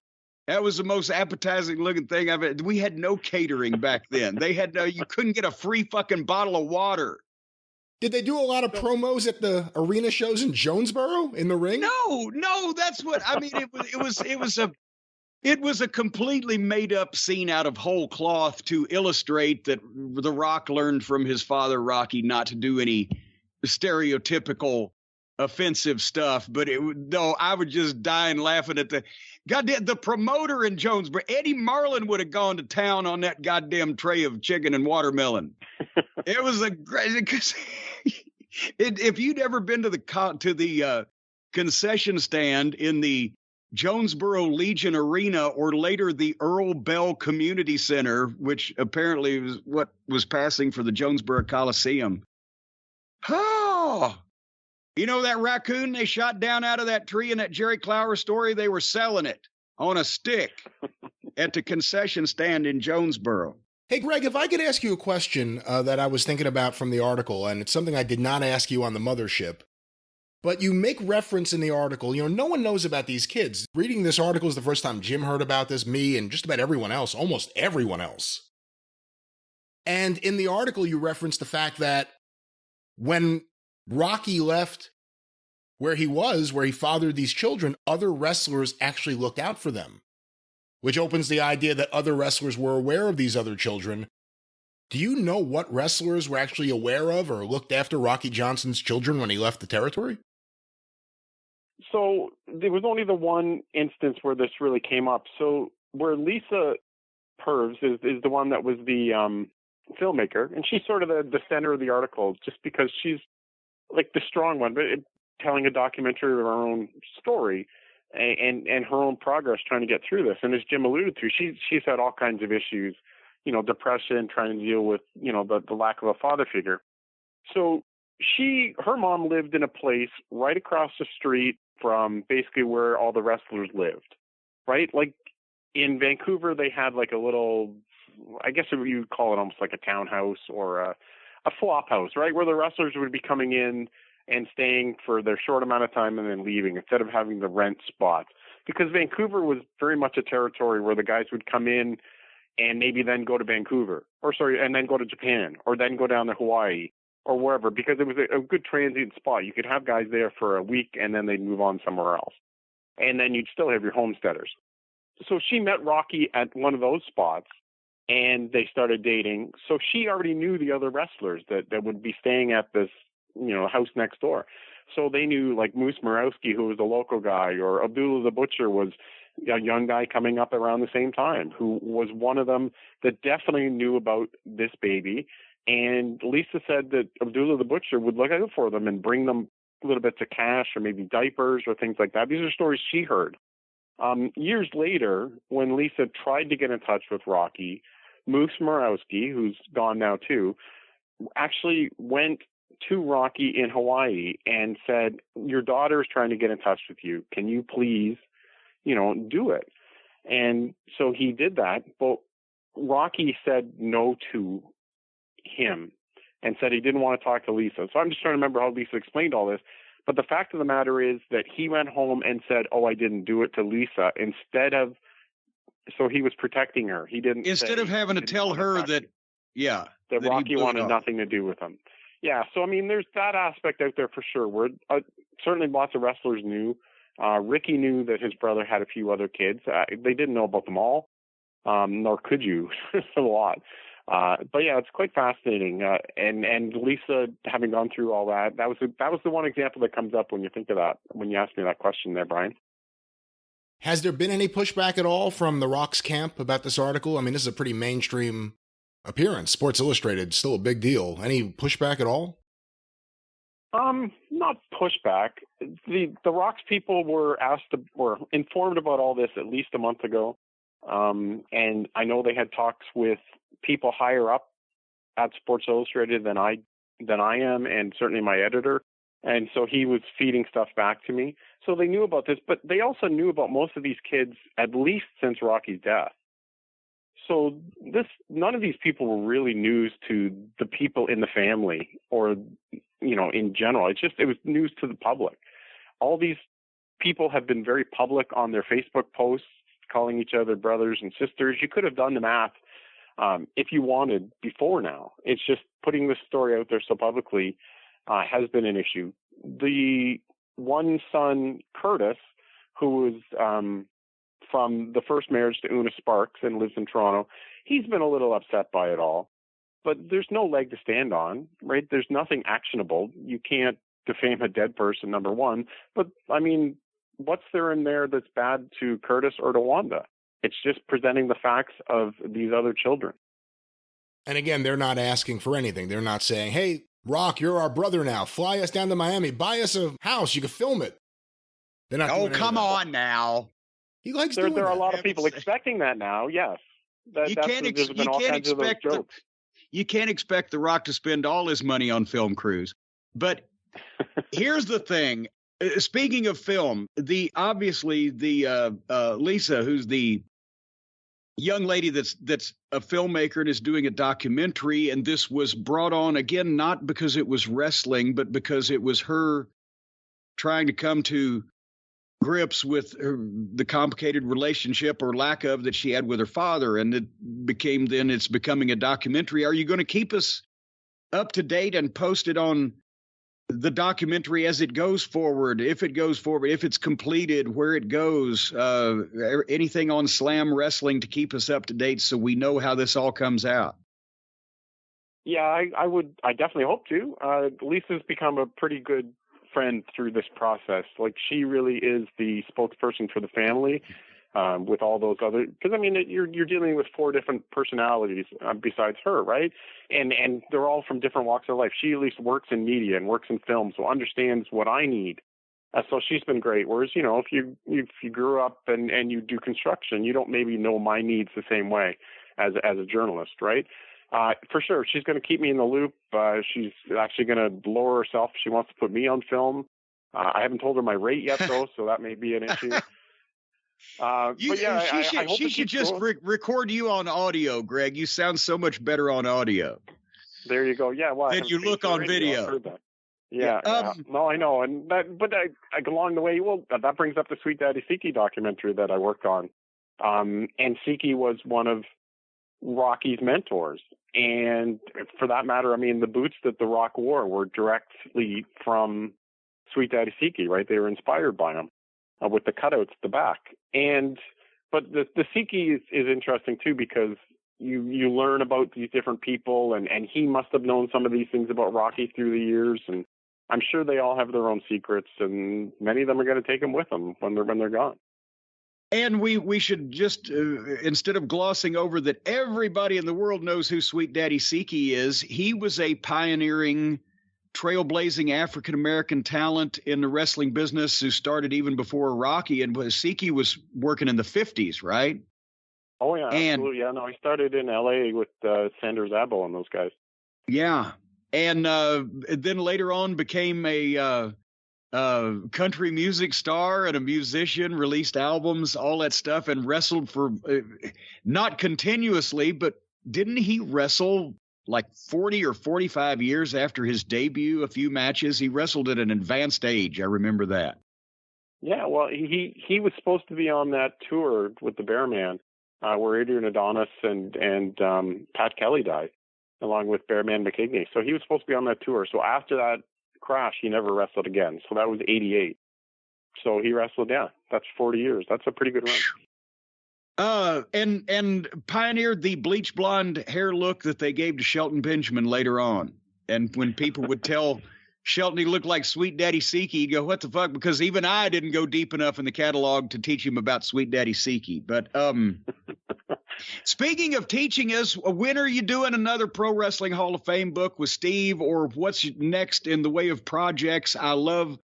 That was the most appetizing looking thing I've had. We had no catering back then. They had you couldn't get a free fucking bottle of water. Did they do a lot of promos at the arena shows in Jonesboro in the ring? No, that's what I mean. It was a completely made up scene out of whole cloth to illustrate that The Rock learned from his father Rocky not to do any stereotypical offensive stuff. But I would just die and laughing at the promoter in Jonesboro. Eddie Marlin would have gone to town on that goddamn tray of chicken and watermelon. It was a great, because if you'd ever been to the concession stand in the Jonesboro Legion Arena, or later the Earl Bell Community Center, which apparently was what was passing for the Jonesboro Coliseum. Oh, you know that raccoon they shot down out of that tree in that Jerry Clower story? They were selling it on a stick at the concession stand in Jonesboro. Hey, Greg, if I could ask you a question that I was thinking about from the article, and it's something I did not ask you on the mothership, but you make reference in the article, no one knows about these kids. Reading this article is the first time Jim heard about this, me, and just about everyone else, almost everyone else. And in the article, you reference the fact that when Rocky left where he fathered these children, other wrestlers actually looked out for them, which opens the idea that other wrestlers were aware of these other children. Do you know what wrestlers were actually aware of or looked after Rocky Johnson's children when he left the territory? So there was only the one instance where this really came up. So where Lisa Purves is the one that was the filmmaker, and she's sort of the center of the article just because she's like the strong one, but telling a documentary of her own story and her own progress trying to get through this. And as Jim alluded to, she's had all kinds of issues, depression, trying to deal with, the lack of a father figure. So her mom lived in a place right across the street from basically where all the wrestlers lived, right? Like in Vancouver, they had like a little, I guess you'd call it almost like a townhouse or a flop house, right? Where the wrestlers would be coming in and staying for their short amount of time and then leaving instead of having to rent spots. Because Vancouver was very much a territory where the guys would come in and maybe then go to and then go to Japan, or then go down to Hawaii or wherever, because it was a good transient spot. You could have guys there for a week and then they'd move on somewhere else. And then you'd still have your homesteaders. So she met Rocky at one of those spots and they started dating. So she already knew the other wrestlers that would be staying at this, house next door. So they knew like Moose Murawski, who was a local guy, or Abdullah the Butcher was a young guy coming up around the same time, who was one of them that definitely knew about this baby. And Lisa said that Abdullah the Butcher would look out for them and bring them little bits of cash or maybe diapers or things like that. These are stories she heard. Years later, when Lisa tried to get in touch with Rocky, Moose Murawski, who's gone now too, actually went to Rocky in Hawaii and said, your daughter is trying to get in touch with you. Can you please, do it? And so he did that, but Rocky said no to him and said he didn't want to talk to Lisa. So I'm just trying to remember how Lisa explained all this. But the fact of the matter is that he went home and said, oh, I didn't do it to Lisa, so he was protecting her. He didn't. Instead of having to tell her that Rocky wanted nothing to do with him. Yeah. So, I mean, there's that aspect out there for sure, where certainly lots of wrestlers knew Ricky knew that his brother had a few other kids. They didn't know about them all, nor could you. A lot. But yeah, it's quite fascinating. And Lisa, having gone through all that, that was the one example that comes up when you think of that, when you ask me that question there, Brian. Has there been any pushback at all from the Rock's camp about this article? I mean, this is a pretty mainstream appearance. Sports Illustrated, still a big deal. Any pushback at all? Not pushback. The Rock's people were informed about all this at least a month ago. And I know they had talks with people higher up at Sports Illustrated than I am, and certainly my editor. And so he was feeding stuff back to me. So they knew about this, but they also knew about most of these kids at least since Rocky's death. So none of these people were really news to the people in the family or, in general. It was news to the public. All these people have been very public on their Facebook posts, calling each other brothers and sisters. You could have done the math if you wanted before now. It's just putting this story out there so publicly has been an issue. The one son, Curtis, who was from the first marriage to Una Sparks and lives in Toronto, he's been a little upset by it all. But there's no leg to stand on, right? There's nothing actionable. You can't defame a dead person, number one. But, I mean, what's there in there that's bad to Curtis or to Wanda? It's just presenting the facts of these other children. And again, they're not asking for anything. They're not saying, hey, Rock, you're our brother now. Fly us down to Miami. Buy us a house. You can film it. They're not. Oh, come on now. He likes there doing are that. a lot of people expecting that now, yes. You can't expect The Rock to spend all his money on film crews. But here's the thing. Speaking of film, obviously Lisa, who's the young lady that's a filmmaker and is doing a documentary, and this was brought on again not because it was wrestling, but because it was her trying to come to grips with the complicated relationship or lack of that she had with her father, and it's becoming a documentary. Are you going to keep us up to date and posted on the documentary as it goes forward, if it's completed, where it goes, anything on Slam Wrestling to keep us up to date so we know how this all comes out? Yeah, I definitely hope to. Lisa's become a pretty good friend through this process. Like, she really is the spokesperson for the family, with all those other, because I mean, you're dealing with 4 different personalities besides her, right? And they're all from different walks of life. She at least works in media and works in film, so understands what I need. So she's been great. Whereas, if you grew up and you do construction, you don't maybe know my needs the same way as a journalist, right? For sure, she's going to keep me in the loop. She's actually going to lower herself if she wants to put me on film. I haven't told her my rate yet, though, so that may be an issue. She should just record you on audio, Greg. You sound so much better on audio. There you go. Yeah, well, then you look on video. I've heard that. Yeah, no, I know, along the way, that brings up the Sweet Daddy Siki documentary that I worked on, and Siki was one of Rocky's mentors, and for that matter, I mean, the boots that The Rock wore were directly from Sweet Daddy Siki, right? They were inspired by him. With the cutouts at the back. But the Siki is interesting too, because you learn about these different people, and he must have known some of these things about Rocky through the years, and I'm sure they all have their own secrets, and many of them are going to take them with them when they're gone. And we should just, instead of glossing over that everybody in the world knows who Sweet Daddy Siki is, he was a pioneering, trailblazing African-American talent in the wrestling business who started even before Rocky, and Siki was working in the 50s, right? Oh, yeah, absolutely. Yeah, no, he started in L.A. with Sanders Abbo and those guys. Yeah, and then later on became a country music star and a musician, released albums, all that stuff, and wrestled for, not continuously, but didn't he wrestle like 40 or 45 years after his debut, a few matches? He wrestled at an advanced age. I remember that. Yeah, well, he was supposed to be on that tour with the Bearman, where Adrian Adonis and Pat Kelly died, along with Bearman McKigney. So he was supposed to be on that tour. So after that crash, he never wrestled again. So that was 88. So he wrestled, that's 40 years. That's a pretty good run. And pioneered the bleach blonde hair look that they gave to Shelton Benjamin later on. And when people would tell Shelton he looked like Sweet Daddy Siki, he'd go, what the fuck? Because even I didn't go deep enough in the catalog to teach him about Sweet Daddy Siki. But speaking of teaching us, when are you doing another Pro Wrestling Hall of Fame book with Steve, or what's next in the way of projects? I love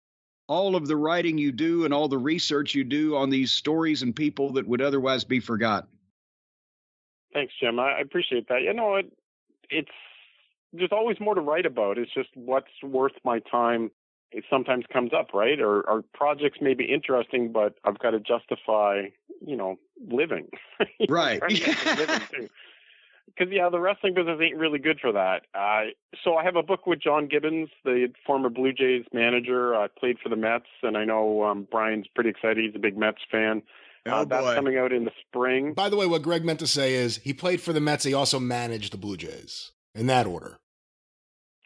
all of the writing you do and all the research you do on these stories and people that would otherwise be forgotten. Thanks, Jim. I appreciate that. You know, it's there's always more to write about. It's just what's worth my time. It sometimes comes up, right? Or projects may be interesting, but I've got to justify, living. Right. Because, the wrestling business ain't really good for that. So I have a book with John Gibbons, the former Blue Jays manager. I played for the Mets, and I know Brian's pretty excited. He's a big Mets fan. That's coming out in the spring. By the way, what Greg meant to say is he played for the Mets. He also managed the Blue Jays in that order.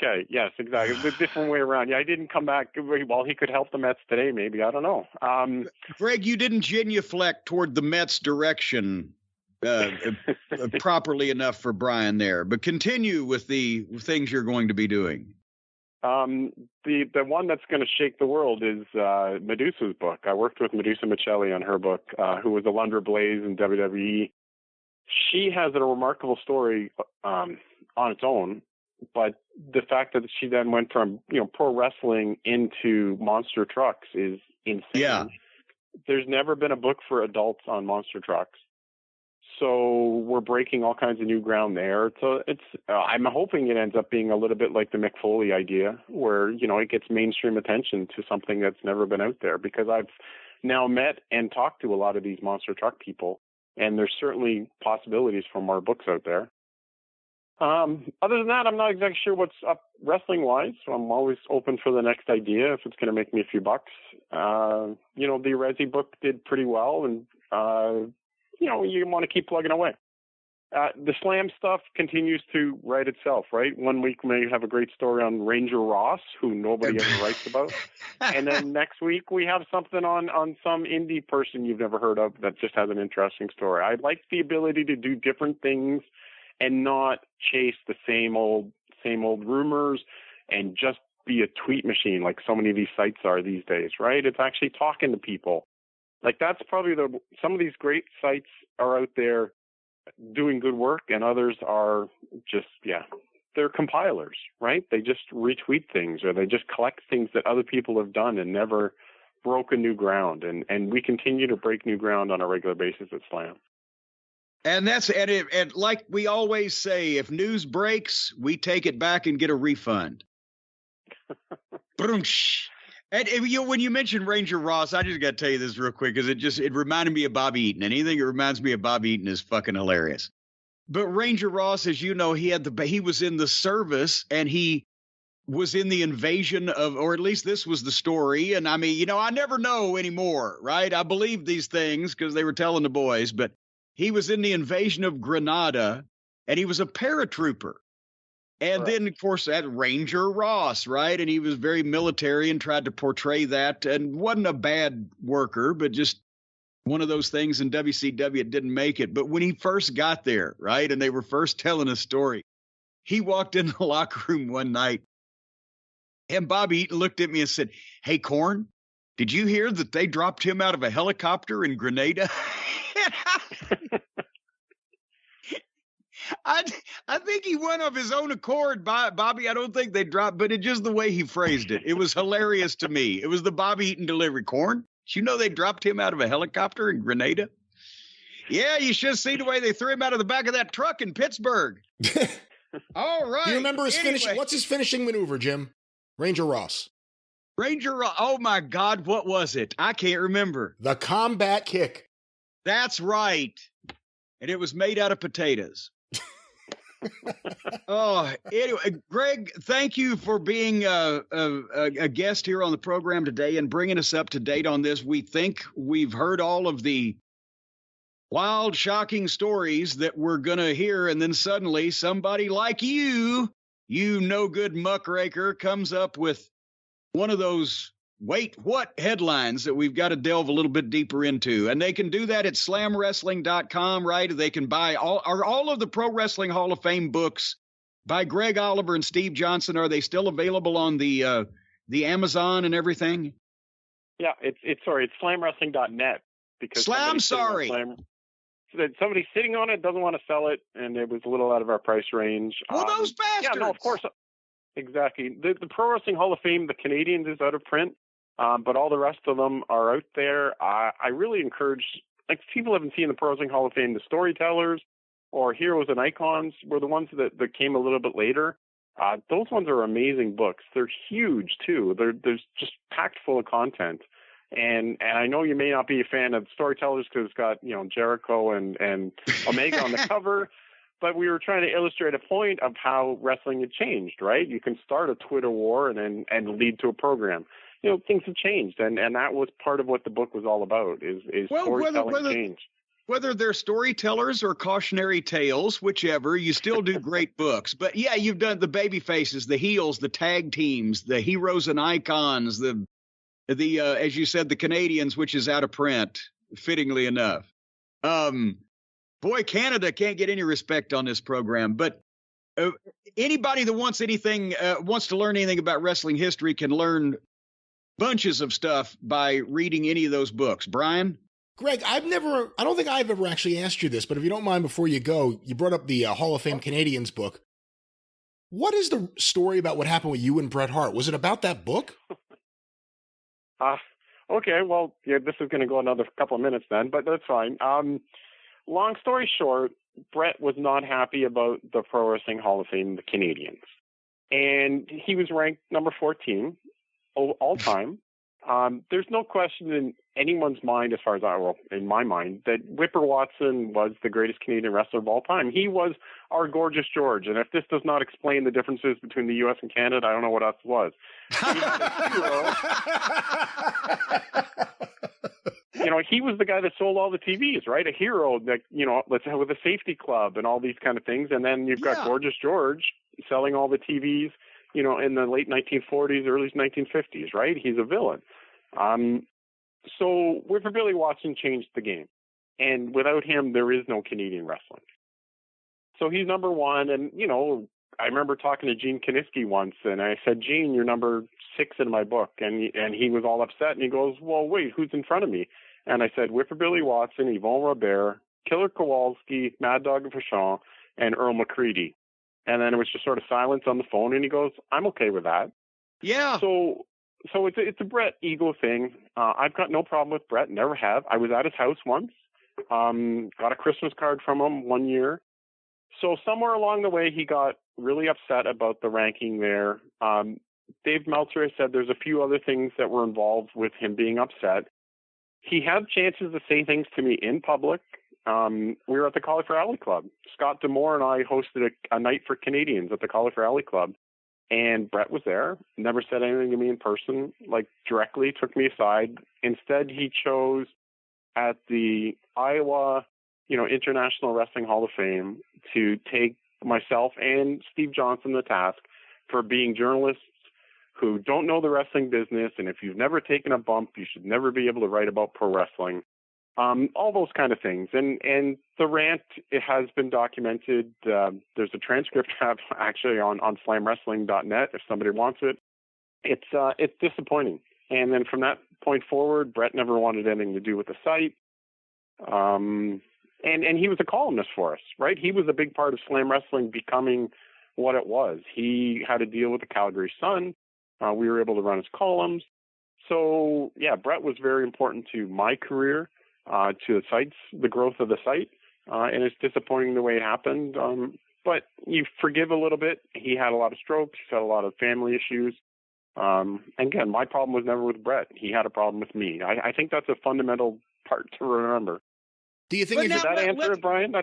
Okay, yes, exactly. The different way around. Yeah, I didn't come back. Well, he could help the Mets today, maybe. I don't know. Greg, you didn't genuflect toward the Mets' direction properly enough for Brian there, but continue with the things you're going to be doing. The one that's going to shake the world is Medusa's book. I worked with Medusa Michelli on her book, who was a Lunder Blaze in WWE. She has a remarkable story on its own, but the fact that she then went from pro wrestling into monster trucks is insane. Yeah. There's never been a book for adults on monster trucks. So we're breaking all kinds of new ground there. So I'm hoping it ends up being a little bit like the Mick Foley idea, where, it gets mainstream attention to something that's never been out there, because I've now met and talked to a lot of these monster truck people, and there's certainly possibilities for more books out there. Other than that, I'm not exactly sure what's up wrestling wise. So I'm always open for the next idea if it's going to make me a few bucks. The Resi book did pretty well, and, you want to keep plugging away. The Slam stuff continues to write itself, right? One week we may have a great story on Ranger Ross, who nobody ever writes about. And then next week we have something on some indie person you've never heard of that just has an interesting story. I like the ability to do different things and not chase the same old rumors and just be a tweet machine like so many of these sites are these days, right? It's actually talking to people. Like, that's probably some of these great sites are out there doing good work, and others are just, they're compilers, right? They just retweet things, or they just collect things that other people have done and never broken new ground. And we continue to break new ground on a regular basis at Slam. And and like we always say, if news breaks, we take it back and get a refund. And when you mentioned Ranger Ross, I just got to tell you this real quick, because it reminded me of Bobby Eaton. Anything that reminds me of Bobby Eaton is fucking hilarious. But Ranger Ross, as you know, he was in the service, and he was in the invasion of, or at least this was the story. And I mean, I never know anymore, right? I believe these things because they were telling the boys, but he was in the invasion of Grenada, and he was a paratrooper. And then, of course, that Ranger Ross, right? And he was very military and tried to portray that, and wasn't a bad worker, but just one of those things in WCW, it didn't make it. But when he first got there, right, and they were first telling a story, he walked in the locker room one night, and Bobby Eaton looked at me and said, "Hey, Corn, did you hear that they dropped him out of a helicopter in Grenada?" I think he went of his own accord, Bobby. I don't think they dropped, but it's just the way he phrased it. It was hilarious to me. It was the Bobby Eaton delivery. Corn, did you know they dropped him out of a helicopter in Grenada? Yeah, you should see the way they threw him out of the back of that truck in Pittsburgh. All right. Do you remember his finishing? What's his finishing maneuver, Jim? Ranger Ross. Oh my God, what was it? I can't remember. The combat kick. That's right. And it was made out of potatoes. Anyway, Greg, thank you for being a guest here on the program today and bringing us up to date on this. We think we've heard all of the wild, shocking stories that we're going to hear, and then suddenly somebody like you no good muckraker, comes up with one of those wait, what headlines that we've got to delve a little bit deeper into. And they can do that at slamwrestling.com, right? They can buy all of the Pro Wrestling Hall of Fame books by Greg Oliver and Steve Johnson. Are they still available on the Amazon and everything? Yeah, it's slamwrestling.net because somebody sitting on it doesn't want to sell it, and it was a little out of our price range. Well, those bastards. Yeah, no, of course. Exactly. The Pro Wrestling Hall of Fame, the Canadians, is out of print, but all the rest of them are out there. I really encourage, like, if people haven't seen the Pro Wrestling Hall of Fame, the Storytellers or Heroes and Icons were the ones that came a little bit later. Those ones are amazing books. They're huge, too. They're just packed full of content. And I know you may not be a fan of Storytellers because it's got, Jericho and Omega on the cover, but we were trying to illustrate a point of how wrestling had changed, right? You can start a Twitter war and lead to a program. Things have changed, and that was part of what the book was all about, is storytelling change. Whether they're storytellers or cautionary tales, whichever, you still do great books. But yeah, you've done the baby faces, the heels, the tag teams, the heroes and icons, the as you said, the Canadians, which is out of print, fittingly enough. Boy, Canada can't get any respect on this program. But anybody that wants to learn anything about wrestling history can learn bunches of stuff by reading any of those books. Brian? Greg, I don't think I've ever actually asked you this, but if you don't mind, before you go, you brought up the Hall of Fame Canadians book. What is the story about what happened with you and Bret Hart? Was it about that book? Okay, well, yeah, this is going to go another couple of minutes then, but that's fine. Long story short, Bret was not happy about the Pro Wrestling Hall of Fame, the Canadians. And he was ranked number 14 all time. There's no question in anyone's mind, as far as in my mind, that Whipper Watson was the greatest Canadian wrestler of all time. He was our Gorgeous George. And if this does not explain the differences between the U.S. and Canada, I don't know what else was. He was the guy that sold all the TVs, right? A hero that, let's have with a safety club and all these kind of things. And then you've got Gorgeous George selling all the TVs, in the late 1940s, early 1950s, right? He's a villain. So Whipper Billy Watson changed the game. And without him, there is no Canadian wrestling. So he's number one. And, I remember talking to Gene Kiniski once, and I said, Gene, you're number 6 in my book. And he was all upset, and he goes, well, wait, who's in front of me? And I said, Whipper Billy Watson, Yvonne Robert, Killer Kowalski, Mad Dog Vachon, and Earl McCready. And then it was just sort of silence on the phone, and he goes, I'm okay with that. Yeah. So it's a Bret ego thing. I've got no problem with Bret, never have. I was at his house once, got a Christmas card from him one year. So somewhere along the way, he got really upset about the ranking there. Dave Meltzer said there's a few other things that were involved with him being upset. He had chances to say things to me in public. We were at the Cauliflower Alley Club. Scott Demore and I hosted a night for Canadians at the Cauliflower Alley Club. And Bret was there, never said anything to me in person, directly took me aside. Instead, he chose at the Iowa, International Wrestling Hall of Fame to take myself and Steve Johnson to task for being journalists who don't know the wrestling business. And if you've never taken a bump, you should never be able to write about pro wrestling. All those kind of things. And the rant, it has been documented. There's a transcript actually on slamwrestling.net if somebody wants it. It's disappointing. And then from that point forward, Bret never wanted anything to do with the site. And he was a columnist for us, right? He was a big part of Slam Wrestling becoming what it was. He had to deal with the Calgary Sun. We were able to run his columns. So, yeah, Bret was very important to my career. To the sites, the growth of the site, and it's disappointing the way it happened. But you forgive a little bit. He had a lot of strokes. He had a lot of family issues. And again, my problem was never with Bret. He had a problem with me. I think that's a fundamental part to remember. Do you think did that answer it, Brian?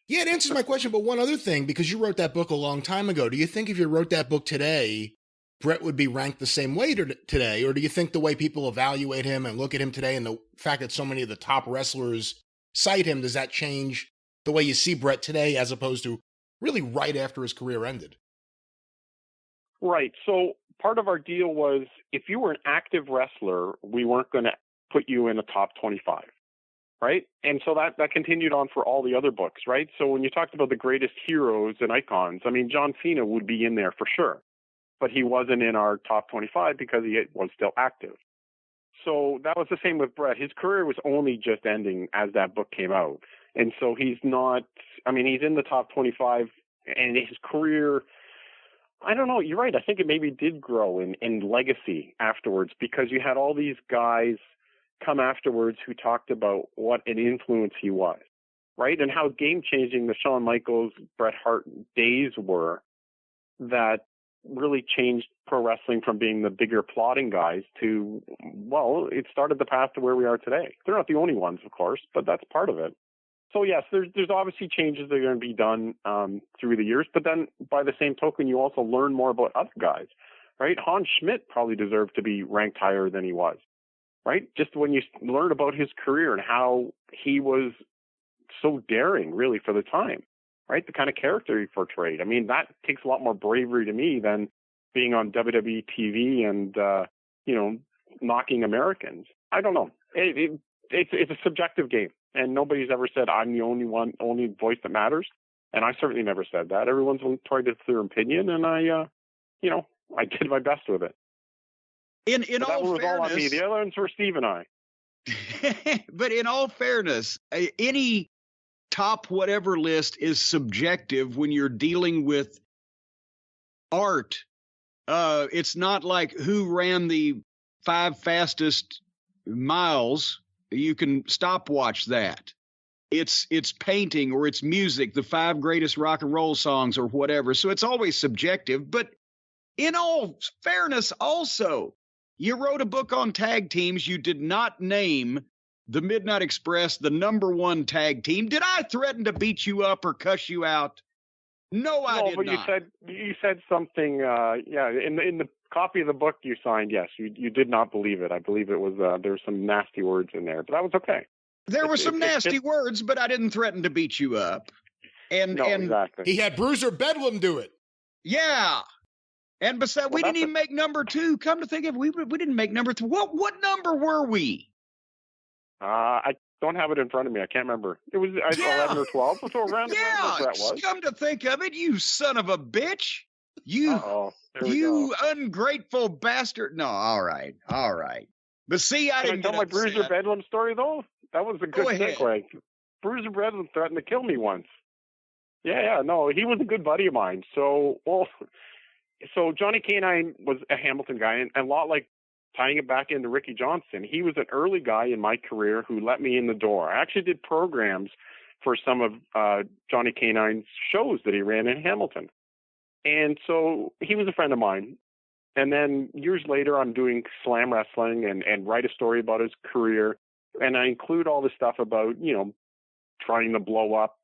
Yeah, it answers my question. But one other thing, because you wrote that book a long time ago, do you think if you wrote that book today, Bret would be ranked the same way today? Or do you think the way people evaluate him and look at him today and the fact that so many of the top wrestlers cite him, does that change the way you see Bret today as opposed to really right after his career ended? Right. So part of our deal was if you were an active wrestler, we weren't going to put you in the top 25, right? And so that continued on for all the other books, right? So when you talked about the greatest heroes and icons, I mean, John Cena would be in there for sure, but he wasn't in our top 25 because he was still active. So that was the same with Bret. His career was only just ending as that book came out. And so he's not, I mean, he's in the top 25, and his career, I don't know, you're right. I think it maybe did grow in legacy afterwards, because you had all these guys come afterwards who talked about what an influence he was, right? And how game-changing the Shawn Michaels, Bret Hart days were that really changed pro wrestling from being the bigger plotting guys to, well, it started the path to where we are today. They're not the only ones, of course, but that's part of it. So yes, there's obviously changes that are going to be done through the years, but then by the same token, you also learn more about other guys, right? Hans Schmidt probably deserved to be ranked higher than he was, right? Just when you learn about his career and how he was so daring, really, for the time, right? The kind of character he portrayed. I mean, that takes a lot more bravery to me than being on WWE TV and, knocking Americans. I don't know. It's a subjective game. And nobody's ever said I'm the only voice that matters. And I certainly never said that. Everyone's tried to their opinion, and I did my best with it. In but all that one was fairness, all on me. The other ones were Steve and I. But in all fairness, any top whatever list is subjective when you're dealing with art. It's not like who ran the 5 fastest miles. You can stopwatch that. It's painting, or it's music, the 5 greatest rock and roll songs or whatever. So it's always subjective. But in all fairness, also, you wrote a book on tag teams. You did not name the Midnight Express the #1 tag team. Did I threaten to beat you up or cuss you out? No, I did but not. you said something. In the copy of the book you signed, yes, you did not believe it. I believe it was there were some nasty words in there, but that was okay. There were some nasty words, but I didn't threaten to beat you up. And exactly. He had Bruiser Bedlam do it. Yeah. And besides, we didn't even make #2. Come to think of it, we didn't make #3. What number were we? I don't have it in front of me. I can't remember. It was 11 or 12. So around yeah. That was. Come to think of it, you son of a bitch. You ungrateful bastard. No, all right. But see, I didn't tell my Bruiser Bedlam story, though? That was a good segue. Bruiser Bedlam threatened to kill me once. Yeah, no, he was a good buddy of mine. So Johnny Canine was a Hamilton guy, and a lot like tying it back into Ricky Johnson. He was an early guy in my career who let me in the door. I actually did programs for some of Johnny Canine's shows that he ran in Hamilton. And so he was a friend of mine. And then years later, I'm doing slam wrestling and write a story about his career. And I include all the stuff about, trying to blow up,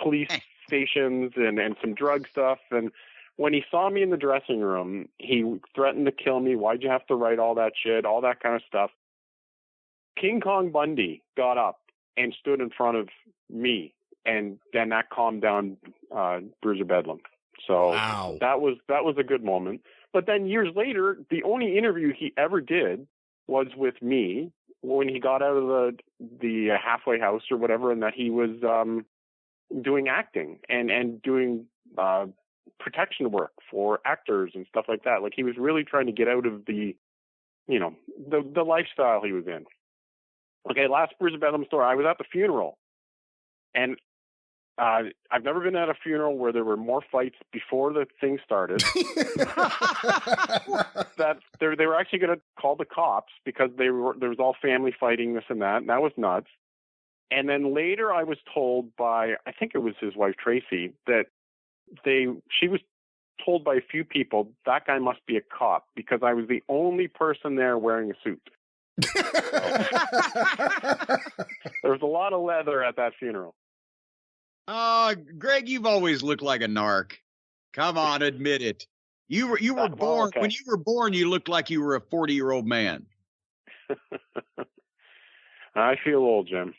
police stations and some drug stuff. And when he saw me in the dressing room, he threatened to kill me. Why'd you have to write all that shit, all that kind of stuff? King Kong Bundy got up and stood in front of me. And then that calmed down Bruiser Bedlam. So wow. that was a good moment. But then years later, the only interview he ever did was with me when he got out of the halfway house or whatever, and that he was doing acting and doing protection work for actors and stuff like that. Like he was really trying to get out of the lifestyle he was in. Okay, last Bruiser Bedlam story. I was at the funeral, and I've never been at a funeral where there were more fights before the thing started. That they were actually going to call the cops because there was all family fighting, this and that, and that was nuts. And then later I was told by, I think it was his wife Tracy, that she was told by a few people that guy must be a cop because I was the only person there wearing a suit. There was a lot of leather at that funeral. Greg, you've always looked like a narc. Come on, admit it. You were born when you were born. You looked like you were a 40-year-old man. I feel old, Jim.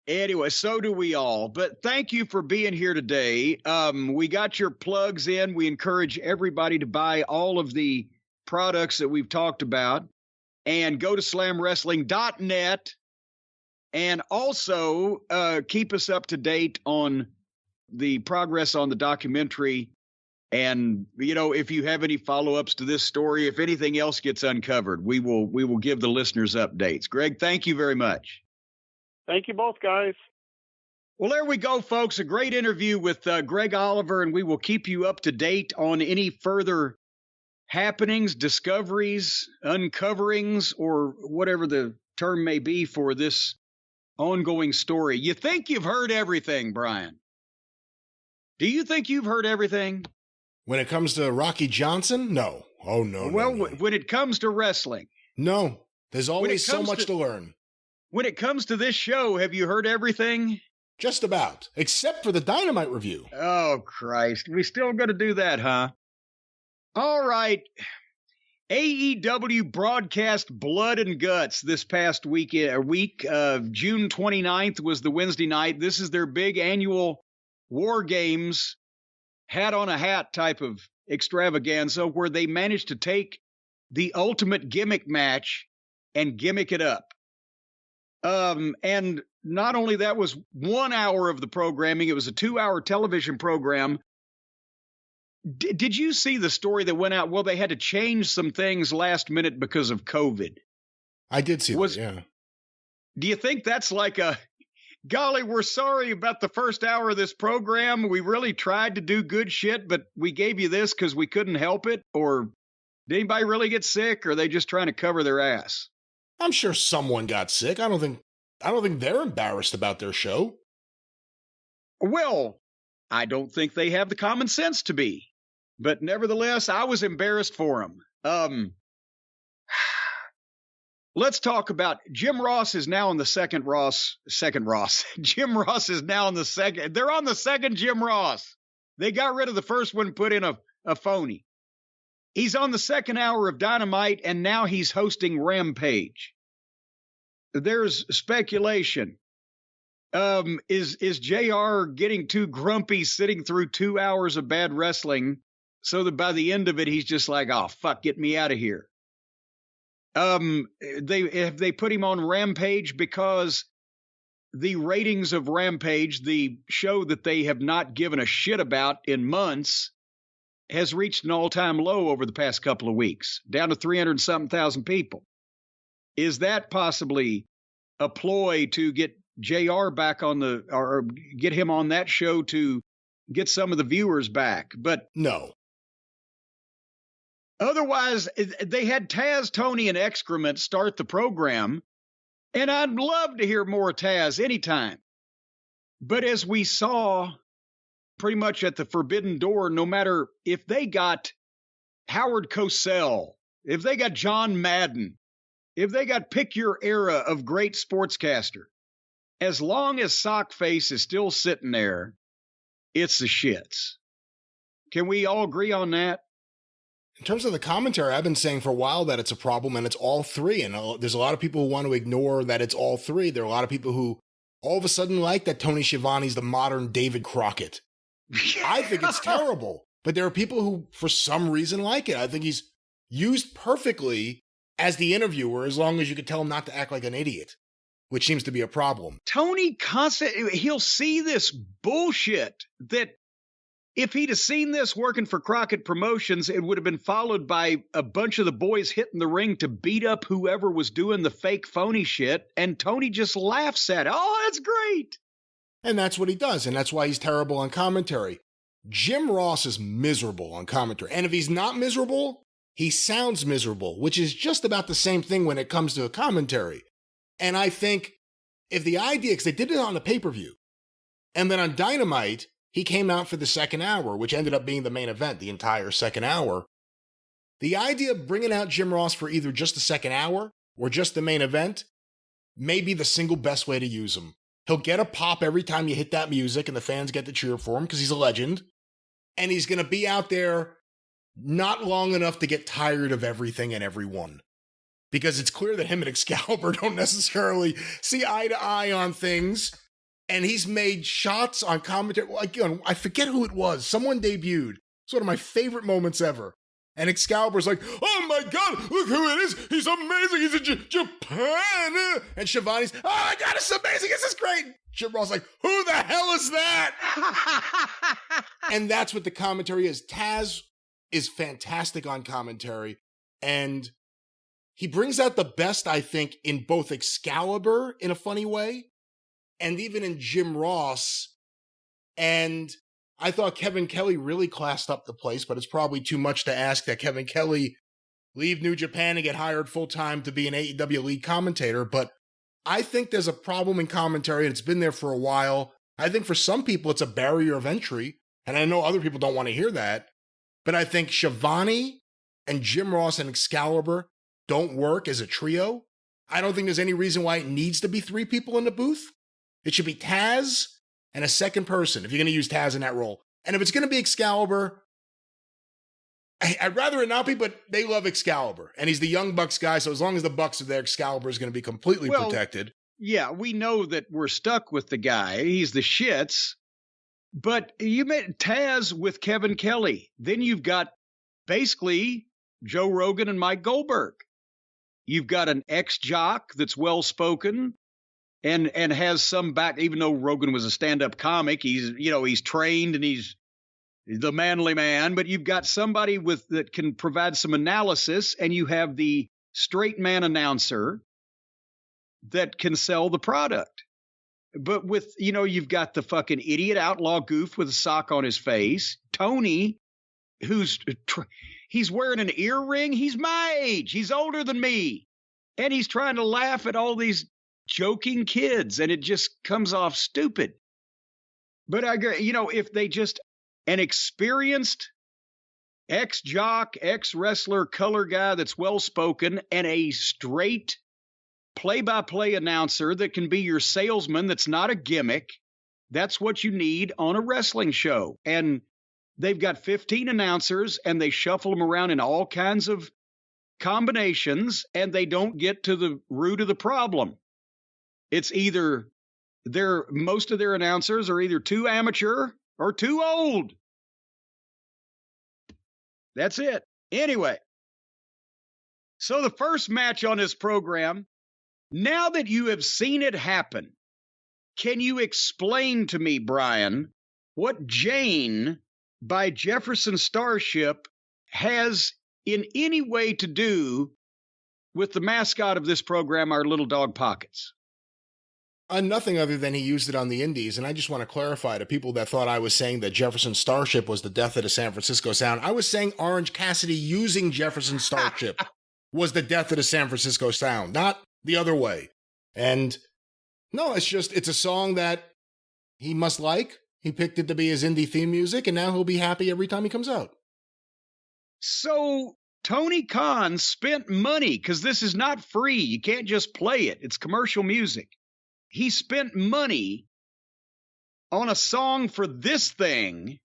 Anyway, so do we all. But thank you for being here today. We got your plugs in. We encourage everybody to buy all of the products that we've talked about and go to slamwrestling.net and also keep us up to date on the progress on the documentary. And, you know, if you have any follow-ups to this story, if anything else gets uncovered, we will give the listeners updates. Greg, thank you very much. Thank you both, guys. Well, there we go, folks. A great interview with Greg Oliver, and we will keep you up to date on any further happenings, discoveries, uncoverings, or whatever the term may be for this ongoing story. You think you've heard everything, Brian? Do you think you've heard everything? When it comes to Rocky Johnson, no. Oh, no. Well, no. When it comes to wrestling. No. There's always so much to learn. When it comes to this show, have you heard everything? Just about. Except for the Dynamite review. Oh, Christ. We still going to do that, huh? All right. AEW broadcast Blood and Guts this past week. June 29th was the Wednesday night. This is their big annual War Games hat on a hat type of extravaganza where they managed to take the ultimate gimmick match and gimmick it up. And not only that was 1 hour of the programming, it was a 2-hour television program. Did you see the story that went out? Well, they had to change some things last minute because of COVID. I did see that, yeah. Do you think that's like a, golly, we're sorry about the first hour of this program. We really tried to do good shit, but we gave you this because we couldn't help it? Or did anybody really get sick? Or are they just trying to cover their ass? I'm sure someone got sick. I don't think they're embarrassed about their show. Well, I don't think they have the common sense to be. But nevertheless, I was embarrassed for them. Let's talk about Jim Ross is now on the second Ross. Jim Ross is now on the second. They're on the second Jim Ross. They got rid of the first one, put in a phony. He's on the second hour of Dynamite, and now he's hosting Rampage. There's speculation. Is JR getting too grumpy sitting through 2 hours of bad wrestling so that by the end of it, he's just like, oh, fuck, get me out of here. They put him on Rampage because the ratings of Rampage, the show that they have not given a shit about in months, has reached an all-time low over the past couple of weeks, down to 300-something thousand people. Is that possibly a ploy to get JR back on or get him on that show to get some of the viewers back? But no. Otherwise, they had Taz, Tony, and Excrement start the program, and I'd love to hear more Taz anytime. But as we saw pretty much at the Forbidden Door, no matter if they got Howard Cosell, if they got John Madden, if they got pick your era of great sportscaster, as long as Sockface is still sitting there, it's the shits. Can we all agree on that? In terms of the commentary, I've been saying for a while that it's a problem, and it's all three. And there's a lot of people who want to ignore that it's all three. There are a lot of people who all of a sudden like that Tony Schiavone's the modern David Crockett. I think it's terrible. But there are people who, for some reason, like it. I think he's used perfectly as the interviewer, as long as you could tell him not to act like an idiot, which seems to be a problem. Tony he'll see this bullshit that if he'd have seen this working for Crockett Promotions, it would have been followed by a bunch of the boys hitting the ring to beat up whoever was doing the fake phony shit, and Tony just laughs at it. Oh, that's great. And that's what he does, and that's why he's terrible on commentary. Jim Ross is miserable on commentary, and if he's not miserable, he sounds miserable, which is just about the same thing when it comes to a commentary. And I think if the idea, because they did it on the pay-per-view, and then on Dynamite, he came out for the second hour, which ended up being the main event, the entire second hour. The idea of bringing out Jim Ross for either just the second hour or just the main event may be the single best way to use him. He'll get a pop every time you hit that music and the fans get to cheer for him because he's a legend. And he's going to be out there not long enough to get tired of everything and everyone. Because it's clear that him and Excalibur don't necessarily see eye to eye on things. And he's made shots on commentary. Again, I forget who it was. Someone debuted. It's one of my favorite moments ever. And Excalibur's like, oh my God, look who it is. He's amazing. He's in Japan. And Shivani's, oh my God, it's amazing. This is great. Jim Ross like, who the hell is that? And that's what the commentary is. Taz is fantastic on commentary. And he brings out the best, I think, in both Excalibur in a funny way, and even in Jim Ross. And I thought Kevin Kelly really classed up the place, but it's probably too much to ask that Kevin Kelly leave New Japan and get hired full-time to be an AEW lead commentator. But I think there's a problem in commentary, and it's been there for a while. I think for some people, it's a barrier of entry, and I know other people don't want to hear that. But I think Shivani and Jim Ross and Excalibur don't work as a trio. I don't think there's any reason why it needs to be 3 people in the booth. It should be Taz and a second person if you're going to use Taz in that role. And if it's going to be Excalibur, I'd rather it not be, but they love Excalibur. And he's the Young Bucks guy, so as long as the Bucks are there, Excalibur is going to be completely protected. Yeah, we know that we're stuck with the guy. He's the shits. But you made Taz with Kevin Kelly. Then you've got basically Joe Rogan and Mike Goldberg. You've got an ex-jock that's well-spoken and has some back, even though Rogan was a stand-up comic, he's trained and he's the manly man, but you've got somebody that can provide some analysis, and you have the straight man announcer that can sell the product. But with, you've got the fucking idiot outlaw goof with a sock on his face, Tony, he's wearing an earring. He's my age. He's older than me. And he's trying to laugh at all these joking kids, and it just comes off stupid. But I agree, if they just an experienced ex-jock, ex-wrestler, color guy that's well-spoken, and a straight play-by-play announcer that can be your salesman that's not a gimmick, that's what you need on a wrestling show. And they've got 15 announcers, and they shuffle them around in all kinds of combinations, and they don't get to the root of the problem. It's either most of their announcers are either too amateur or too old. That's it. Anyway, so the first match on this program, now that you have seen it happen, can you explain to me, Brian, what Jane by Jefferson Starship has in any way to do with the mascot of this program, our little dog Pockets? Nothing other than he used it on the Indies, and I just want to clarify to people that thought I was saying that Jefferson Starship was the death of the San Francisco Sound. I was saying Orange Cassidy using Jefferson Starship was the death of the San Francisco Sound, not the other way. And no, it's a song that he must like. He picked it to be his indie theme music, and now he'll be happy every time he comes out. So Tony Khan spent money, because this is not free. You can't just play it. It's commercial music. He spent money on a song for this thing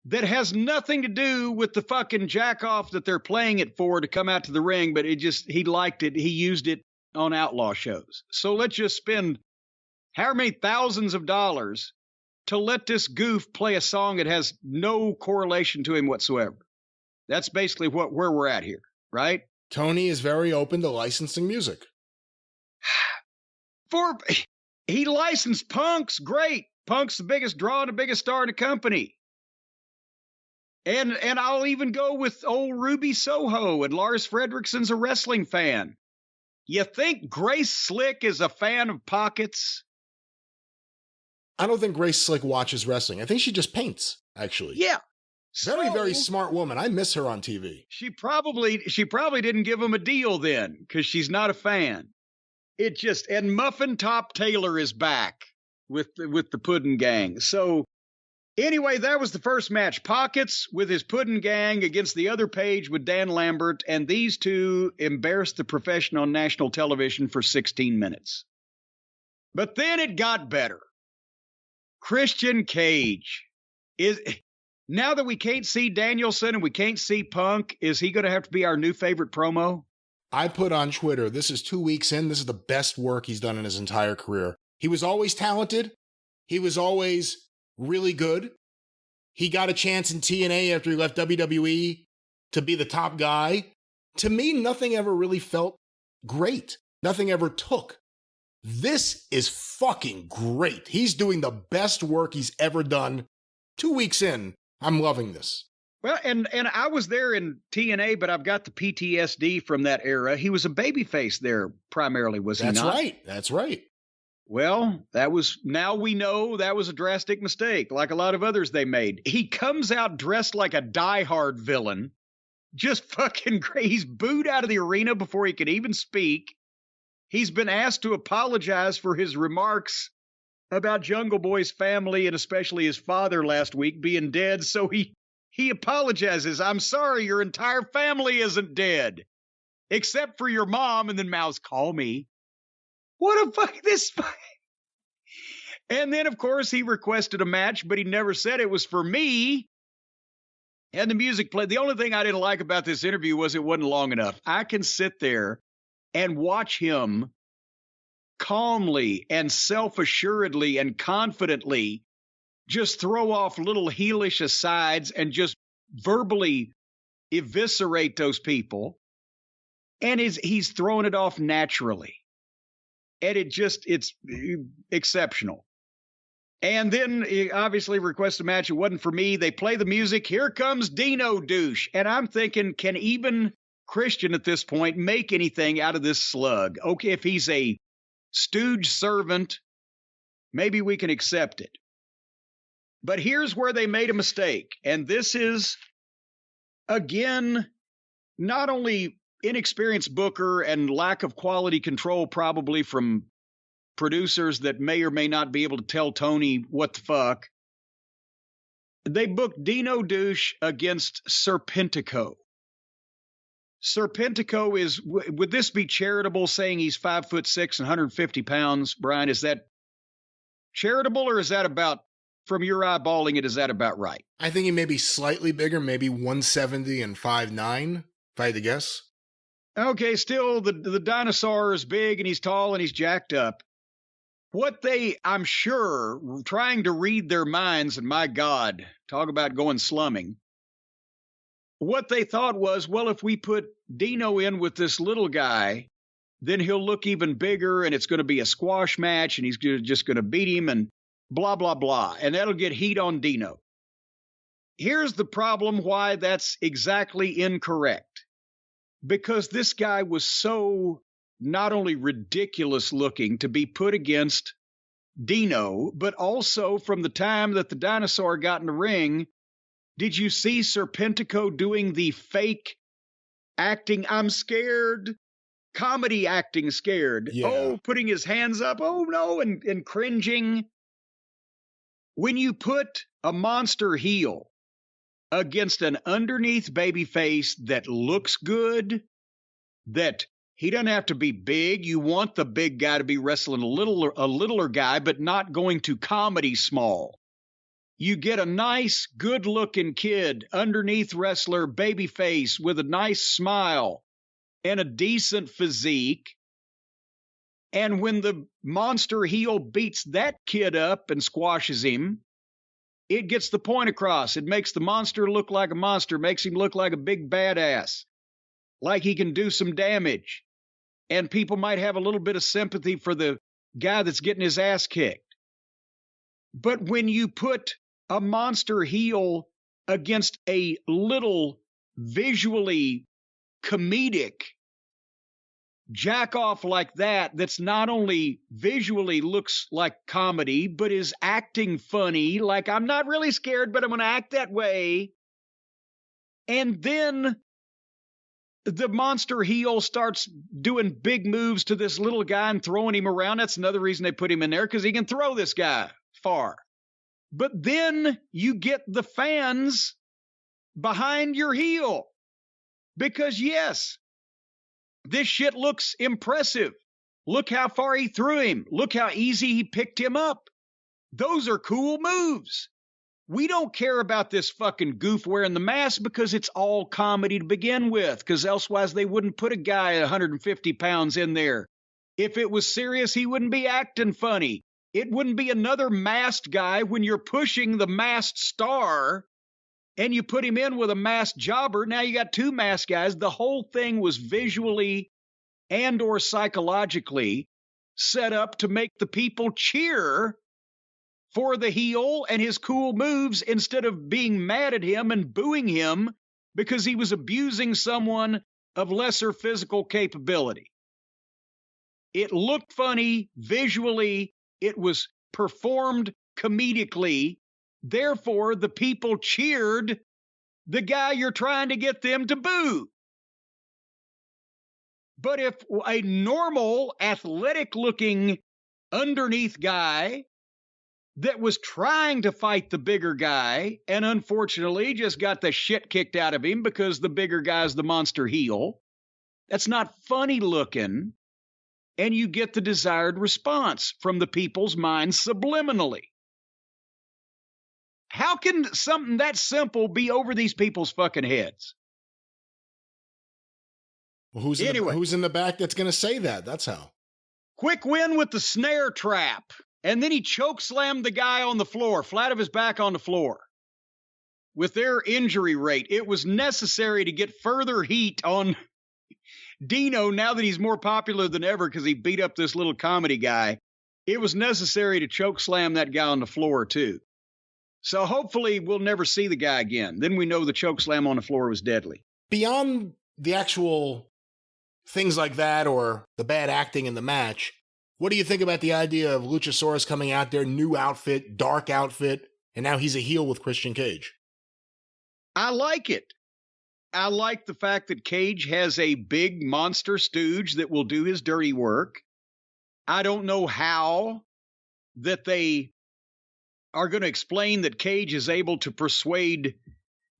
that has nothing to do with the fucking jack-off that they're playing it for to come out to the ring, but he liked it. He used it on outlaw shows. So let's just spend however many thousands of dollars to let this goof play a song that has no correlation to him whatsoever. That's basically where we're at here, right? Tony is very open to licensing music. He licensed Punk's great. Punk's the biggest draw and the biggest star in the company. And I'll even go with old Ruby Soho, and Lars Fredrickson's a wrestling fan. You think Grace Slick is a fan of Pockets? I don't think Grace Slick watches wrestling. I think she just paints, actually. Yeah. Very smart woman. I miss her on TV. She probably didn't give him a deal then, because she's not a fan. And Muffin Top Taylor is back with the Puddin' Gang. So anyway, that was the first match. Pockets with his Puddin' Gang against the other page with Dan Lambert, and these two embarrassed the profession on national television for 16 minutes. But then it got better. Christian Cage now that we can't see Danielson and we can't see Punk, is he going to have to be our new favorite promo? I put on Twitter, this is 2 weeks in, this is the best work he's done in his entire career. He was always talented. He was always really good. He got a chance in TNA after he left WWE to be the top guy. To me, nothing ever really felt great. Nothing ever took. This is fucking great. He's doing the best work he's ever done. 2 weeks in, I'm loving this. Well, and I was there in TNA, but I've got the PTSD from that era. He was a babyface there primarily, was he not? That's right. That's right. Well, now we know that was a drastic mistake, like a lot of others they made. He comes out dressed like a diehard villain, just fucking great. He's booed out of the arena before he could even speak. He's been asked to apologize for his remarks about Jungle Boy's family and especially his father last week being dead. So he apologizes. I'm sorry, your entire family isn't dead, except for your mom. And then mouths, call me. What a fuck this. And then, of course, he requested a match, but he never said it was for me. And the music played. The only thing I didn't like about this interview was it wasn't long enough. I can sit there and watch him calmly and self-assuredly and confidently just throw off little heelish asides and just verbally eviscerate those people. And he's throwing it off naturally. And it's exceptional. And then he obviously requests a match. It wasn't for me. They play the music. Here comes Dino Douche. And I'm thinking, can even Christian at this point make anything out of this slug? Okay, if he's a stooge servant, maybe we can accept it. But here's where they made a mistake. And this is, again, not only inexperienced booker and lack of quality control probably from producers that may or may not be able to tell Tony what the fuck. They booked Dino Douche against Serpentico. Serpentico is, would this be charitable saying he's 5'6" and 150 pounds? Brian, is that charitable or is that about, from your eyeballing it, is that about right? I think he may be slightly bigger, maybe 170 and 5'9", if I had to guess. Okay, still, the dinosaur is big and he's tall and he's jacked up. What I'm sure, trying to read their minds, and my God, talk about going slumming. What they thought was, well, if we put Dino in with this little guy, then he'll look even bigger and it's going to be a squash match and he's just going to beat him and blah, blah, blah. And that'll get heat on Dino. Here's the problem why that's exactly incorrect. Because this guy was so not only ridiculous looking to be put against Dino, but also from the time that the dinosaur got in the ring, did you see Serpentico doing the fake acting, I'm scared, comedy acting scared? Yeah. Oh, putting his hands up, oh no, and cringing. When you put a monster heel against an underneath baby face that looks good, that he doesn't have to be big. You want the big guy to be wrestling a littler guy, but not going to comedy small. You get a nice, good-looking kid, underneath wrestler, baby face with a nice smile and a decent physique. And when the monster heel beats that kid up and squashes him, it gets the point across. It makes the monster look like a monster, makes him look like a big badass, like he can do some damage. And people might have a little bit of sympathy for the guy that's getting his ass kicked. But when you put a monster heel against a little visually comedic jack off like that, that's not only visually looks like comedy, but is acting funny, like I'm not really scared, but I'm going to act that way. And then the monster heel starts doing big moves to this little guy and throwing him around. That's another reason they put him in there, because he can throw this guy far. But then you get the fans behind your heel. Because yes, this shit looks impressive. Look how far he threw him. Look how easy he picked him up. Those are cool moves. We don't care about this fucking goof wearing the mask because it's all comedy to begin with, because elsewise they wouldn't put a guy 150 pounds in there. If it was serious, he wouldn't be acting funny. It wouldn't be another masked guy when you're pushing the masked star and you put him in with a masked jobber. Now you got two masked guys. The whole thing was visually and or psychologically set up to make the people cheer for the heel and his cool moves instead of being mad at him and booing him because he was abusing someone of lesser physical capability. It looked funny visually. It was performed comedically. Therefore, the people cheered the guy you're trying to get them to boo. But if a normal, athletic-looking, underneath guy that was trying to fight the bigger guy and unfortunately just got the shit kicked out of him because the bigger guy's the monster heel, that's not funny looking, and you get the desired response from the people's minds subliminally. How can something that simple be over these people's fucking heads? Well, who's in the back that's going to say that? That's how. Quick win with the snare trap. And then he choke slammed the guy on the floor, flat of his back on the floor. With their injury rate, it was necessary to get further heat on Dino now that he's more popular than ever because he beat up this little comedy guy. It was necessary to choke slam that guy on the floor, too. So hopefully we'll never see the guy again. Then we know the choke slam on the floor was deadly. Beyond the actual things like that or the bad acting in the match, what do you think about the idea of Luchasaurus coming out there, new outfit, dark outfit, and now he's a heel with Christian Cage? I like it. I like the fact that Cage has a big monster stooge that will do his dirty work. I don't know how that they are going to explain that Cage is able to persuade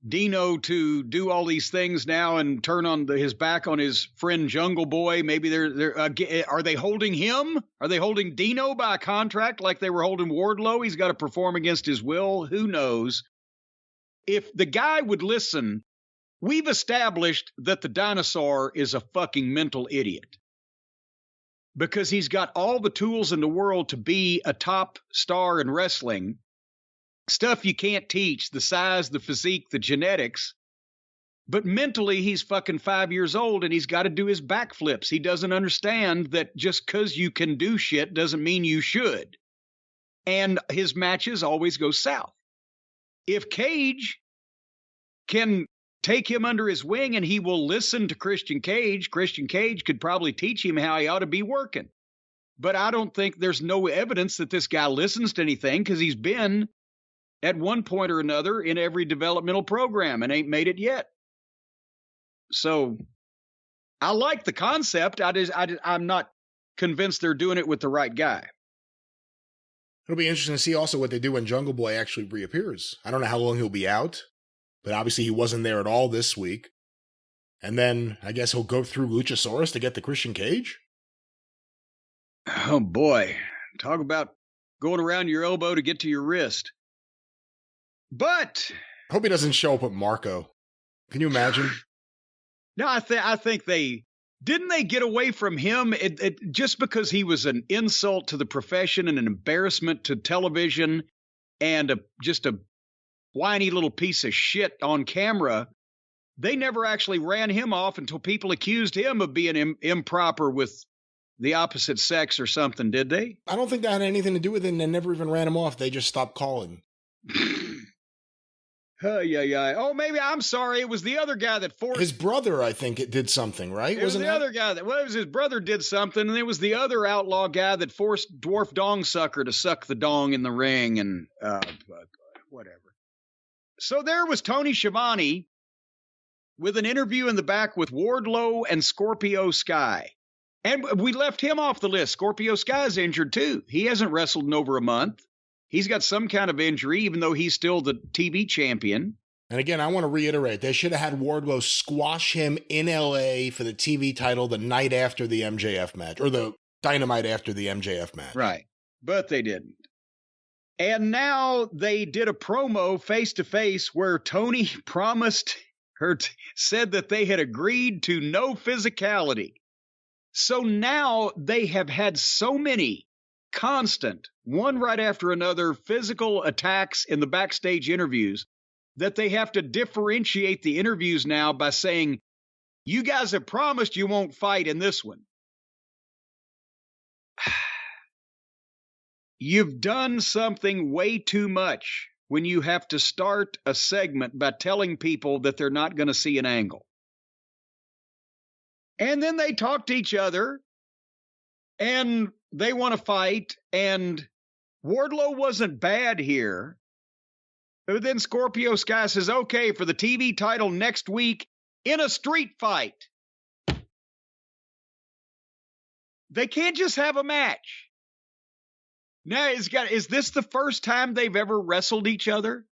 Dino to do all these things now and turn on his back on his friend Jungle Boy. Maybe are they holding him? Are they holding Dino by a contract like they were holding Wardlow? He's got to perform against his will. Who knows? If the guy would listen, we've established that the dinosaur is a fucking mental idiot because he's got all the tools in the world to be a top star in wrestling. Stuff you can't teach, the size, the physique, the genetics. But mentally, he's fucking 5 years old and he's got to do his backflips. He doesn't understand that just because you can do shit doesn't mean you should. And his matches always go south. If Cage can take him under his wing and he will listen to Christian Cage could probably teach him how he ought to be working. But I don't think there's no evidence that this guy listens to anything because he's been at one point or another in every developmental program and ain't made it yet. So I like the concept. I'm not convinced they're doing it with the right guy. It'll be interesting to see also what they do when Jungle Boy actually reappears. I don't know how long he'll be out, but obviously he wasn't there at all this week. And then I guess he'll go through Luchasaurus to get the Christian Cage. Oh boy. Talk about going around your elbow to get to your wrist. But I hope he doesn't show up with Marco. Can you imagine? No, I think they get away from him just because he was an insult to the profession and an embarrassment to television and just a whiny little piece of shit on camera. They never actually ran him off until people accused him of being improper with the opposite sex or something, did they? I don't think that had anything to do with it, and they never even ran him off. They just stopped calling. Yeah. Oh, maybe, I'm sorry. It was the other guy that forced... His brother, I think, it did something, right? It was the other guy that... Well, it was his brother did something, and it was the other outlaw guy that forced Dwarf Dong Sucker to suck the dong in the ring, and whatever. So there was Tony Schiavone with an interview in the back with Wardlow and Scorpio Sky. And we left him off the list. Scorpio Sky's injured, too. He hasn't wrestled in over a month. He's got some kind of injury, even though he's still the TV champion. And again, I want to reiterate, they should have had Wardlow squash him in LA for the TV title the night after the MJF match, or the Dynamite after the MJF match. Right. But they didn't. And now they did a promo face-to-face where Tony said that they had agreed to no physicality. So now they have had so many constant one right after another, physical attacks in the backstage interviews, that they have to differentiate the interviews now by saying, you guys have promised you won't fight in this one. You've done something way too much when you have to start a segment by telling people that they're not going to see an angle. And then they talk to each other and they want to fight. And Wardlow wasn't bad here. But then Scorpio Sky says, okay, for the TV title next week in a street fight. They can't just have a match. Now, is this the first time they've ever wrestled each other?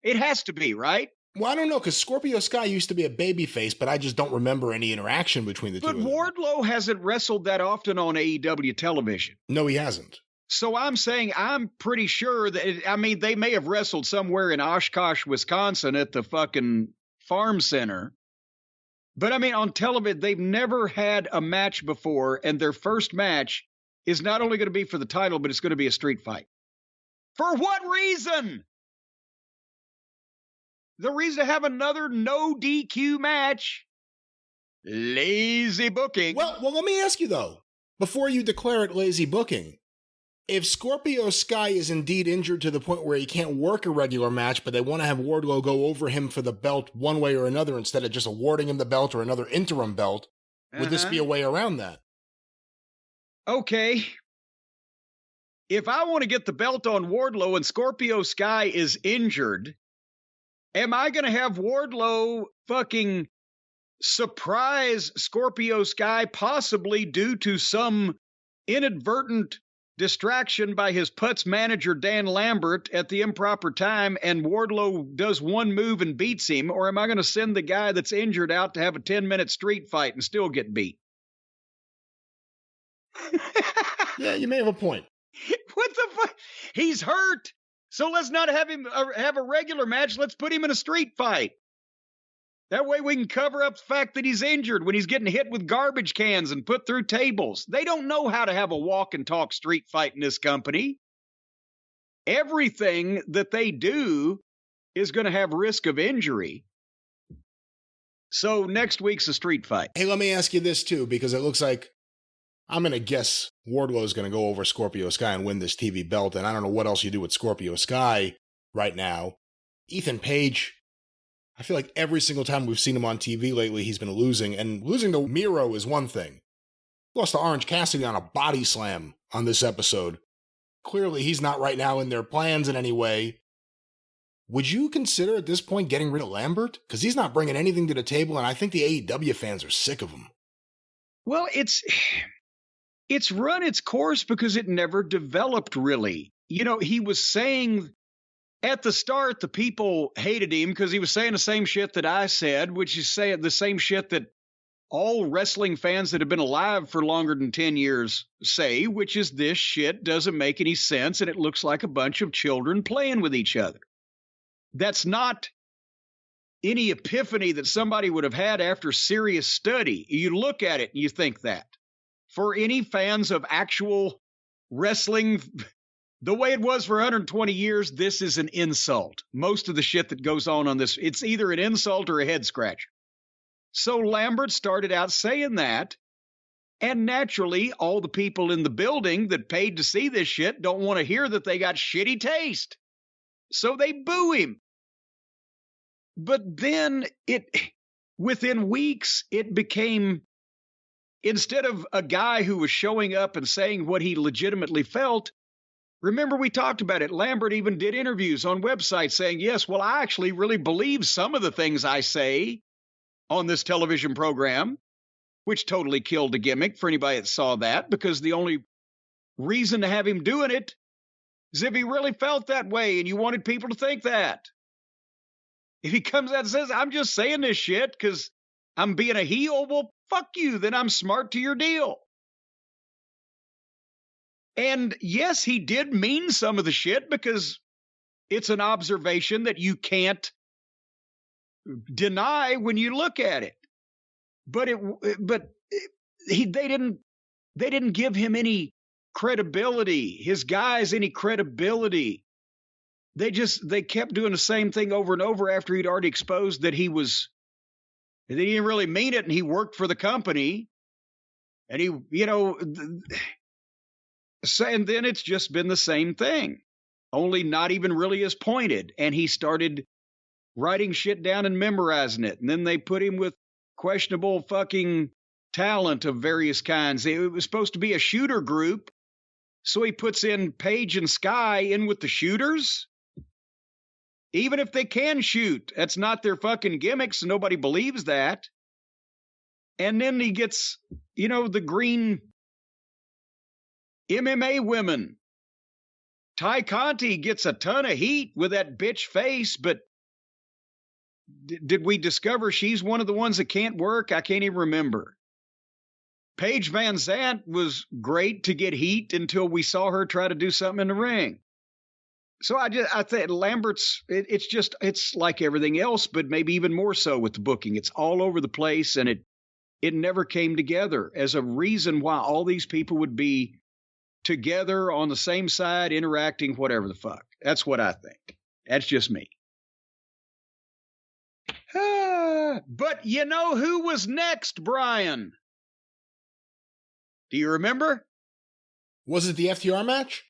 It has to be, right? Well, I don't know, because Scorpio Sky used to be a babyface, but I just don't remember any interaction between the two of them. But Wardlow hasn't wrestled that often on AEW television. No, he hasn't. So I'm saying I'm pretty sure that, they may have wrestled somewhere in Oshkosh, Wisconsin at the fucking farm center. But on television, they've never had a match before, and their first match is not only going to be for the title, but it's going to be a street fight. For what reason? The reason to have another no DQ match? Lazy booking. Well, let me ask you, though, before you declare it lazy booking, if Scorpio Sky is indeed injured to the point where he can't work a regular match, but they want to have Wardlow go over him for the belt one way or another instead of just awarding him the belt or another interim belt, would this be a way around that? Okay. If I want to get the belt on Wardlow and Scorpio Sky is injured, am I going to have Wardlow fucking surprise Scorpio Sky, possibly due to some inadvertent distraction by his Putz manager, Dan Lambert, at the improper time, and Wardlow does one move and beats him? Or am I going to send the guy that's injured out to have a 10-minute street fight and still get beat? Yeah, you may have a point. What the fuck? He's hurt. So let's not have him have a regular match. Let's put him in a street fight. That way we can cover up the fact that he's injured when he's getting hit with garbage cans and put through tables. They don't know how to have a walk and talk street fight in this company. Everything that they do is going to have risk of injury. So next week's a street fight. Hey, let me ask you this too, because it looks like I'm going to guess Wardlow is going to go over Scorpio Sky and win this TV belt, and I don't know what else you do with Scorpio Sky right now. Ethan Page, I feel like every single time we've seen him on TV lately, he's been losing, and losing to Miro is one thing. Lost to Orange Cassidy on a body slam on this episode. Clearly, he's not right now in their plans in any way. Would you consider at this point getting rid of Lambert? Because he's not bringing anything to the table, and I think the AEW fans are sick of him. Well, it's run its course because it never developed, really. He was saying at the start, the people hated him because he was saying the same shit that I said, which is saying the same shit that all wrestling fans that have been alive for longer than 10 years say, which is this shit doesn't make any sense and it looks like a bunch of children playing with each other. That's not any epiphany that somebody would have had after serious study. You look at it and you think that. For any fans of actual wrestling, the way it was for 120 years, this is an insult. Most of the shit that goes on this, it's either an insult or a head scratcher. So Lambert started out saying that, and naturally, all the people in the building that paid to see this shit don't want to hear that they got shitty taste. So they boo him. But then within weeks, it became, instead of a guy who was showing up and saying what he legitimately felt, remember we talked about it. Lambert even did interviews on websites saying, yes, well, I actually really believe some of the things I say on this television program, which totally killed the gimmick for anybody that saw that, because the only reason to have him doing it is if he really felt that way and you wanted people to think that. If he comes out and says, I'm just saying this shit because I'm being a heel, well, fuck you, then I'm smart to your deal. And yes, he did mean some of the shit because it's an observation that you can't deny when you look at it. But they didn't give him any credibility. His guys, any credibility. They kept doing the same thing over and over after he'd already exposed that he didn't really mean it and he worked for the company. And he, and then it's just been the same thing, only not even really as pointed. And he started writing shit down and memorizing it. And then they put him with questionable fucking talent of various kinds. It was supposed to be a shooter group. So he puts in Paige and Sky in with the shooters. Even if they can shoot, that's not their fucking gimmicks. So nobody believes that. And then he gets, the green MMA women. Ty Conti gets a ton of heat with that bitch face, but did we discover she's one of the ones that can't work? I can't even remember. Paige Van Zandt was great to get heat until we saw her try to do something in the ring. So I think Lambert's, it's like everything else, but maybe even more so with the booking. It's all over the place, and it never came together as a reason why all these people would be together on the same side, interacting, whatever the fuck. That's what I think. That's just me. But you know who was next, Brian? Do you remember? Was it the FTR match?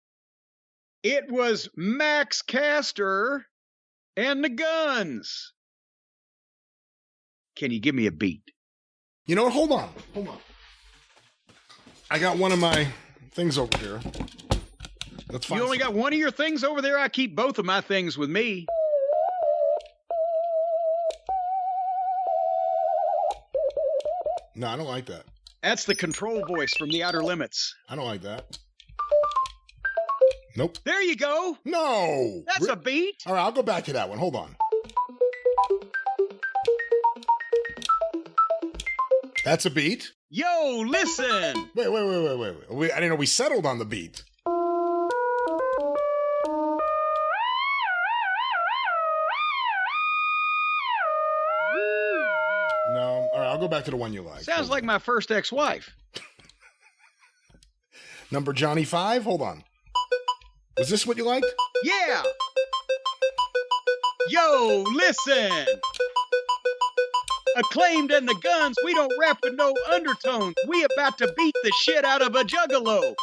It was Max Caster and the Guns. Can you give me a beat? You know what? Hold on. I got one of my things over here. Let's find You only got one of your things over there? I keep both of my things with me. No, I don't like that. That's the control voice from the Outer Limits. I don't like that. Nope. There you go. No. That's a beat. All right, I'll go back to that one. Hold on. That's a beat. Yo, listen. Wait. I didn't know we settled on the beat. No. All right, I'll go back to the one you like. Sounds like my first ex-wife. Number Johnny 5? Hold on. Was this what you liked? Yeah. Yo, listen. Acclaimed and the Guns, we don't rap with no undertones. We about to beat the shit out of a juggalo.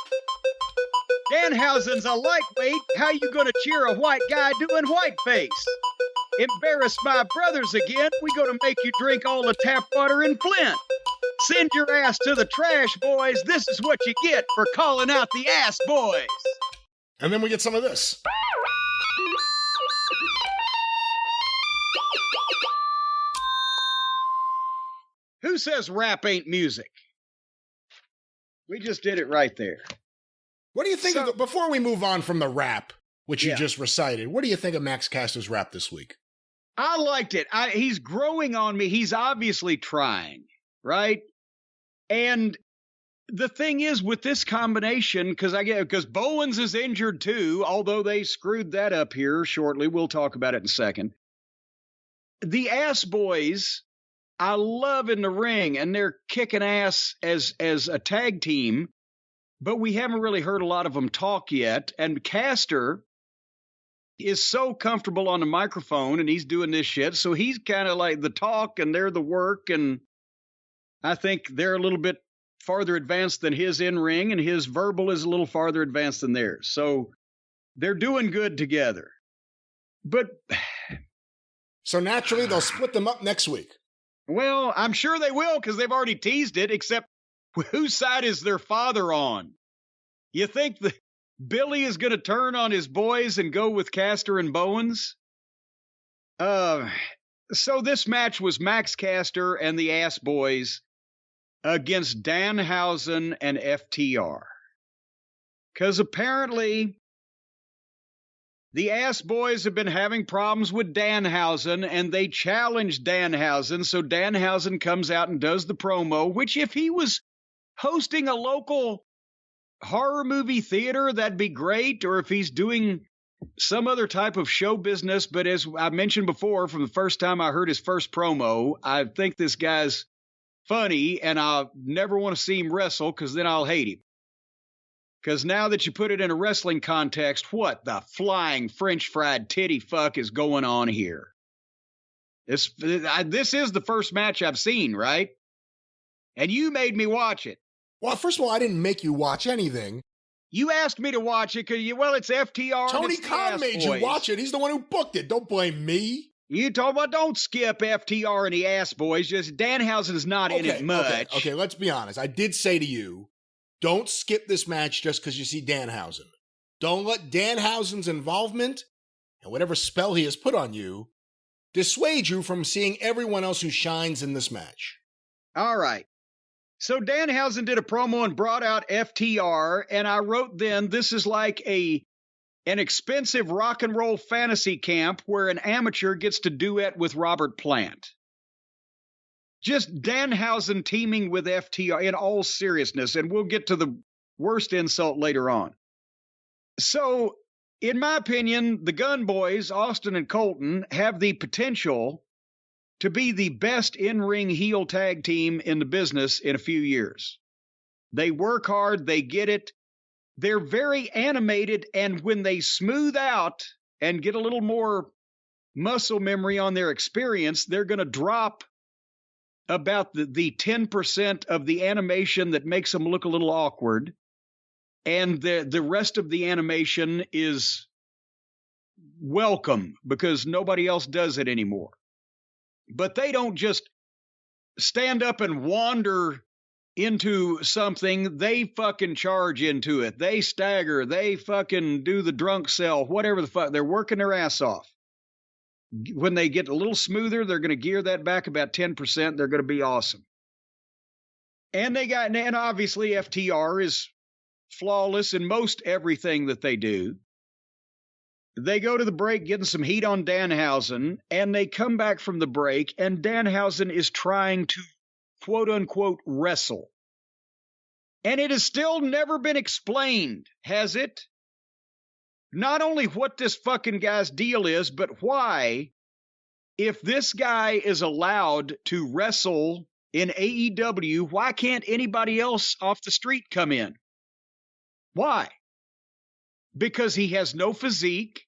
Danhausen's a lightweight. How you gonna cheer a white guy doing whiteface? Embarrass my brothers again. We gonna make you drink all the tap water in Flint. Send your ass to the trash, boys. This is what you get for calling out the ass boys. And then we get some of this. Who says rap ain't music? We just did it right there. What do you think of before we move on from the rap, which you Yeah. just recited, what do you think of Max Caster's rap this week? I liked it. He's growing on me. He's obviously trying, right? And the thing is with this combination, because Bowens is injured too, although they screwed that up here shortly. We'll talk about it in a second. The Ass Boys, I love in the ring, and they're kicking ass as a tag team, but we haven't really heard a lot of them talk yet. And Caster is so comfortable on the microphone, and he's doing this shit, so he's kind of like the talk, and they're the work, and I think they're a little bit farther advanced than his in-ring, and his verbal is a little farther advanced than theirs. So they're doing good together. But So naturally, they'll split them up next week. well, I'm sure they will because they've already teased it, except whose side is their father on? You think that Billy is going to turn on his boys and go with Caster and Bowens? So this match was Max Caster and the Ass Boys against Danhausen and FTR. Because apparently the Ass Boys have been having problems with Danhausen, and they challenged Danhausen. So Danhausen comes out and does the promo, which if he was hosting a local horror movie theater, that'd be great. Or if he's doing some other type of show business. But as I mentioned before, from the first time I heard his first promo, I think this guy's funny, and I never want to see him wrestle because then I'll hate him. Because now that you put it in a wrestling context, what the flying French fried titty fuck is going on here? This is the first match I've seen, right? And you made me watch it. Well, first of all, I didn't make you watch anything. You asked me to watch it because, well, it's FTR. Tony Khan made you watch it. He's the one who booked it. Don't blame me. You told me, don't skip FTR and the Ass Boys. Just Danhausen's not in it much. Okay, let's be honest. I did say to you, don't skip this match just because you see Danhausen. Don't let Danhausen's involvement and whatever spell he has put on you dissuade you from seeing everyone else who shines in this match. All right. So Danhausen did a promo and brought out FTR, and I wrote then, this is like an expensive rock and roll fantasy camp where an amateur gets to duet with Robert Plant. Just Danhausen teaming with FTR in all seriousness, and we'll get to the worst insult later on. So, in my opinion, the Gun Boys, Austin and Colton, have the potential to be the best in-ring heel tag team in the business in a few years. They work hard, they get it. They're very animated, and when they smooth out and get a little more muscle memory on their experience, they're going to drop about the 10% of the animation that makes them look a little awkward, and the rest of the animation is welcome because nobody else does it anymore. But they don't just stand up and wander into something. They fucking charge into it. They stagger. They fucking do the drunk cell, whatever the fuck. They're working their ass off. When they get a little smoother, they're going to gear that back about 10%. They're going to be awesome. And obviously FTR is flawless in most everything that they do. They go to the break getting some heat on Danhausen, and they come back from the break, and Danhausen is trying to, quote-unquote, wrestle. And it has still never been explained, has it? Not only what this fucking guy's deal is, but why, if this guy is allowed to wrestle in AEW, why can't anybody else off the street come in? Why? Because he has no physique,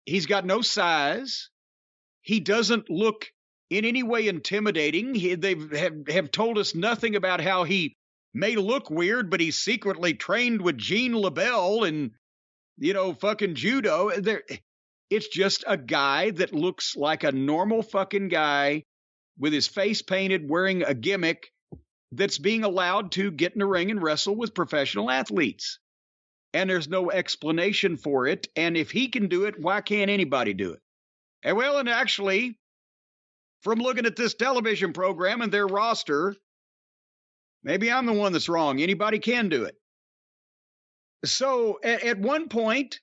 he's got no size, he doesn't look in any way intimidating. They have told us nothing about how he may look weird, but he's secretly trained with Gene LaBelle and, fucking judo. It's just a guy that looks like a normal fucking guy with his face painted, wearing a gimmick that's being allowed to get in the ring and wrestle with professional athletes. And there's no explanation for it. And if he can do it, why can't anybody do it? And actually, from looking at this television program and their roster, maybe I'm the one that's wrong. Anybody can do it. So at one point,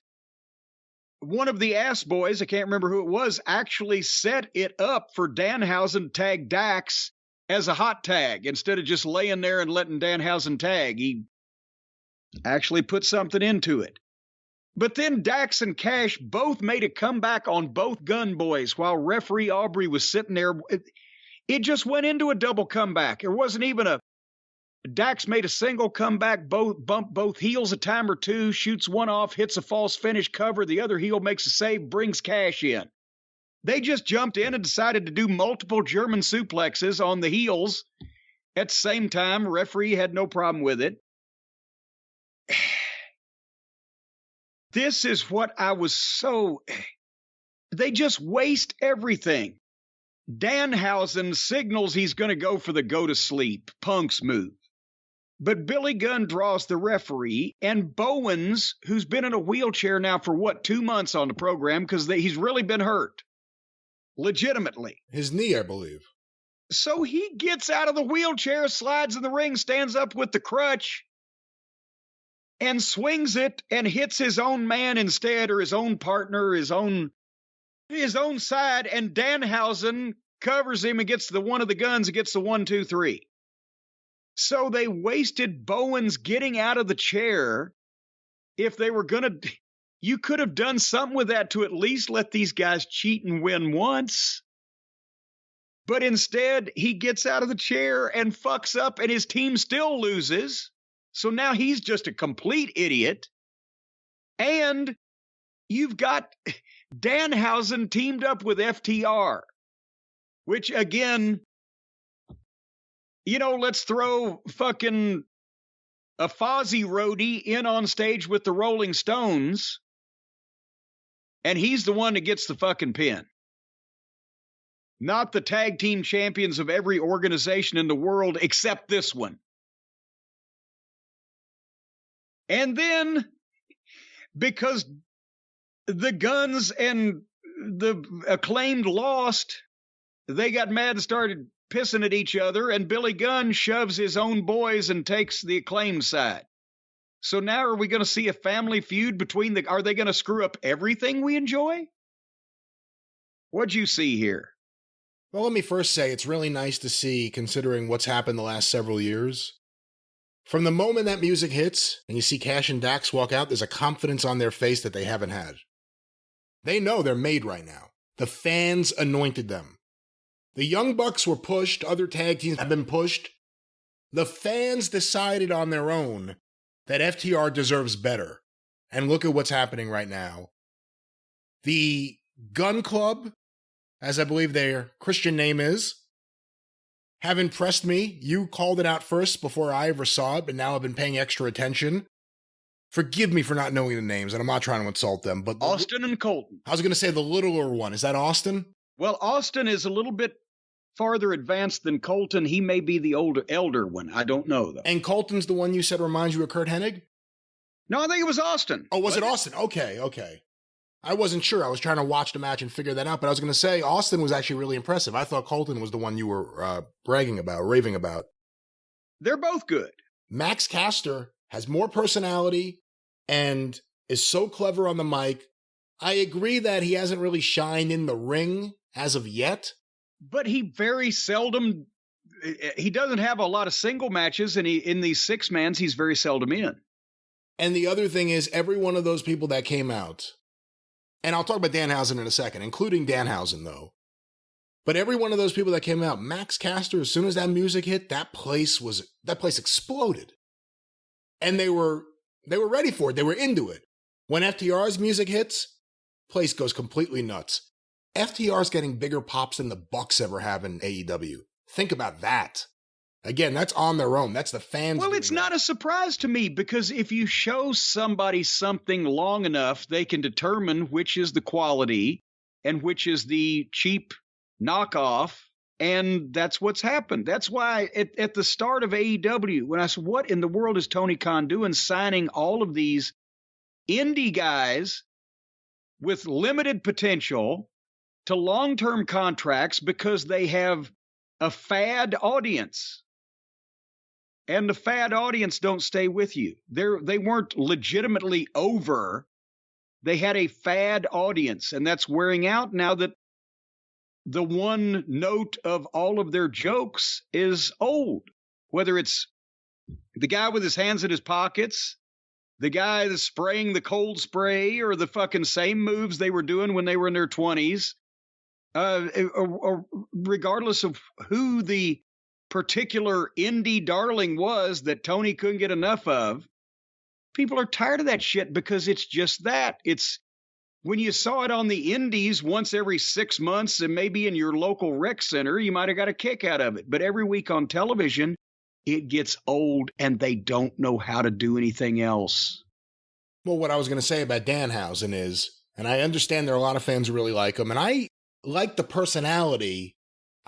one of the Ass Boys, I can't remember who it was, actually set it up for Danhausen to tag Dax as a hot tag instead of just laying there and letting Danhausen tag. He actually put something into it. But then Dax and Cash both made a comeback on both Gun Boys while referee Aubrey was sitting there. It just went into a double comeback. It wasn't even a Dax made a single comeback, bumped both heels a time or two, shoots one off, hits a false finish cover. The other heel makes a save, brings Cash in. They just jumped in and decided to do multiple German suplexes on the heels. At the same time, referee had no problem with it. This is what I was so... They just waste everything. Danhausen signals he's going to go for the go to sleep, Punk's move. But Billy Gunn draws the referee, and Bowens, who's been in a wheelchair now for 2 months on the program, because he's really been hurt. Legitimately. His knee, I believe. So he gets out of the wheelchair, slides in the ring, stands up with the crutch, and swings it and hits his own man instead, or his own partner, his own side, and Danhausen covers him and gets one of the guns and gets the 1, 2, 3. So they wasted Bowens getting out of the chair. If they were going to, you could have done something with that to at least let these guys cheat and win once. But instead, he gets out of the chair and fucks up, and his team still loses. So now he's just a complete idiot. And you've got Danhausen teamed up with FTR, which again, let's throw fucking a Fozzy roadie in on stage with the Rolling Stones, and he's the one that gets the fucking pin. Not the tag team champions of every organization in the world except this one. And then, because the Guns and the Acclaimed lost, they got mad and started pissing at each other, and Billy Gunn shoves his own boys and takes the Acclaimed side. So now are we going to see a family feud between are they going to screw up everything we enjoy? What'd you see here? Well, let me first say it's really nice to see, considering what's happened the last several years. From the moment that music hits and you see Cash and Dax walk out, there's a confidence on their face that they haven't had. They know they're made right now. The fans anointed them. The Young Bucks were pushed. Other tag teams have been pushed. The fans decided on their own that FTR deserves better. And look at what's happening right now. The Gun Club, as I believe their Christian name is, have impressed me. You called it out first before I ever saw it, but now I've been paying extra attention. Forgive me for not knowing the names, and I'm not trying to insult them. But Austin and Colton. I was going to say the littler one. Is that Austin? Well, Austin is a little bit farther advanced than Colton. He may be the elder one. I don't know, though. And Colton's the one you said reminds you of Kurt Hennig? No, I think it was Austin. Oh, was it Austin? Okay. I wasn't sure. I was trying to watch the match and figure that out, but I was going to say Austin was actually really impressive. I thought Colton was the one you were raving about. They're both good. Max Caster has more personality and is so clever on the mic. I agree that he hasn't really shined in the ring as of yet. But he very seldom, he doesn't have a lot of single matches, and in these six-mans, he's very seldom in. And the other thing is, every one of those people that came out, and I'll talk about Danhausen in a second, including Danhausen, though, but every one of those people that came out, Max Caster, as soon as that music hit, that place exploded. And they were ready for it. They were into it. When FTR's music hits, place goes completely nuts. FTR's getting bigger pops than the Bucks ever have in AEW. Think about that. Again, that's on their own. That's the fans. Well, it's not a surprise to me, because if you show somebody something long enough, they can determine which is the quality and which is the cheap knockoff. And that's what's happened. That's why at the start of AEW, when I said, what in the world is Tony Khan doing, signing all of these indie guys with limited potential to long-term contracts because they have a fad audience? And the fad audience don't stay with you. They weren't legitimately over. They had a fad audience, and that's wearing out now that the one note of all of their jokes is old. Whether it's the guy with his hands in his pockets, the guy that's spraying the cold spray, or the fucking same moves they were doing when they were in their 20s. Or regardless of who the particular indie darling was that Tony couldn't get enough of, people are tired of that shit, because it's just that. It's when you saw it on the indies once every 6 months and maybe in your local rec center, you might have got a kick out of it. But every week on television, it gets old and they don't know how to do anything else. Well, what I was going to say about Danhausen is, and I understand there are a lot of fans who really like him, and I like the personality.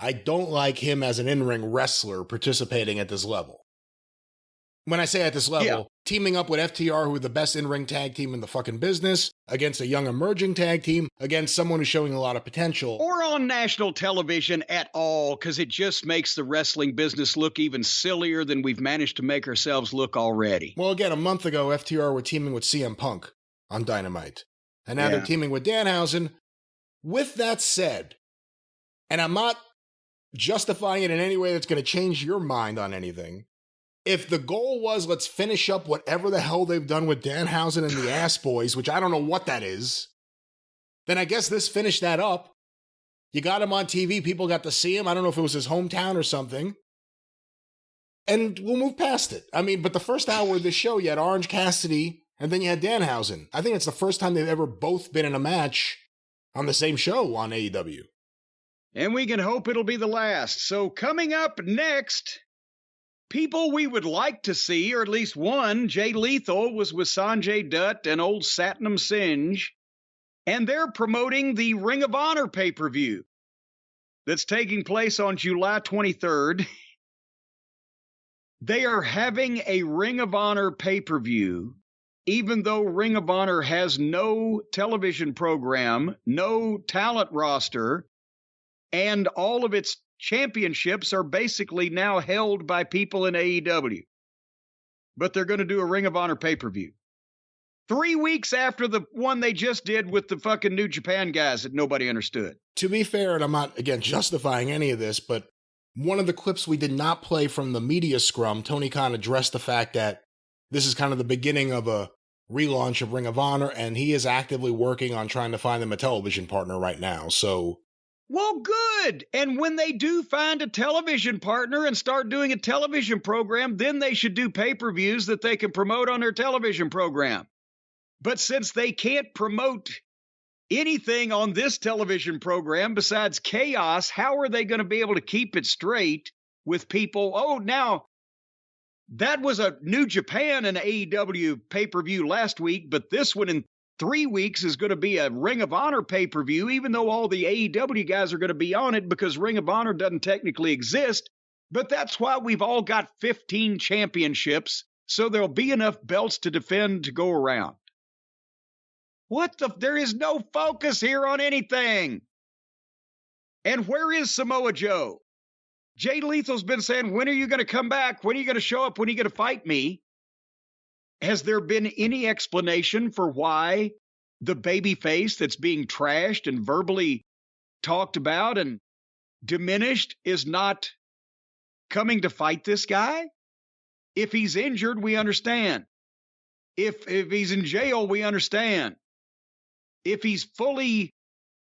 I don't like him as an in-ring wrestler participating at this level. When I say at this level, teaming up with FTR, who are the best in-ring tag team in the fucking business, against a young emerging tag team, against someone who's showing a lot of potential. Or on national television at all, because it just makes the wrestling business look even sillier than we've managed to make ourselves look already. Well, again, a month ago, FTR were teaming with CM Punk on Dynamite. And now they're teaming with Danhausen. With that said, and I'm not justifying it in any way that's going to change your mind on anything, if the goal was, let's finish up whatever the hell they've done with Danhausen and the Ass Boys, which I don't know what that is, then I guess this finished that up. You got him on TV. People got to see him. I don't know if it was his hometown or something. And we'll move past it. I mean, but the first hour of this show, you had Orange Cassidy, and then you had Danhausen. I think it's the first time they've ever both been in a match on the same show on AEW. And we can hope it'll be the last. So coming up next, people we would like to see, or at least one, Jay Lethal was with Sanjay Dutt and old Satnam Singh, and they're promoting the Ring of Honor pay-per-view that's taking place on July 23rd. They are having a Ring of Honor pay-per-view, even though Ring of Honor has no television program, no talent roster, and all of its championships are basically now held by people in AEW. But they're going to do a Ring of Honor pay-per-view 3 weeks after the one they just did with the fucking New Japan guys that nobody understood. To be fair, and I'm not, again, justifying any of this, but one of the clips we did not play from the media scrum, Tony Khan addressed the fact that this is kind of the beginning of a relaunch of Ring of Honor, and he is actively working on trying to find them a television partner right now. So, well, good. And when they do find a television partner and start doing a television program, then they should do pay-per-views that they can promote on their television program. But since they can't promote anything on this television program besides chaos, how are they going to be able to keep it straight with people? Oh, now, that was a New Japan and AEW pay-per-view last week, but this one in 3 weeks is going to be a Ring of Honor pay-per-view, even though all the AEW guys are going to be on it because Ring of Honor doesn't technically exist. But that's why we've all got 15 championships, so there'll be enough belts to defend to go around. What the? There is no focus here on anything. And where is Samoa Joe? Jay Lethal's been saying, when are you going to come back? When are you going to show up? When are you going to fight me? Has there been any explanation for why the babyface that's being trashed and verbally talked about and diminished is not coming to fight this guy? If he's injured, we understand. If he's in jail, we understand. If he's fully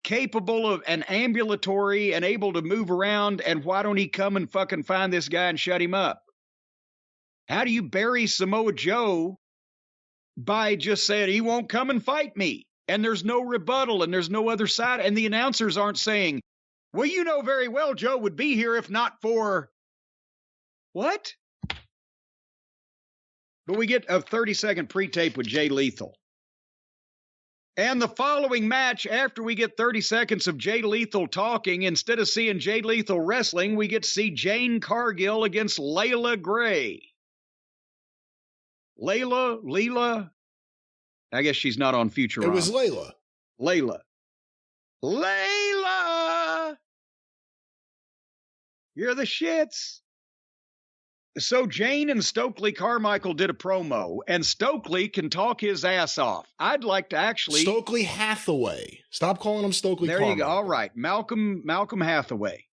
capable of and ambulatory and able to move around, and why don't he come and fucking find this guy and shut him up? How do you bury Samoa Joe by just saying he won't come and fight me? And there's no rebuttal and there's no other side. And the announcers aren't saying, well, you know very well Joe would be here if not for what? But we get a 30-second pre-tape with Jay Lethal. And the following match, after we get 30 seconds of Jay Lethal talking, instead of seeing Jay Lethal wrestling, we get to see Jane Cargill against Layla Gray. Leela? I guess she's not on Futurama. It was Layla. Layla! You're the shits. So Jane and Stokely Carmichael did a promo, and Stokely can talk his ass off. I'd like to actually... Stokely Hathaway. Stop calling him Stokely Carmichael. There you go. All right. Malcolm Hathaway.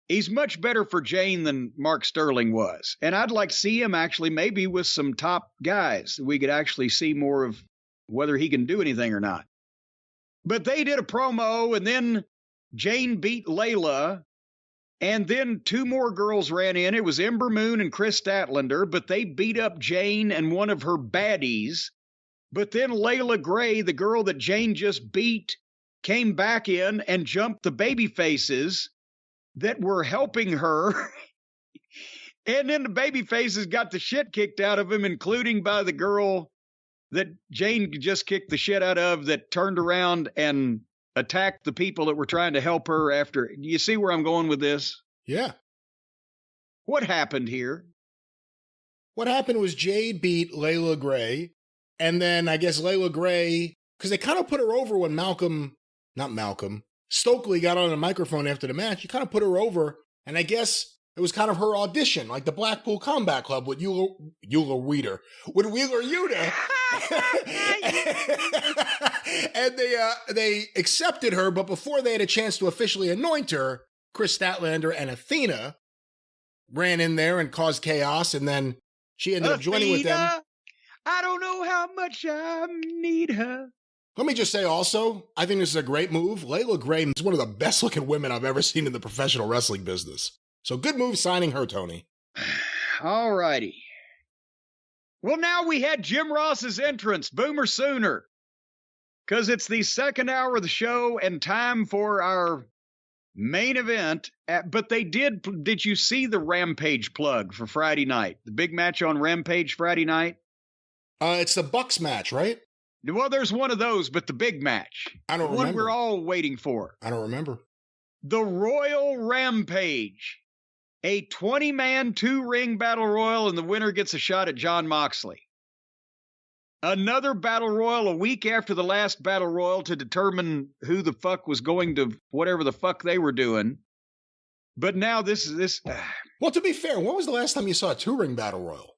He's much better for Jane than Mark Sterling was. And I'd like to see him actually maybe with some top guys. We could actually see more of whether he can do anything or not. But they did a promo, and then Jane beat Layla. And then two more girls ran in. It was Ember Moon and Chris Statlander, but they beat up Jane and one of her baddies. But then Layla Gray, the girl that Jane just beat, came back in and jumped the baby faces that were helping her. And then the baby faces got the shit kicked out of him, including by the girl that Jane just kicked the shit out of that turned around and attacked the people that were trying to help her after. You see where I'm going with this? Yeah. What happened here? What happened was Jade beat Layla Gray, and then I guess Layla Gray, because they kind of put her over when Stokely got on a microphone after the match. He kind of put her over, and I guess it was kind of her audition, like the Blackpool Combat Club with Wheeler Yuta. And they accepted her, but before they had a chance to officially anoint her, Chris Statlander and Athena ran in there and caused chaos, and then she ended up joining with them. I don't know how much I need her. Let me just say also, I think this is a great move. Layla Gray is one of the best looking women I've ever seen in the professional wrestling business. So good move signing her, Tony. All righty. Well, now we had Jim Ross's entrance, Boomer Sooner, because it's the second hour of the show and time for our main event. But they did you see the Rampage plug for Friday night? The big match on Rampage Friday night? It's the Bucks match, right? Well, there's one of those, but the big match. I don't remember. One we're all waiting for. I don't remember. The Royal Rampage. A 20-man, 2-ring battle royal, and the winner gets a shot at Jon Moxley. Another battle royal a week after the last battle royal to determine who the fuck was going to whatever the fuck they were doing. But now this is this. Well, to be fair, when was the last time you saw a 2-ring battle royal?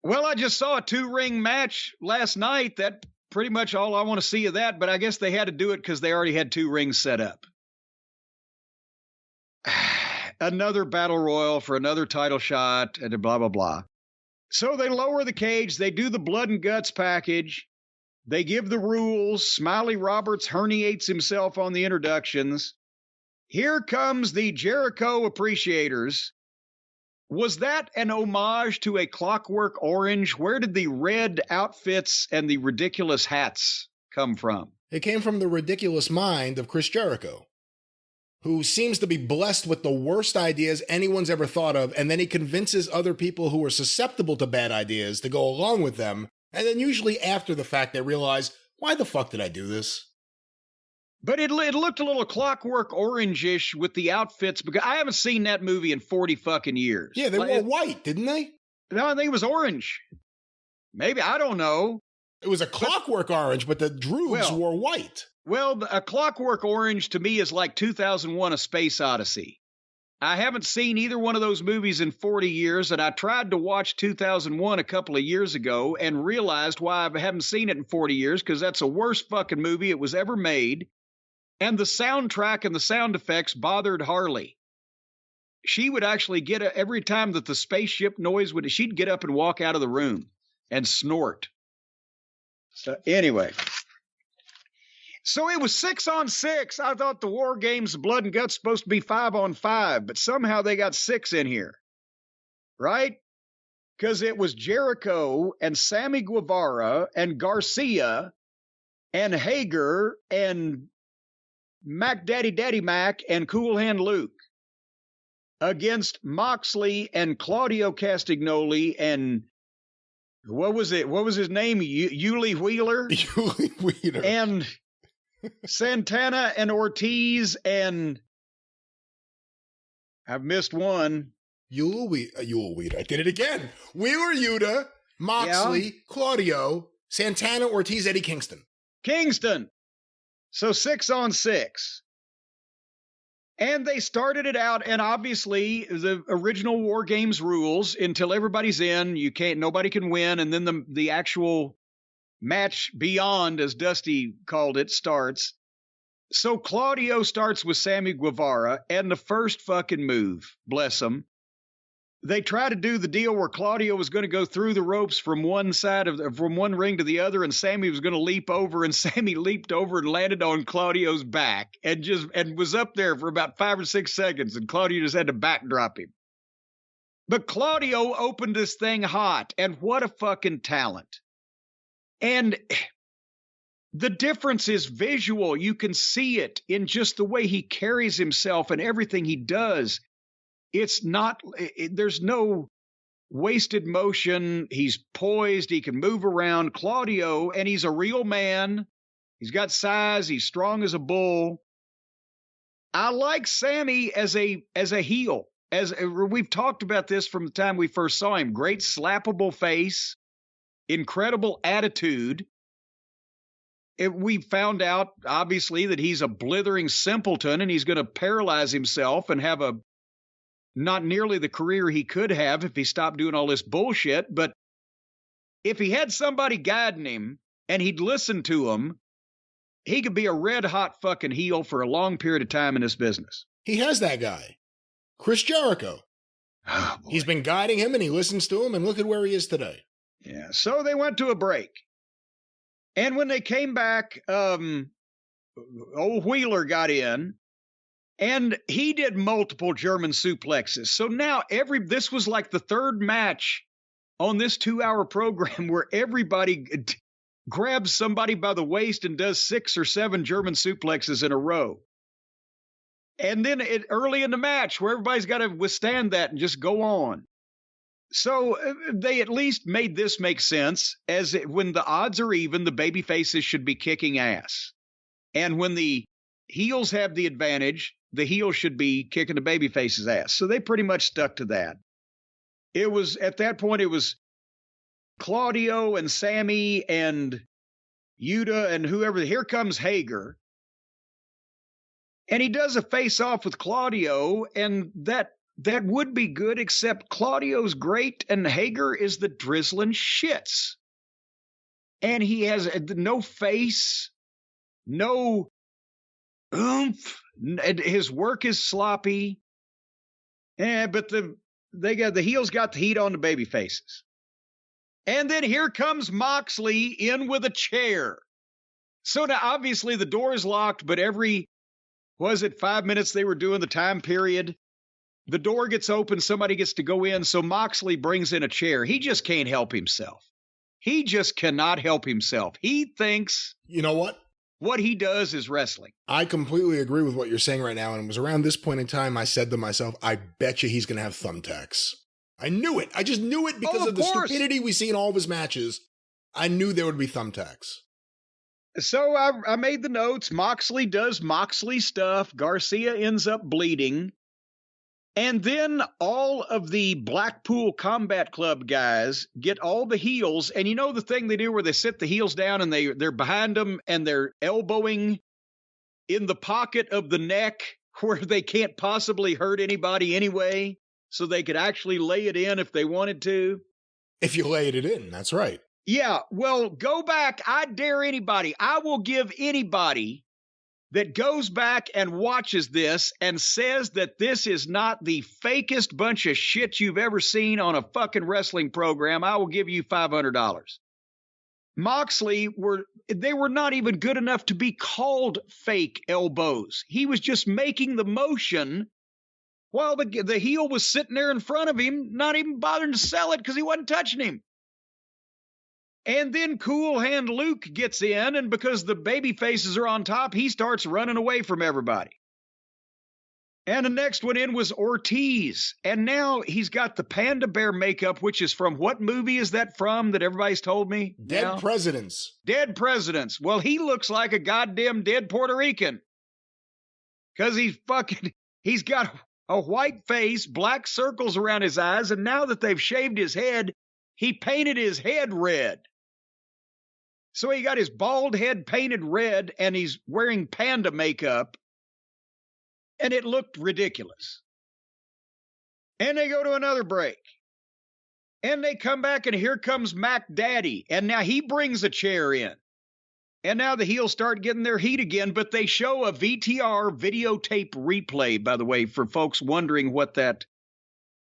Well, I just saw a 2-ring match last night. That pretty much all I want to see of that. But I guess they had to do it because they already had 2 rings set up. Another battle royal for another title shot and blah, blah, blah. So they lower the cage. They do the blood and guts package. They give the rules. Smiley Roberts herniates himself on the introductions. Here comes the Jericho appreciators. Was that an homage to a Clockwork Orange? Where did the red outfits and the ridiculous hats come from? It came from the ridiculous mind of Chris Jericho, who seems to be blessed with the worst ideas anyone's ever thought of, and then he convinces other people who are susceptible to bad ideas to go along with them, and then usually after the fact they realize, why the fuck did I do this? But it looked a little Clockwork Orange-ish with the outfits, because I haven't seen that movie in 40 fucking years. Yeah, they wore white, didn't they? No, I think it was orange. Maybe, I don't know. It was a Clockwork Orange, but the Droogs wore white. Well, a Clockwork Orange to me is like 2001: A Space Odyssey. I haven't seen either one of those movies in 40 years, and I tried to watch 2001 a couple of years ago and realized why I haven't seen it in 40 years, because that's the worst fucking movie it was ever made. And the soundtrack and the sound effects bothered Harley. She would actually every time that the spaceship noise she'd get up and walk out of the room and snort. So anyway. So it was 6-on-6. I thought the War Games Blood and Guts supposed to be 5-on-5, but somehow they got 6 in here. Right? Because it was Jericho and Sammy Guevara and Garcia and Hager and Mac Daddy Mac and Cool Hand Luke against Moxley and Claudio Castagnoli and what was his name? Yuli Wheeler? Yuli Wheeler. And Santana and Ortiz and I've missed one. Yul Wheeler. I did it again. Wheeler Yuta, Moxley, Claudio, Santana, Ortiz, Eddie Kingston. So 6-on-6. And they started it out, and obviously the original War Games rules, until everybody's in, nobody can win, and then the actual match beyond, as Dusty called it, starts. So Claudio starts with Sammy Guevara, and the first fucking move, bless him, they try to do the deal where Claudio was going to go through the ropes from one ring to the other, and Sammy was going to leap over, and Sammy leaped over and landed on Claudio's back and was up there for about 5 or 6 seconds, and Claudio just had to backdrop him. But Claudio opened this thing hot, and what a fucking talent. And the difference is visual. You can see it in just the way he carries himself and everything he does. There's no wasted motion. He's poised. He can move around. Claudio, and he's a real man. He's got size. He's strong as a bull. I like Sammy as a heel. As we've talked about this from the time we first saw him. Great slappable face. Incredible attitude. We found out, obviously, that he's a blithering simpleton and he's going to paralyze himself and have not nearly the career he could have if he stopped doing all this bullshit. But if he had somebody guiding him and he'd listen to him, he could be a red-hot fucking heel for a long period of time in this business. He has that guy, Chris Jericho. Oh, he's been guiding him and he listens to him, and look at where he is today. Yeah, so they went to a break. And when they came back, old Wheeler got in. And he did multiple German suplexes. So now this was like the third match on this 2-hour program where everybody grabs somebody by the waist and does 6 or 7 German suplexes in a row. And then early in the match where everybody's got to withstand that and just go on. So they at least made this make sense, when the odds are even, the baby faces should be kicking ass. And when the heels have the advantage, the heels should be kicking the baby face's ass. So they pretty much stuck to that. It was, at that point, it was Claudio and Sammy and Yuta and whoever. Here comes Hager. And he does a face-off with Claudio, and that would be good, except Claudio's great, and Hager is the drizzling shits. And he has no face, no oomph. His work is sloppy. But the heels got the heat on the baby faces. And then here comes Moxley in with a chair. So now obviously the door is locked, but every 5 minutes they were doing the time period, the door gets open, somebody gets to go in, so Moxley brings in a chair. He just can't help himself. He just cannot help himself. He thinks... You know what? What he does is wrestling. I completely agree with what you're saying right now, and it was around this point in time I said to myself, I bet you he's going to have thumbtacks. I knew it. I just knew it because of the stupidity we see in all of his matches. I knew there would be thumbtacks. So I made the notes. Moxley does Moxley stuff. Garcia ends up bleeding. And then all of the Blackpool Combat Club guys get all the heels. And you know the thing they do where they sit the heels down and they're behind them and they're elbowing in the pocket of the neck where they can't possibly hurt anybody anyway, so they could actually lay it in if they wanted to. If you laid it in, that's right. Yeah, well, go back. I dare anybody. I will give anybody that goes back and watches this and says that this is not the fakest bunch of shit you've ever seen on a fucking wrestling program, I will give you $500. Moxley they were not even good enough to be called fake elbows. He was just making the motion while the heel was sitting there in front of him, not even bothering to sell it because he wasn't touching him. And then Cool Hand Luke gets in, and because the baby faces are on top, he starts running away from everybody. And the next one in was Ortiz. And now he's got the panda bear makeup, which is from what movie is that from that everybody's told me? Dead Presidents. Dead Presidents. Well, he looks like a goddamn dead Puerto Rican. Because he's got a white face, black circles around his eyes, and now that they've shaved his head, he painted his head red. So he got his bald head painted red, and he's wearing panda makeup, and it looked ridiculous. And they go to another break. And they come back, and here comes Mac Daddy, and now he brings a chair in. And now the heels start getting their heat again, but they show a VTR videotape replay, by the way, for folks wondering what that...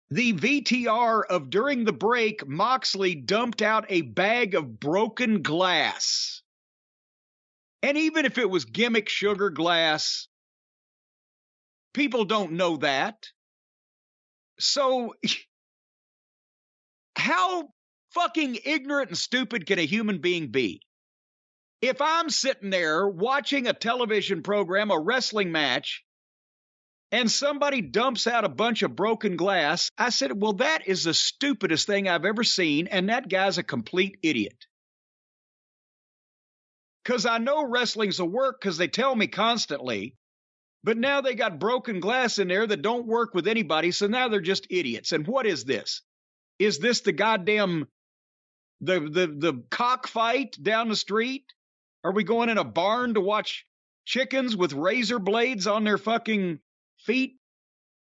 The VTR of during the break, Moxley dumped out a bag of broken glass. And even if it was gimmick sugar glass, people don't know that. So, how fucking ignorant and stupid can a human being be? If I'm sitting there watching a television program, a wrestling match, and somebody dumps out a bunch of broken glass, I said, well, that is the stupidest thing I've ever seen, and that guy's a complete idiot. Because I know wrestling's a work because they tell me constantly, but now they got broken glass in there that don't work with anybody, so now they're just idiots. And what is this? Is this the goddamn, the cockfight down the street? Are we going in a barn to watch chickens with razor blades on their fucking feet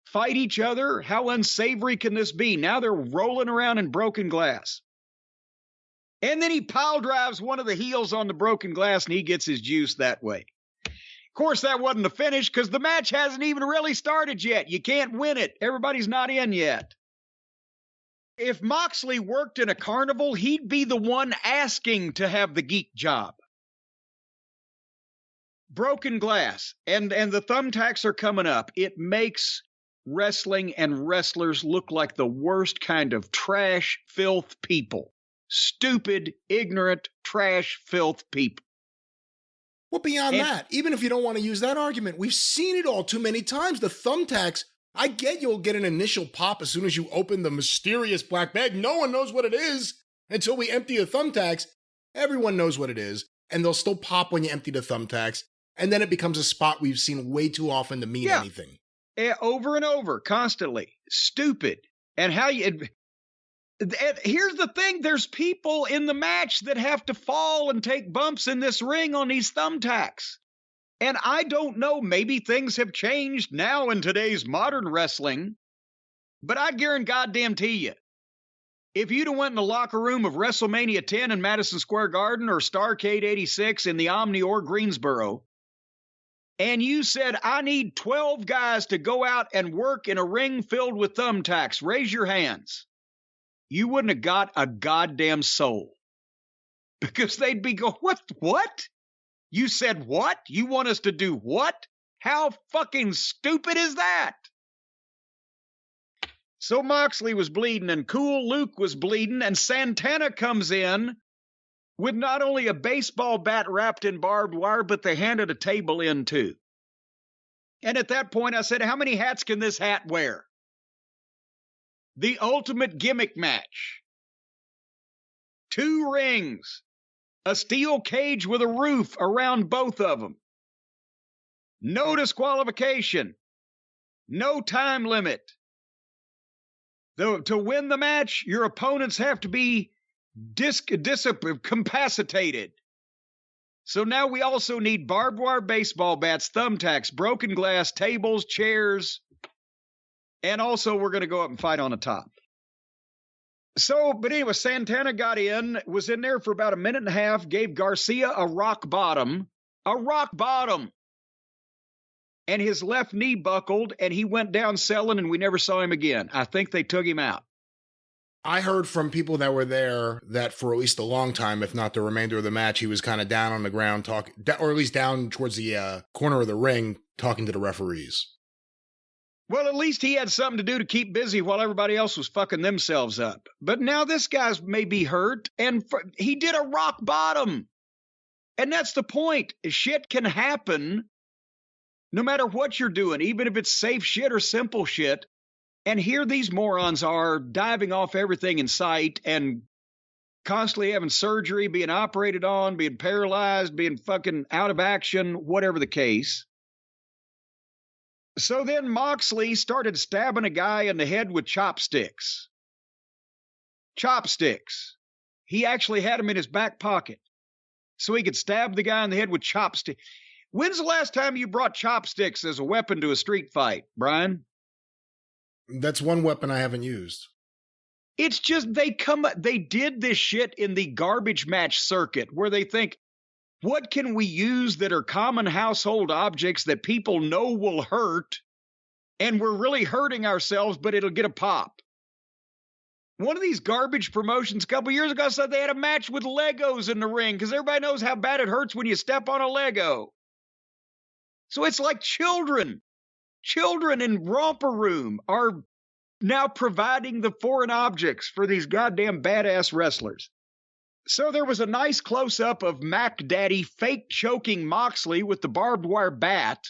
fight each other? How unsavory can this be? Now they're rolling around in broken glass. And then he pile drives one of the heels on the broken glass and he gets his juice that way. Of course, that wasn't the finish because the match hasn't even really started yet. You can't win it. Everybody's not in yet. If Moxley worked in a carnival, he'd be the one asking to have the geek job. broken glass, and the thumbtacks are coming up. It makes wrestling and wrestlers look like the worst kind of trash, filth people. Stupid, ignorant, trash, filth people. Well, beyond that, even if you don't want to use that argument, we've seen it all too many times. The thumbtacks, I get you'll get an initial pop as soon as you open the mysterious black bag. No one knows what it is until we empty the thumbtacks. Everyone knows what it is, and they'll still pop when you empty the thumbtacks, and then it becomes a spot we've seen way too often to mean anything. Over and over, constantly. Stupid. And how you... Here's the thing, there's people in the match that have to fall and take bumps in this ring on these thumbtacks. And I don't know, maybe things have changed now in today's modern wrestling, but I guarantee you, if you'd have went in the locker room of WrestleMania 10 in Madison Square Garden or Starrcade 86 in the Omni or Greensboro, and you said, I need 12 guys to go out and work in a ring filled with thumbtacks, raise your hands. You wouldn't have got a goddamn soul. Because they'd be going, what? You said what? You want us to do what? How fucking stupid is that? So Moxley was bleeding, and Cool Luke was bleeding, and Santana comes in with not only a baseball bat wrapped in barbed wire, but they handed a table in too. And at that point I said, how many hats can this hat wear? The ultimate gimmick match. 2 rings. A steel cage with a roof around both of them. No disqualification. No time limit. To win the match, your opponents have to be incapacitated. So now we also need barbed wire baseball bats, thumbtacks, broken glass, tables, chairs, and also we're going to go up and fight on the top. So, but anyway, Santana got in, was in there for about a minute and a half, gave Garcia a rock bottom, and his left knee buckled, and he went down selling, and we never saw him again. I think they took him out. I heard from people that were there that for at least a long time, if not the remainder of the match, he was kind of down on the ground talking, or at least down towards the corner of the ring talking to the referees. Well, at least he had something to do to keep busy while everybody else was fucking themselves up. But now this guy's may be hurt, and he did a rock bottom. And that's the point. Shit can happen no matter what you're doing, even if it's safe shit or simple shit. And here these morons are diving off everything in sight and constantly having surgery, being operated on, being paralyzed, being fucking out of action, whatever the case. So then Moxley started stabbing a guy in the head with chopsticks. Chopsticks. He actually had them in his back pocket so he could stab the guy in the head with chopsticks. When's the last time you brought chopsticks as a weapon to a street fight, Brian? That's one weapon I haven't used. It's just they did this shit in the garbage match circuit where they think, what can we use that are common household objects that people know will hurt, and we're really hurting ourselves, but it'll get a pop? One of these garbage promotions a couple years ago said they had a match with Legos in the ring because everybody knows how bad it hurts when you step on a Lego. So it's like children in Romper Room are now providing the foreign objects for these goddamn badass wrestlers. So there was a nice close-up of Mac Daddy fake choking Moxley with the barbed wire bat.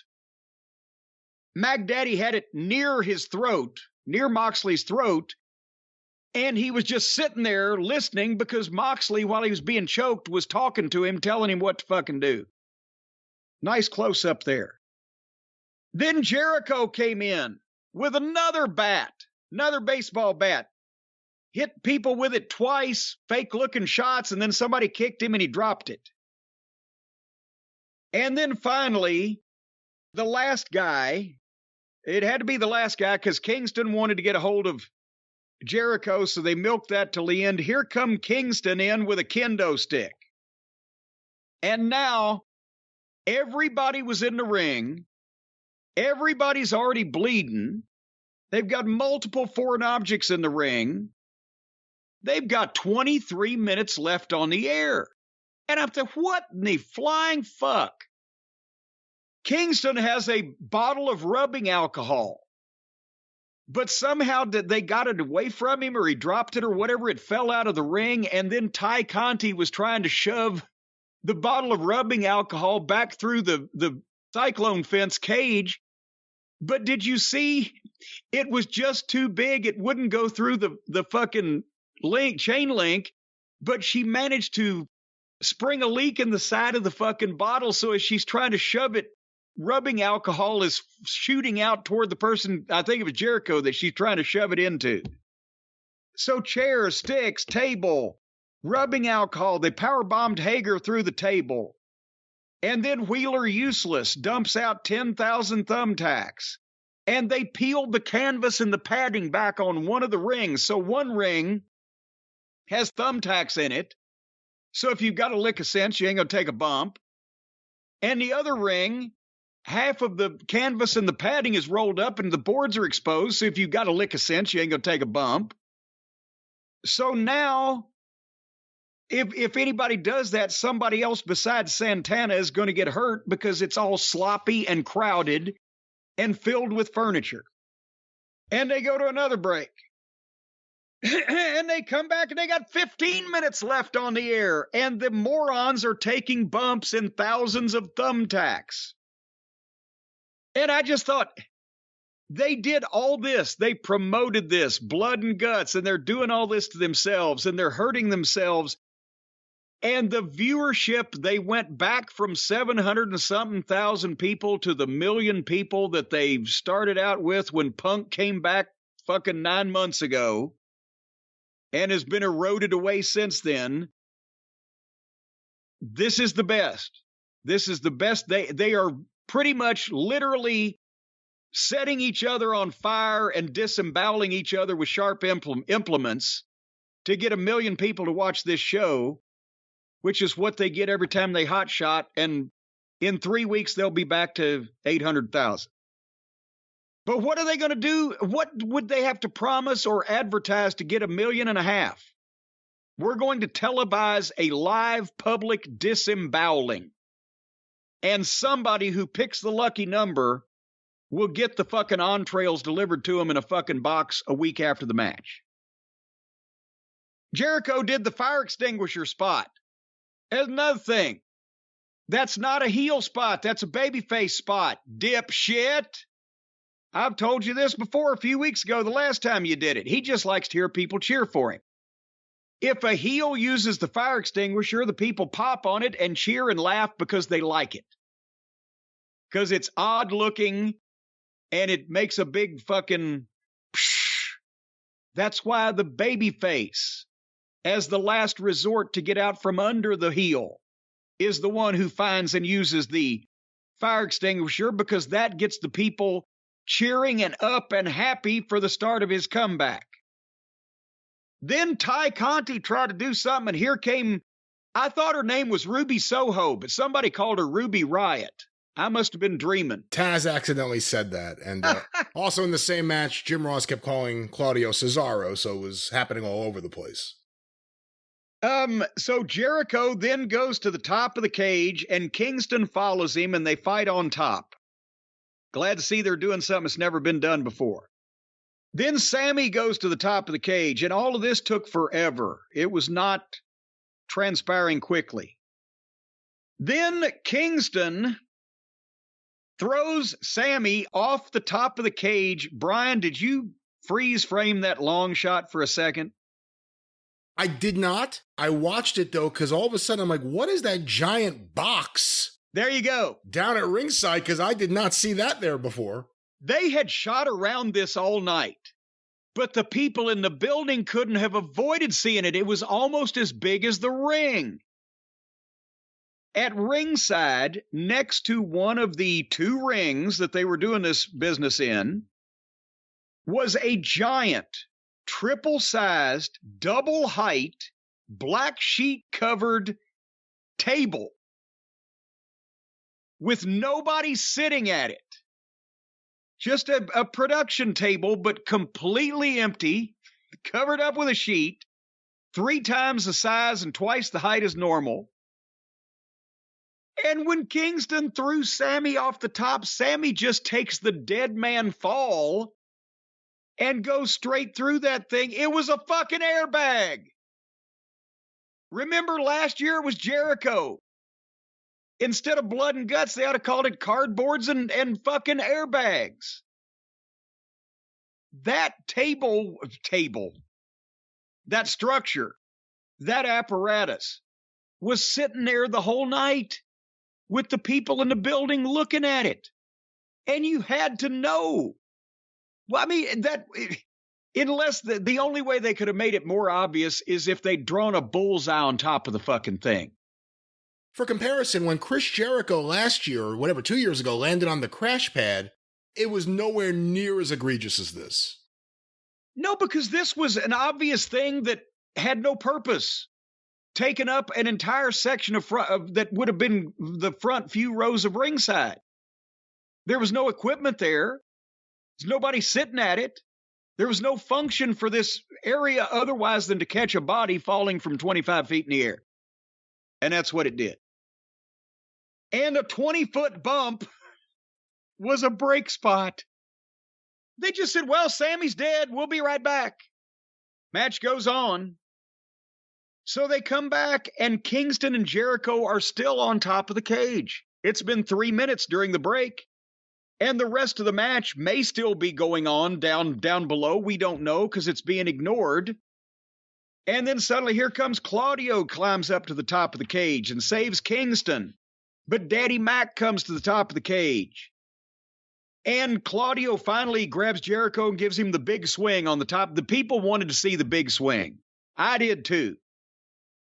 Mac Daddy had it near his throat, near Moxley's throat, and he was just sitting there listening because Moxley, while he was being choked, was talking to him, telling him what to fucking do. Nice close-up there. Then Jericho came in with another bat, another baseball bat. Hit people with it twice, fake-looking shots, and then somebody kicked him and he dropped it. And then finally, the last guy, it had to be the last guy because Kingston wanted to get a hold of Jericho, so they milked that till the end. Here come Kingston in with a kendo stick. And now, everybody was in the ring. Everybody's already bleeding. They've got multiple foreign objects in the ring. They've got 23 minutes left on the air. And I'm thinking, what in the flying fuck Kingston has a bottle of rubbing alcohol, but somehow they got it away from him, or he dropped it or whatever. It fell out of the ring, and then Ty Conti was trying to shove the bottle of rubbing alcohol back through the cyclone fence cage. But did you see? It was just too big. It wouldn't go through the fucking chain link, but she managed to spring a leak in the side of the fucking bottle. So as she's trying to shove it, rubbing alcohol is shooting out toward the person, I think it was Jericho, that she's trying to shove it into. So chairs, sticks, table, rubbing alcohol. They power bombed Hager through the table. And then Wheeler Useless dumps out 10,000 thumbtacks. And they peeled the canvas and the padding back on one of the rings. So one ring has thumbtacks in it. So if you've got a lick of sense, you ain't going to take a bump. And the other ring, half of the canvas and the padding is rolled up and the boards are exposed. So if you've got a lick of sense, you ain't going to take a bump. So now, if anybody does that, somebody else besides Santana is going to get hurt because it's all sloppy and crowded and filled with furniture. And they go to another break. And they come back and they got 15 minutes left on the air. And the morons are taking bumps and thousands of thumbtacks. And I just thought, they did all this. They promoted this, blood and guts, and they're doing all this to themselves, and they're hurting themselves. And the viewership, they went back from 700 and something thousand people to the million people that they started out with when Punk came back fucking 9 months ago and has been eroded away since then. This is the best. This is the best. They are pretty much literally setting each other on fire and disemboweling each other with sharp implements to get 1 million people to watch this show, which is what they get every time they hot shot. And in 3 weeks, they'll be back to 800,000. But what are they going to do? What would they have to promise or advertise to get 1.5 million? We're going to televise a live public disemboweling. And somebody who picks the lucky number will get the fucking entrails delivered to them in a fucking box a week after the match. Jericho did the fire extinguisher spot. That's another thing. That's not a heel spot. That's a babyface spot. Dipshit. I've told you this before a few weeks ago, the last time you did it. He just likes to hear people cheer for him. If a heel uses the fire extinguisher, the people pop on it and cheer and laugh because they like it. Because it's odd looking and it makes a big fucking psh. That's why the babyface, as the last resort to get out from under the heel, is the one who finds and uses the fire extinguisher, because that gets the people cheering and up and happy for the start of his comeback. Then Ty Conti tried to do something, and here came, I thought her name was Ruby Soho, but somebody called her Ruby Riot. I must have been dreaming. Taz accidentally said that. And also in the same match, Jim Ross kept calling Claudio Cesaro, so it was happening all over the place. So Jericho then goes to the top of the cage, and Kingston follows him, and they fight on top. Glad to see they're doing something that's never been done before. Then Sammy goes to the top of the cage, and all of this took forever. It was not transpiring quickly. Then Kingston throws Sammy off the top of the cage. Brian, did you freeze frame that long shot for a second? I did not. I watched it, though, because all of a sudden I'm like, what is that giant box? There you go. Down at ringside, because I did not see that there before. They had shot around this all night, but the people in the building couldn't have avoided seeing it. It was almost as big as the ring. At ringside, next to one of the 2 rings that they were doing this business in, was a giant, triple-sized, double-height, black sheet-covered table with nobody sitting at it. Just a production table, but completely empty, covered up with a sheet, 3 times the size and twice the height as normal. And when Kingston threw Sammy off the top, Sammy just takes the dead man fall and goes straight through that thing. It was a fucking airbag. Remember last year it was Jericho. Instead of blood and guts, they ought to called it cardboards and fucking airbags. That table, that structure, that apparatus was sitting there the whole night with the people in the building looking at it. And you had to know. Well, I mean, unless the only way they could have made it more obvious is if they'd drawn a bullseye on top of the fucking thing. For comparison, when Chris Jericho last year, or whatever, 2 years ago, landed on the crash pad, it was nowhere near as egregious as this. No, because this was an obvious thing that had no purpose. Taken up an entire section of front that would have been the front few rows of ringside. There was no equipment there. There's nobody sitting at it. There was no function for this area otherwise than to catch a body falling from 25 feet in the air. And that's what it did. And a 20-foot bump was a break spot. They just said, well, Sammy's dead. We'll be right back. Match goes on. So they come back, and Kingston and Jericho are still on top of the cage. It's been 3 minutes during the break. And the rest of the match may still be going on down below. We don't know because it's being ignored. And then suddenly here comes Claudio, climbs up to the top of the cage and saves Kingston. But Daddy Mac comes to the top of the cage. And Claudio finally grabs Jericho and gives him the big swing on the top. The people wanted to see the big swing. I did too.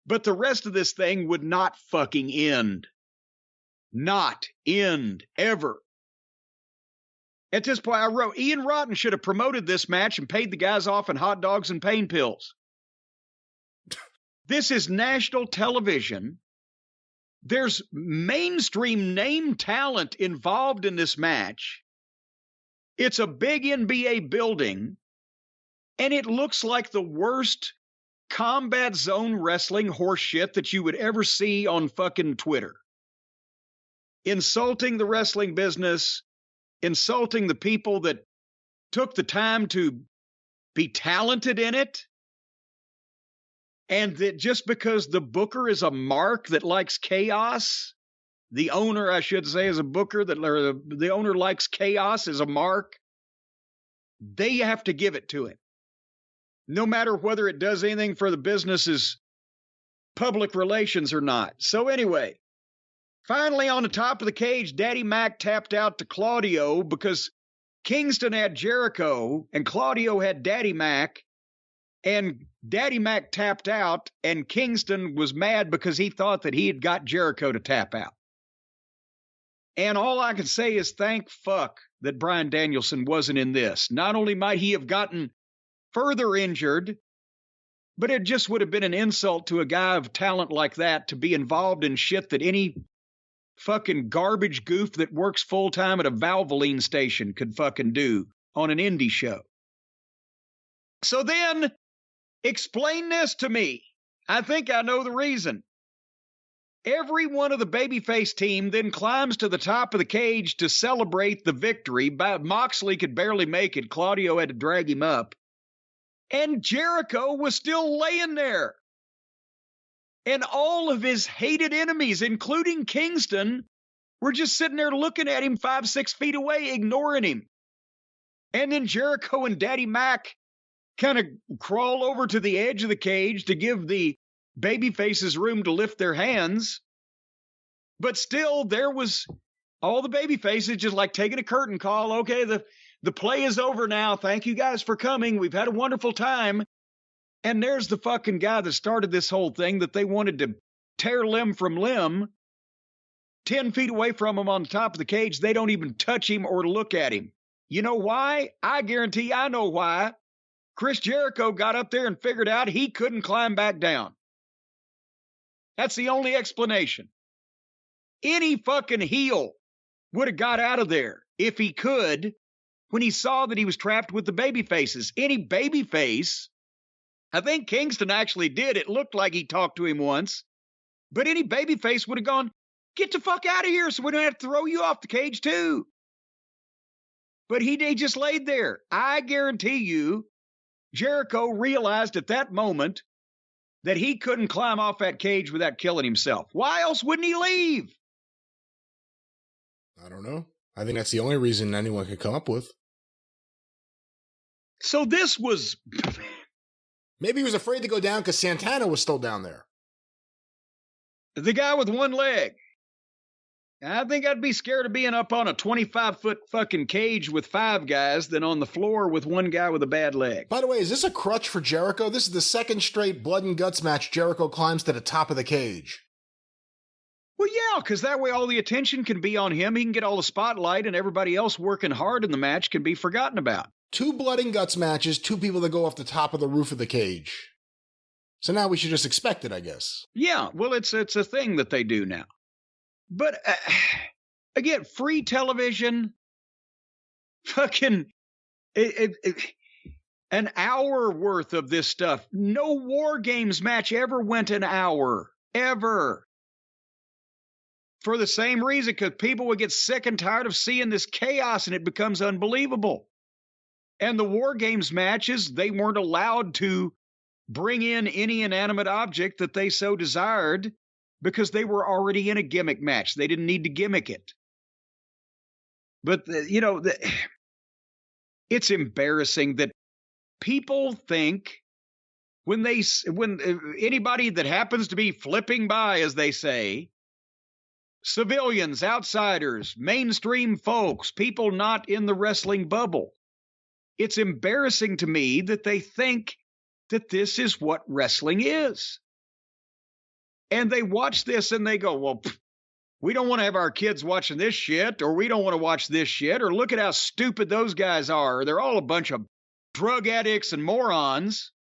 But the rest of this thing would not fucking end. Not end, ever. At this point, I wrote, Ian Rotten should have promoted this match and paid the guys off in hot dogs and pain pills. This is national television. There's mainstream name talent involved in this match. It's a big NBA building, and it looks like the worst combat zone wrestling horse shit that you would ever see on fucking Twitter. Insulting the wrestling business, insulting the people that took the time to be talented in it, and that just because the booker is a mark that likes chaos, the owner, I should say, is a booker that the owner likes chaos as a mark, they have to give it to him. No matter whether it does anything for the business's public relations or not. So anyway, finally on the top of the cage, Daddy Mac tapped out to Claudio because Kingston had Jericho and Claudio had Daddy Mac, and Daddy Mac tapped out, and Kingston was mad because he thought that he had got Jericho to tap out. And all I can say is thank fuck that Bryan Danielson wasn't in this. Not only might he have gotten further injured, but it just would have been an insult to a guy of talent like that to be involved in shit that any fucking garbage goof that works full-time at a Valvoline station could fucking do on an indie show. So then, explain this to me. I think I know the reason. Every one of the babyface team then climbs to the top of the cage to celebrate the victory. Moxley could barely make it. Claudio had to drag him up. And Jericho was still laying there. And all of his hated enemies, including Kingston, were just sitting there looking at him 5-6 feet away, ignoring him. And then Jericho and Daddy Mac kind of crawl over to the edge of the cage to give the babyfaces room to lift their hands. But still, there was all the babyfaces just like taking a curtain call. Okay, the play is over now. Thank you guys for coming. We've had a wonderful time. And there's the fucking guy that started this whole thing that they wanted to tear limb from limb. 10 feet away from him on the top of the cage, they don't even touch him or look at him. You know why? I guarantee I know why. Chris Jericho got up there and figured out he couldn't climb back down. That's the only explanation. Any fucking heel would have got out of there if he could when he saw that he was trapped with the babyfaces. Any babyface, I think Kingston actually did. It looked like he talked to him once. But any babyface would have gone, Get the fuck out of here so we don't have to throw you off the cage too. But he just laid there. I guarantee you, Jericho realized at that moment that he couldn't climb off that cage without killing himself. Why else wouldn't he leave? I don't know. I think that's the only reason anyone could come up with. So this was... Maybe he was afraid to go down because Santana was still down there. The guy with one leg. I think I'd be scared of being up on a 25-foot fucking cage with 5 guys than on the floor with one guy with a bad leg. By the way, is this a crutch for Jericho? This is the second straight Blood and Guts match Jericho climbs to the top of the cage. Well, yeah, because that way all the attention can be on him. He can get all the spotlight, and everybody else working hard in the match can be forgotten about. 2 Blood and Guts matches, 2 people that go off the top of the roof of the cage. So now we should just expect it, I guess. Yeah, well, it's a thing that they do now. But, again, free television, fucking, an hour worth of this stuff. No War Games match ever went an hour. Ever. For the same reason, because people would get sick and tired of seeing this chaos and it becomes unbelievable. And the War Games matches, they weren't allowed to bring in any inanimate object that they so desired because they were already in a gimmick match. They didn't need to gimmick it. But, it's embarrassing that people think when anybody that happens to be flipping by, as they say, civilians, outsiders, mainstream folks, people not in the wrestling bubble, it's embarrassing to me that they think that this is what wrestling is. And they watch this and they go, well, we don't want to have our kids watching this shit, or we don't want to watch this shit, or look at how stupid those guys are. They're all a bunch of drug addicts and morons.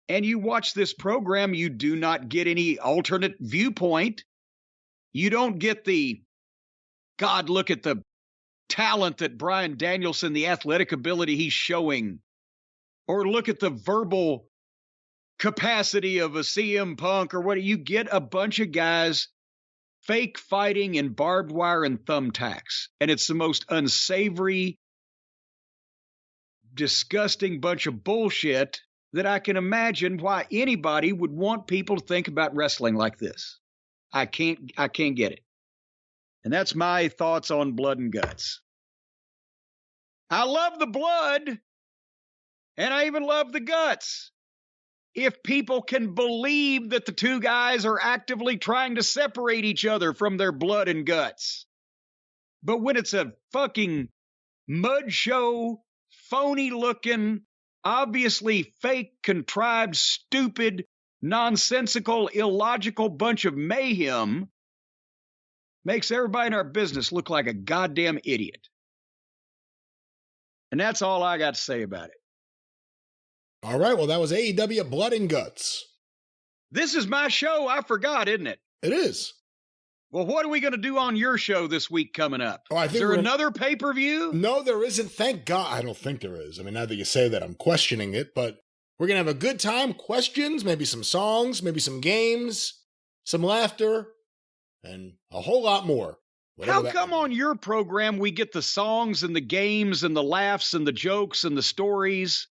And you watch this program, you do not get any alternate viewpoint. You don't get the, God, look at the talent that Bryan Danielson, the athletic ability he's showing, or look at the verbal capacity of a CM Punk, or what. You get a bunch of guys fake fighting in barbed wire and thumbtacks. And it's the most unsavory, disgusting bunch of bullshit that I can imagine why anybody would want people to think about wrestling like this. I can't get it. And that's my thoughts on Blood and Guts. I love the blood, and I even love the guts. If people can believe that the 2 guys are actively trying to separate each other from their blood and guts. But when it's a fucking mud show, phony-looking, obviously fake, contrived, stupid, nonsensical, illogical bunch of mayhem, makes everybody in our business look like a goddamn idiot. And that's all I got to say about it. All right, well, that was AEW Blood and Guts. This is my show. I forgot, isn't it? It is. Well, what are we going to do on your show this week coming up? Oh, I think is there another pay-per-view? No, there isn't. Thank God. I don't think there is. I mean, now that you say that, I'm questioning it, but we're going to have a good time. Questions, maybe some songs, maybe some games, some laughter, and a whole lot more. How come on your program we get the songs and the games and the laughs and the jokes and the stories,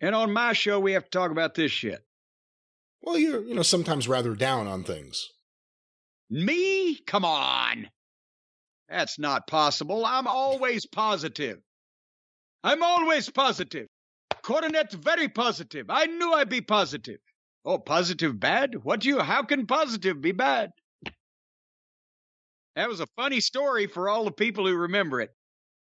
and on my show we have to talk about this shit? Well, you're sometimes rather down on things. Me? Come on. That's not possible. I'm always positive. I'm always positive. Cornette's very positive. I knew I'd be positive. Oh, positive bad? How can positive be bad? That was a funny story for all the people who remember it.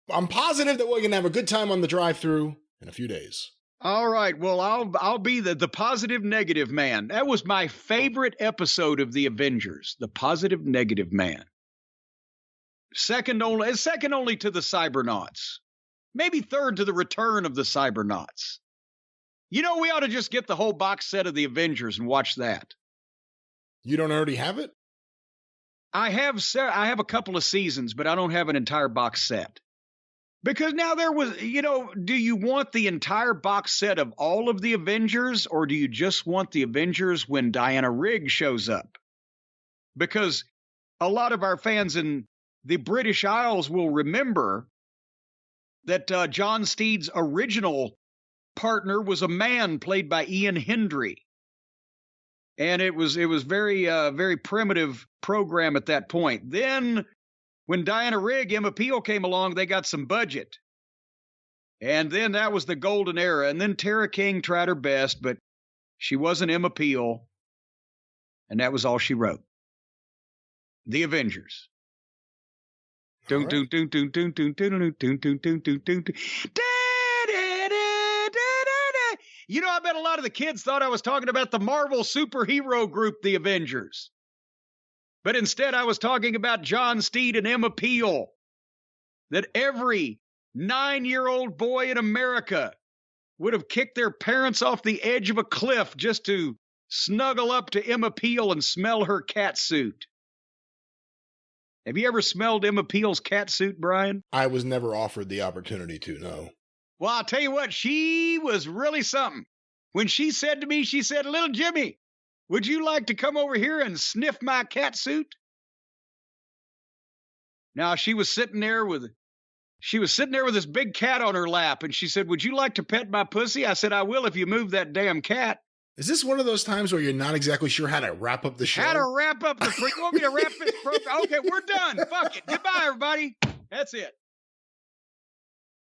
I'm positive that we're going to have a good time on the drive-thru in a few days. All right. Well, I'll be the positive negative man. That was my favorite episode of the Avengers, the positive negative man. Second only to the Cybernauts. Maybe third to the return of the Cybernauts. We ought to just get the whole box set of the Avengers and watch that. You don't already have it? I have a couple of seasons, but I don't have an entire box set. Because now there was, do you want the entire box set of all of the Avengers, or do you just want the Avengers when Diana Rigg shows up? because a lot of our fans in the British Isles will remember that John Steed's original partner was a man played by Ian Hendry. And it was very, very primitive program at that point. Then when Diana Rigg, Emma Peel came along, they got some budget. And then that was the golden era. And then Tara King tried her best, but she wasn't Emma Peel. And that was all she wrote. The Avengers. You know, I bet a lot of the kids thought I was talking about the Marvel superhero group, the Avengers. But instead, I was talking about John Steed and Emma Peel. That every 9-year-old boy in America would have kicked their parents off the edge of a cliff just to snuggle up to Emma Peel and smell her catsuit. Have you ever smelled Emma Peel's catsuit, Brian? I was never offered the opportunity to, no. Well, I'll tell you what, she was really something. When she said to me, she said, "Little Jimmy, would you like to come over here and sniff my catsuit?" Now, she was sitting there with this big cat on her lap, and she said, "Would you like to pet my pussy?" I said, "I will if you move that damn cat." Is this one of those times where you're not exactly sure how to wrap up the show? How to wrap up the... You want me to wrap this program? Okay, we're done. Fuck it. Goodbye, everybody. That's it.